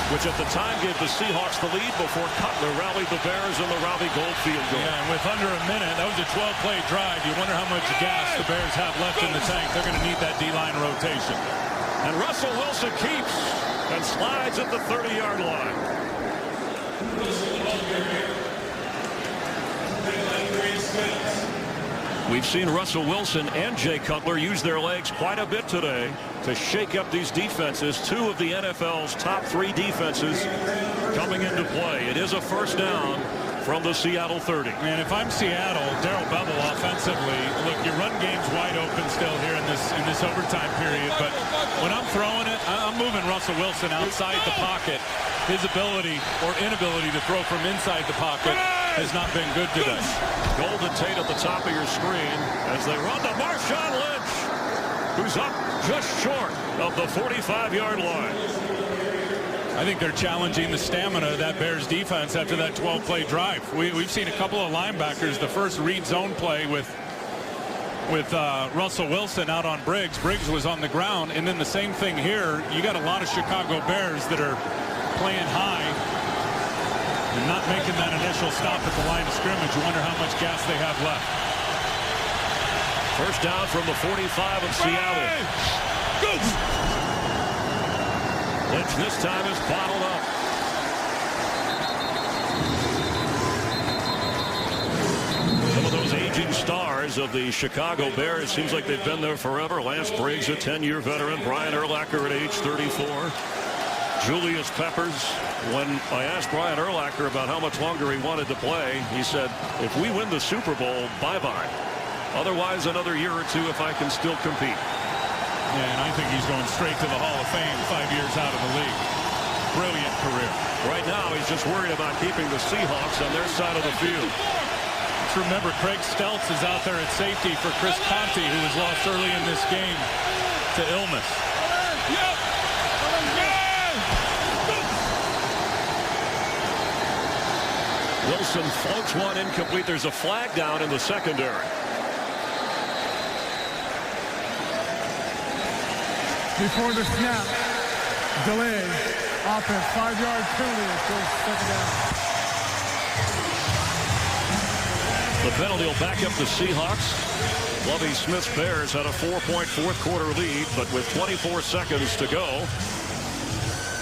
which at the time gave the Seahawks the lead before Cutler rallied the Bears in the Robbie Gould field goal. Yeah, and with under a minute, that was a 12-play drive. You wonder how much gas the Bears have left in the tank. They're going to need that D-line rotation. And Russell Wilson keeps and slides at the 30-yard line. We've seen Russell Wilson and Jay Cutler use their legs quite a bit today to shake up these defenses. Two of the NFL's top 3 defenses coming into play. It is a first down from the Seattle 30. And if I'm Seattle, Darrell Bevell offensively, look, your run game's wide open still here in this overtime period. But when I'm throwing it, I'm moving Russell Wilson outside the pocket. His ability or inability to throw from inside the pocket has not been good today. Gould and Tate at the top of your screen as they run to Marshawn Lynch, who's up just short of the 45-yard line. I think they're challenging the stamina of that Bears defense after that 12-play drive. We've seen a couple of linebackers, the first read zone play with Russell Wilson out on Briggs. Briggs was on the ground, and then the same thing here. You got a lot of Chicago Bears that are playing high and not making that initial stop at the line of scrimmage. You wonder how much gas they have left. First down from the 45 of Seattle. Lynch this time is bottled up. Some of those aging stars of the Chicago Bears, seems like they've been there forever. Lance Briggs, a 10-year veteran. Brian Urlacher at age 34. Julius Peppers. When I asked Brian Urlacher about how much longer he wanted to play, he said, if we win the Super Bowl, bye-bye. Otherwise, another year or two if I can still compete. Yeah, and I think he's going straight to the Hall of Fame 5 years out of the league. Brilliant career. Right now, he's just worried about keeping the Seahawks on their side of the field. Let's remember, Craig Stelz is out there at safety for Chris Conte, who was lost early in this game to illness. Wilson floats one incomplete. There's a flag down in the secondary. Before the snap, delay, offense, 5-yard penalty until second down. The penalty will back up the Seahawks. Lovie Smith's Bears had a 4-point fourth-quarter lead, but with 24 seconds to go,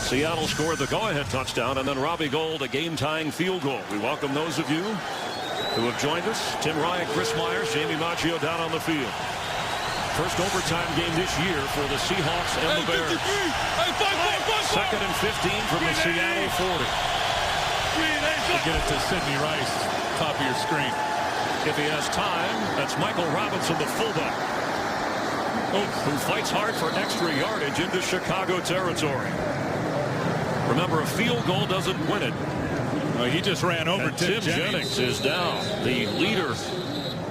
Seattle scored the go-ahead touchdown, and then Robbie Gould a game-tying field goal. We welcome those of you who have joined us. Tim Ryan, Chris Myers, Jamie Maggio down on the field. First overtime game this year for the Seahawks and the Bears. Second and 15 from the Seattle 40. We'll get it to Sidney Rice, top of your screen. If he has time, that's Michael Robinson, the fullback, who fights hard for extra yardage into Chicago territory. Remember, a field goal doesn't win it. He just ran over Tim Jennings is down, the leader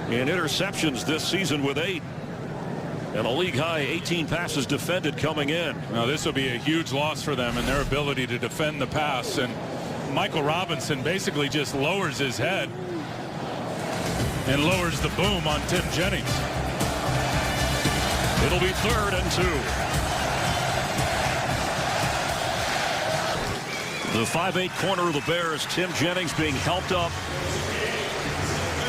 in interceptions this season with 8. And a league-high 18 passes defended coming in. Now, this will be a huge loss for them and their ability to defend the pass. And Michael Robinson basically just lowers his head and lowers the boom on Tim Jennings. It'll be 3rd and 2. The 5'8" corner of the Bears, Tim Jennings, being helped up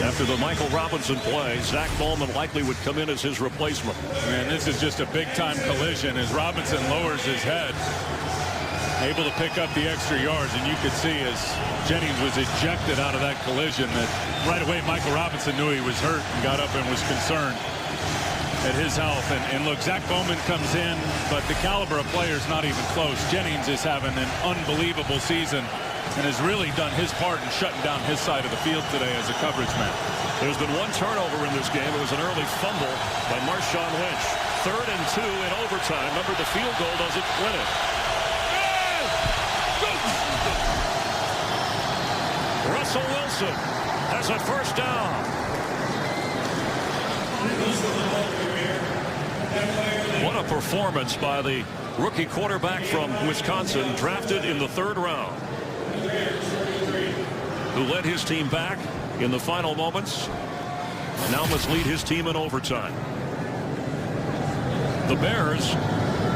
after the Michael Robinson play. Zach Bowman likely would come in as his replacement. And this is just a big-time collision as Robinson lowers his head, able to pick up the extra yards. And you could see as Jennings was ejected out of that collision that right away Michael Robinson knew he was hurt and got up and was concerned at his health. And look, Zach Bowman comes in, but the caliber of player is not even close. Jennings is having an unbelievable season and has really done his part in shutting down his side of the field today as a coverage man. There's been one turnover in this game. It was an early fumble by Marshawn Lynch. 3rd and 2 in overtime. Remember, the field goal doesn't win it. Russell Wilson has a first down. What a performance by the rookie quarterback from Wisconsin, drafted in the 3rd round, who led his team back in the final moments and now must lead his team in overtime. The Bears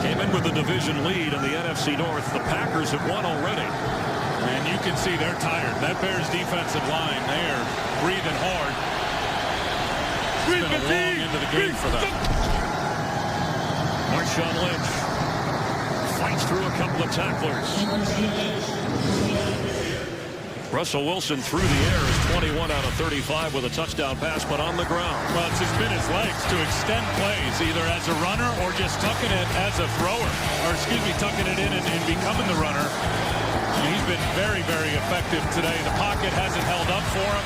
Came in with the division lead in the NFC North. The Packers have won already. And you can see they're tired. That Bears defensive line, they're breathing hard. It's been a long end of the game for them. Marshawn Lynch fights through a couple of tacklers. Russell Wilson through the air is 21 out of 35 with a touchdown pass, but on the ground. Well, it's just been his legs to extend plays, either as a runner or just tucking it as a thrower. Or, excuse me, tucking it in and becoming the runner. And he's been very, very effective today. The pocket hasn't held up for him.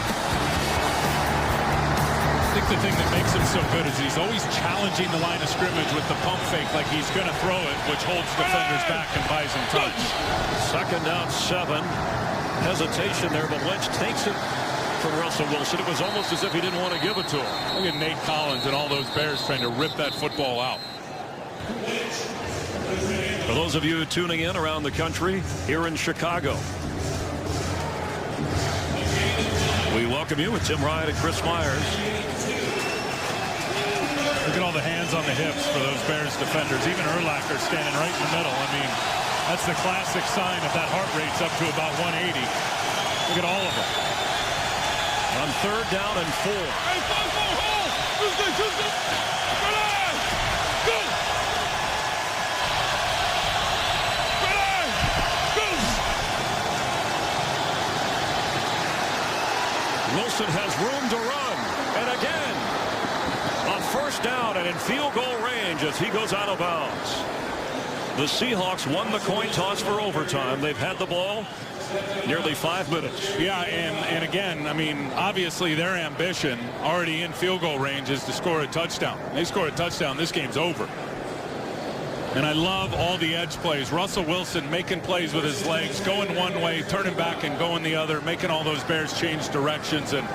I think the thing that makes him so good is he's always challenging the line of scrimmage with the pump fake like he's going to throw it, which holds defenders back and buys them time. Second down, 7. Hesitation there, but Lynch takes it from Russell Wilson. It was almost as if he didn't want to give it to him. Look at Nate Collins and all those Bears trying to rip that football out. For those of you tuning in around the country, here in Chicago, we welcome you with Tim Ryan and Chris Myers. Look at all the hands on the hips for those Bears defenders. Even Urlacher standing right in the middle. I mean, that's the classic sign if that heart rate's up to about 180. Look at all of them. On third down and 4. Wilson has room to run. And again, on first down and in field goal range as he goes out of bounds. The Seahawks won the coin toss for overtime. They've had the ball nearly 5 minutes. Yeah, and again, I mean, obviously their ambition already in field goal range is to score a touchdown. They score a touchdown, this game's over. And I love all the edge plays. Russell Wilson making plays with his legs, going one way, turning back and going the other, making all those Bears change directions and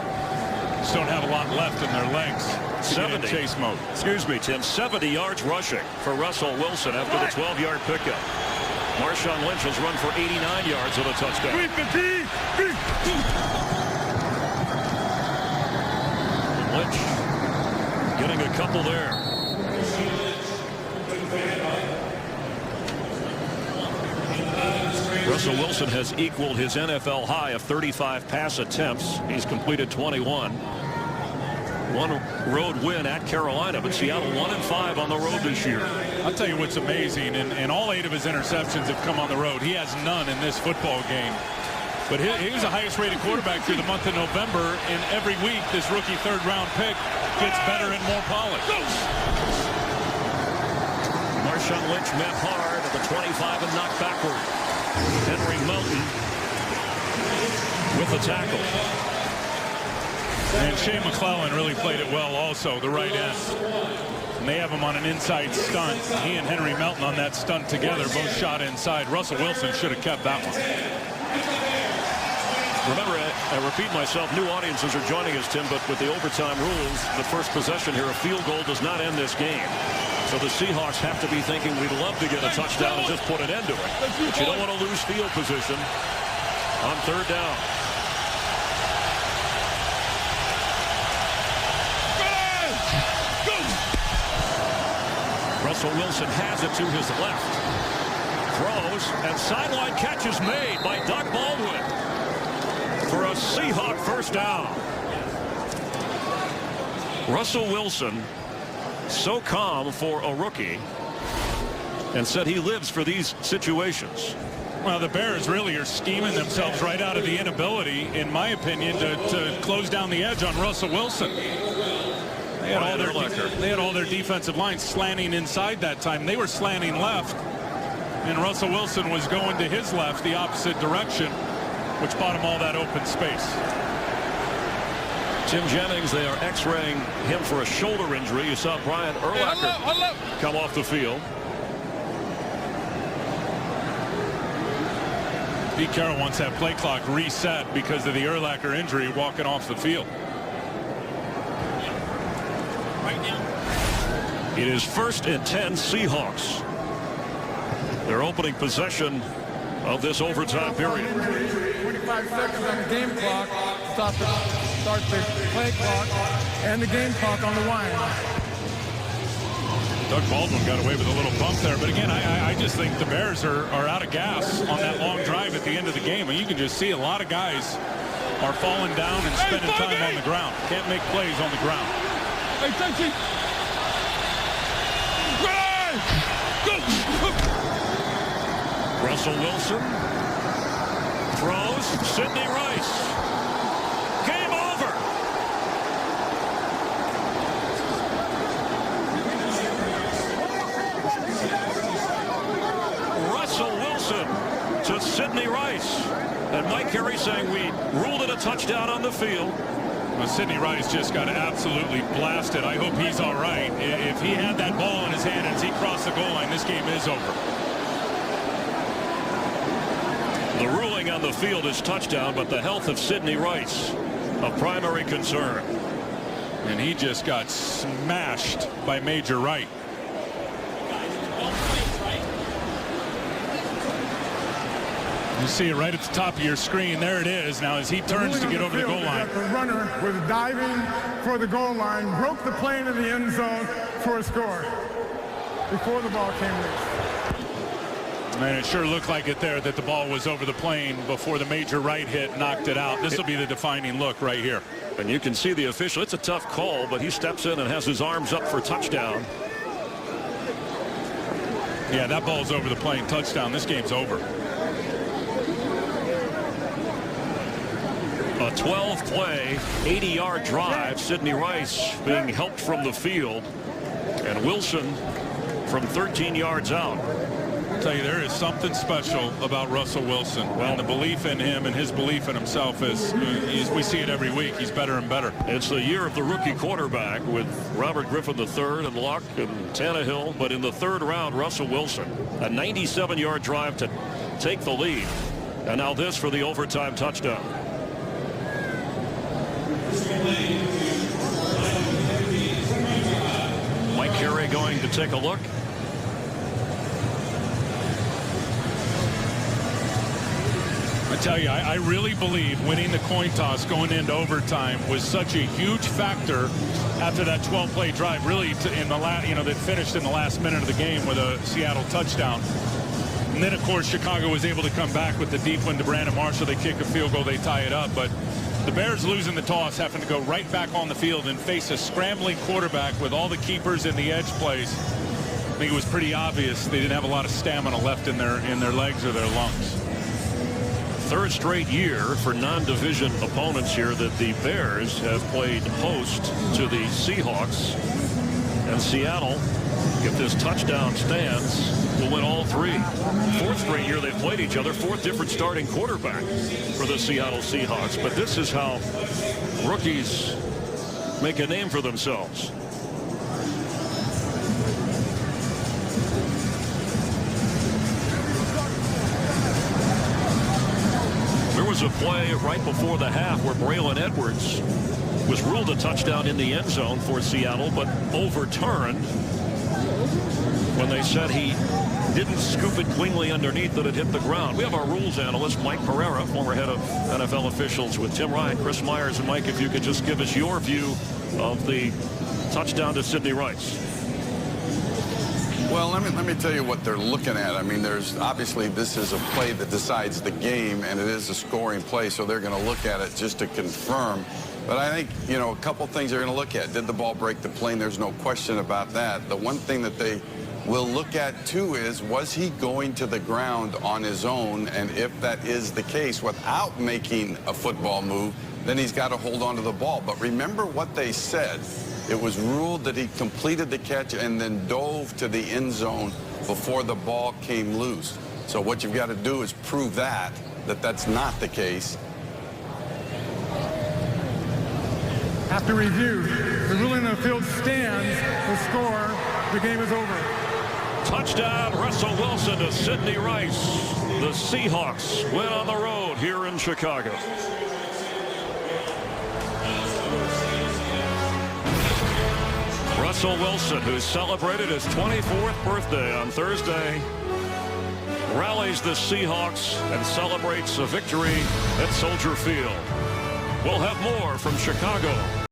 just don't have a lot left in their legs. 70 chase mode. Excuse me, Tim. 70 yards rushing for Russell Wilson after the 12-yard pickup. Marshawn Lynch has run for 89 yards with a touchdown. Lynch getting a couple there. Russell Wilson has equaled his NFL high of 35 pass attempts. He's completed 21. One road win at Carolina, but Seattle 1-5 on the road this year. I'll tell you what's amazing, and all 8 of his interceptions have come on the road. He has none in this football game. But he was the highest rated quarterback through the month of November, and every week this rookie third-round pick gets better and more polished. Marshawn Lynch met hard at the 25 and knocked backward. Henry Melton with the tackle. And Shea McClellan really played it well also, the right end. And they have him on an inside stunt. He and Henry Melton on that stunt together, both shot inside. Russell Wilson should have kept that one. Remember, I repeat myself, new audiences are joining us, Tim, but with the overtime rules, the first possession here, a field goal does not end this game. So the Seahawks have to be thinking we'd love to get a touchdown and just put an end to it. But you don't want to lose field position on third down. Russell Wilson has it to his left. Throws, and sideline catch is made by Doug Baldwin for a Seahawk first down. Russell Wilson, so calm for a rookie, and said he lives for these situations. Well, the Bears really are scheming themselves right out of the inability, in my opinion, to close down the edge on Russell Wilson. They had all their defensive lines slanting inside that time. They were slanting left, and Russell Wilson was going to his left, the opposite direction, which bought him all that open space. Tim Jennings, they are x-raying him for a shoulder injury. You saw Brian Urlacher come off the field. Pete Carroll wants that play clock reset because of the Urlacher injury walking off the field. It is 1st and 10 Seahawks. Their opening possession of this overtime period. 25 seconds on the game clock. Start the play clock and the game clock on the wire. Doug Baldwin got away with a little bump there. But again, I just think the Bears are out of gas on that long drive at the end of the game. And you can just see a lot of guys are falling down and spending time on the ground. Can't make plays on the ground. Hey, touchy. Russell Wilson throws. Sidney Rice. Game over. Russell Wilson to Sidney Rice. And Mike Carey saying we ruled it a touchdown on the field. Well, Sidney Rice just got absolutely blasted. I hope he's all right. If he had that ball in his hand as he crossed the goal line, this game is over. The ruling on the field is touchdown, but the health of Sidney Rice of primary concern. And he just got smashed by Major Wright. You see it right at the top of your screen. There it is. Now as he turns to get over the goal line. The runner was diving for the goal line, broke the plane in the end zone for a score before the ball came loose. And it sure looked like it there that the ball was over the plane before the Major Wright hit knocked it out. This will be the defining look right here. And you can see the official. It's a tough call, but he steps in and has his arms up for touchdown. Yeah, that ball's over the plane. Touchdown. This game's over. A 12-play, 80-yard drive. Sidney Rice being helped from the field. And Wilson from 13 yards out. I'll tell you, there is something special about Russell Wilson. And the belief in him and his belief in himself is we see it every week. He's better and better. It's the year of the rookie quarterback with Robert Griffin III and Luck and Tannehill. But in the third round, Russell Wilson, a 97-yard drive to take the lead. And now this for the overtime touchdown. Mike Carey going to take a look. I tell you, I really believe winning the coin toss going into overtime was such a huge factor after that 12-play drive, really in the that finished in the last minute of the game with a Seattle touchdown. And then, of course, Chicago was able to come back with the deep one to Brandon Marshall. They kick a field goal, they tie it up. But the Bears losing the toss, having to go right back on the field and face a scrambling quarterback with all the keepers in the edge plays. I think it was pretty obvious they didn't have a lot of stamina left in their legs or their lungs. Third straight year for non-division opponents here that the Bears have played host to the Seahawks. And Seattle, if this touchdown stands, will win all three. Fourth straight year they've played each other. Fourth different starting quarterback for the Seattle Seahawks. But this is how rookies make a name for themselves. There was a play right before the half where Braylon Edwards was ruled a touchdown in the end zone for Seattle, but overturned when they said he didn't scoop it cleanly underneath, that it hit the ground. We have our rules analyst, Mike Pereira, former head of NFL officials, with Tim Ryan, Chris Myers, and Mike, if you could just give us your view of the touchdown to Sidney Rice. Well, let me tell you what they're looking at. I mean, there's obviously this is a play that decides the game, and it is a scoring play, so they're going to look at it just to confirm. But I think, you know, a couple things they're going to look at. Did the ball break the plane? There's no question about that. The one thing that they will look at, too, is was he going to the ground on his own? And if that is the case, without making a football move, then he's got to hold on to the ball. But remember what they said. It was ruled that he completed the catch and then dove to the end zone before the ball came loose. So what you've got to do is prove that that's not the case. After review, the ruling on the field stands. The score, the game is over. Touchdown, Russell Wilson to Sidney Rice. The Seahawks win on the road here in Chicago. Russell Wilson, who celebrated his 24th birthday on Thursday, rallies the Seahawks and celebrates a victory at Soldier Field. We'll have more from Chicago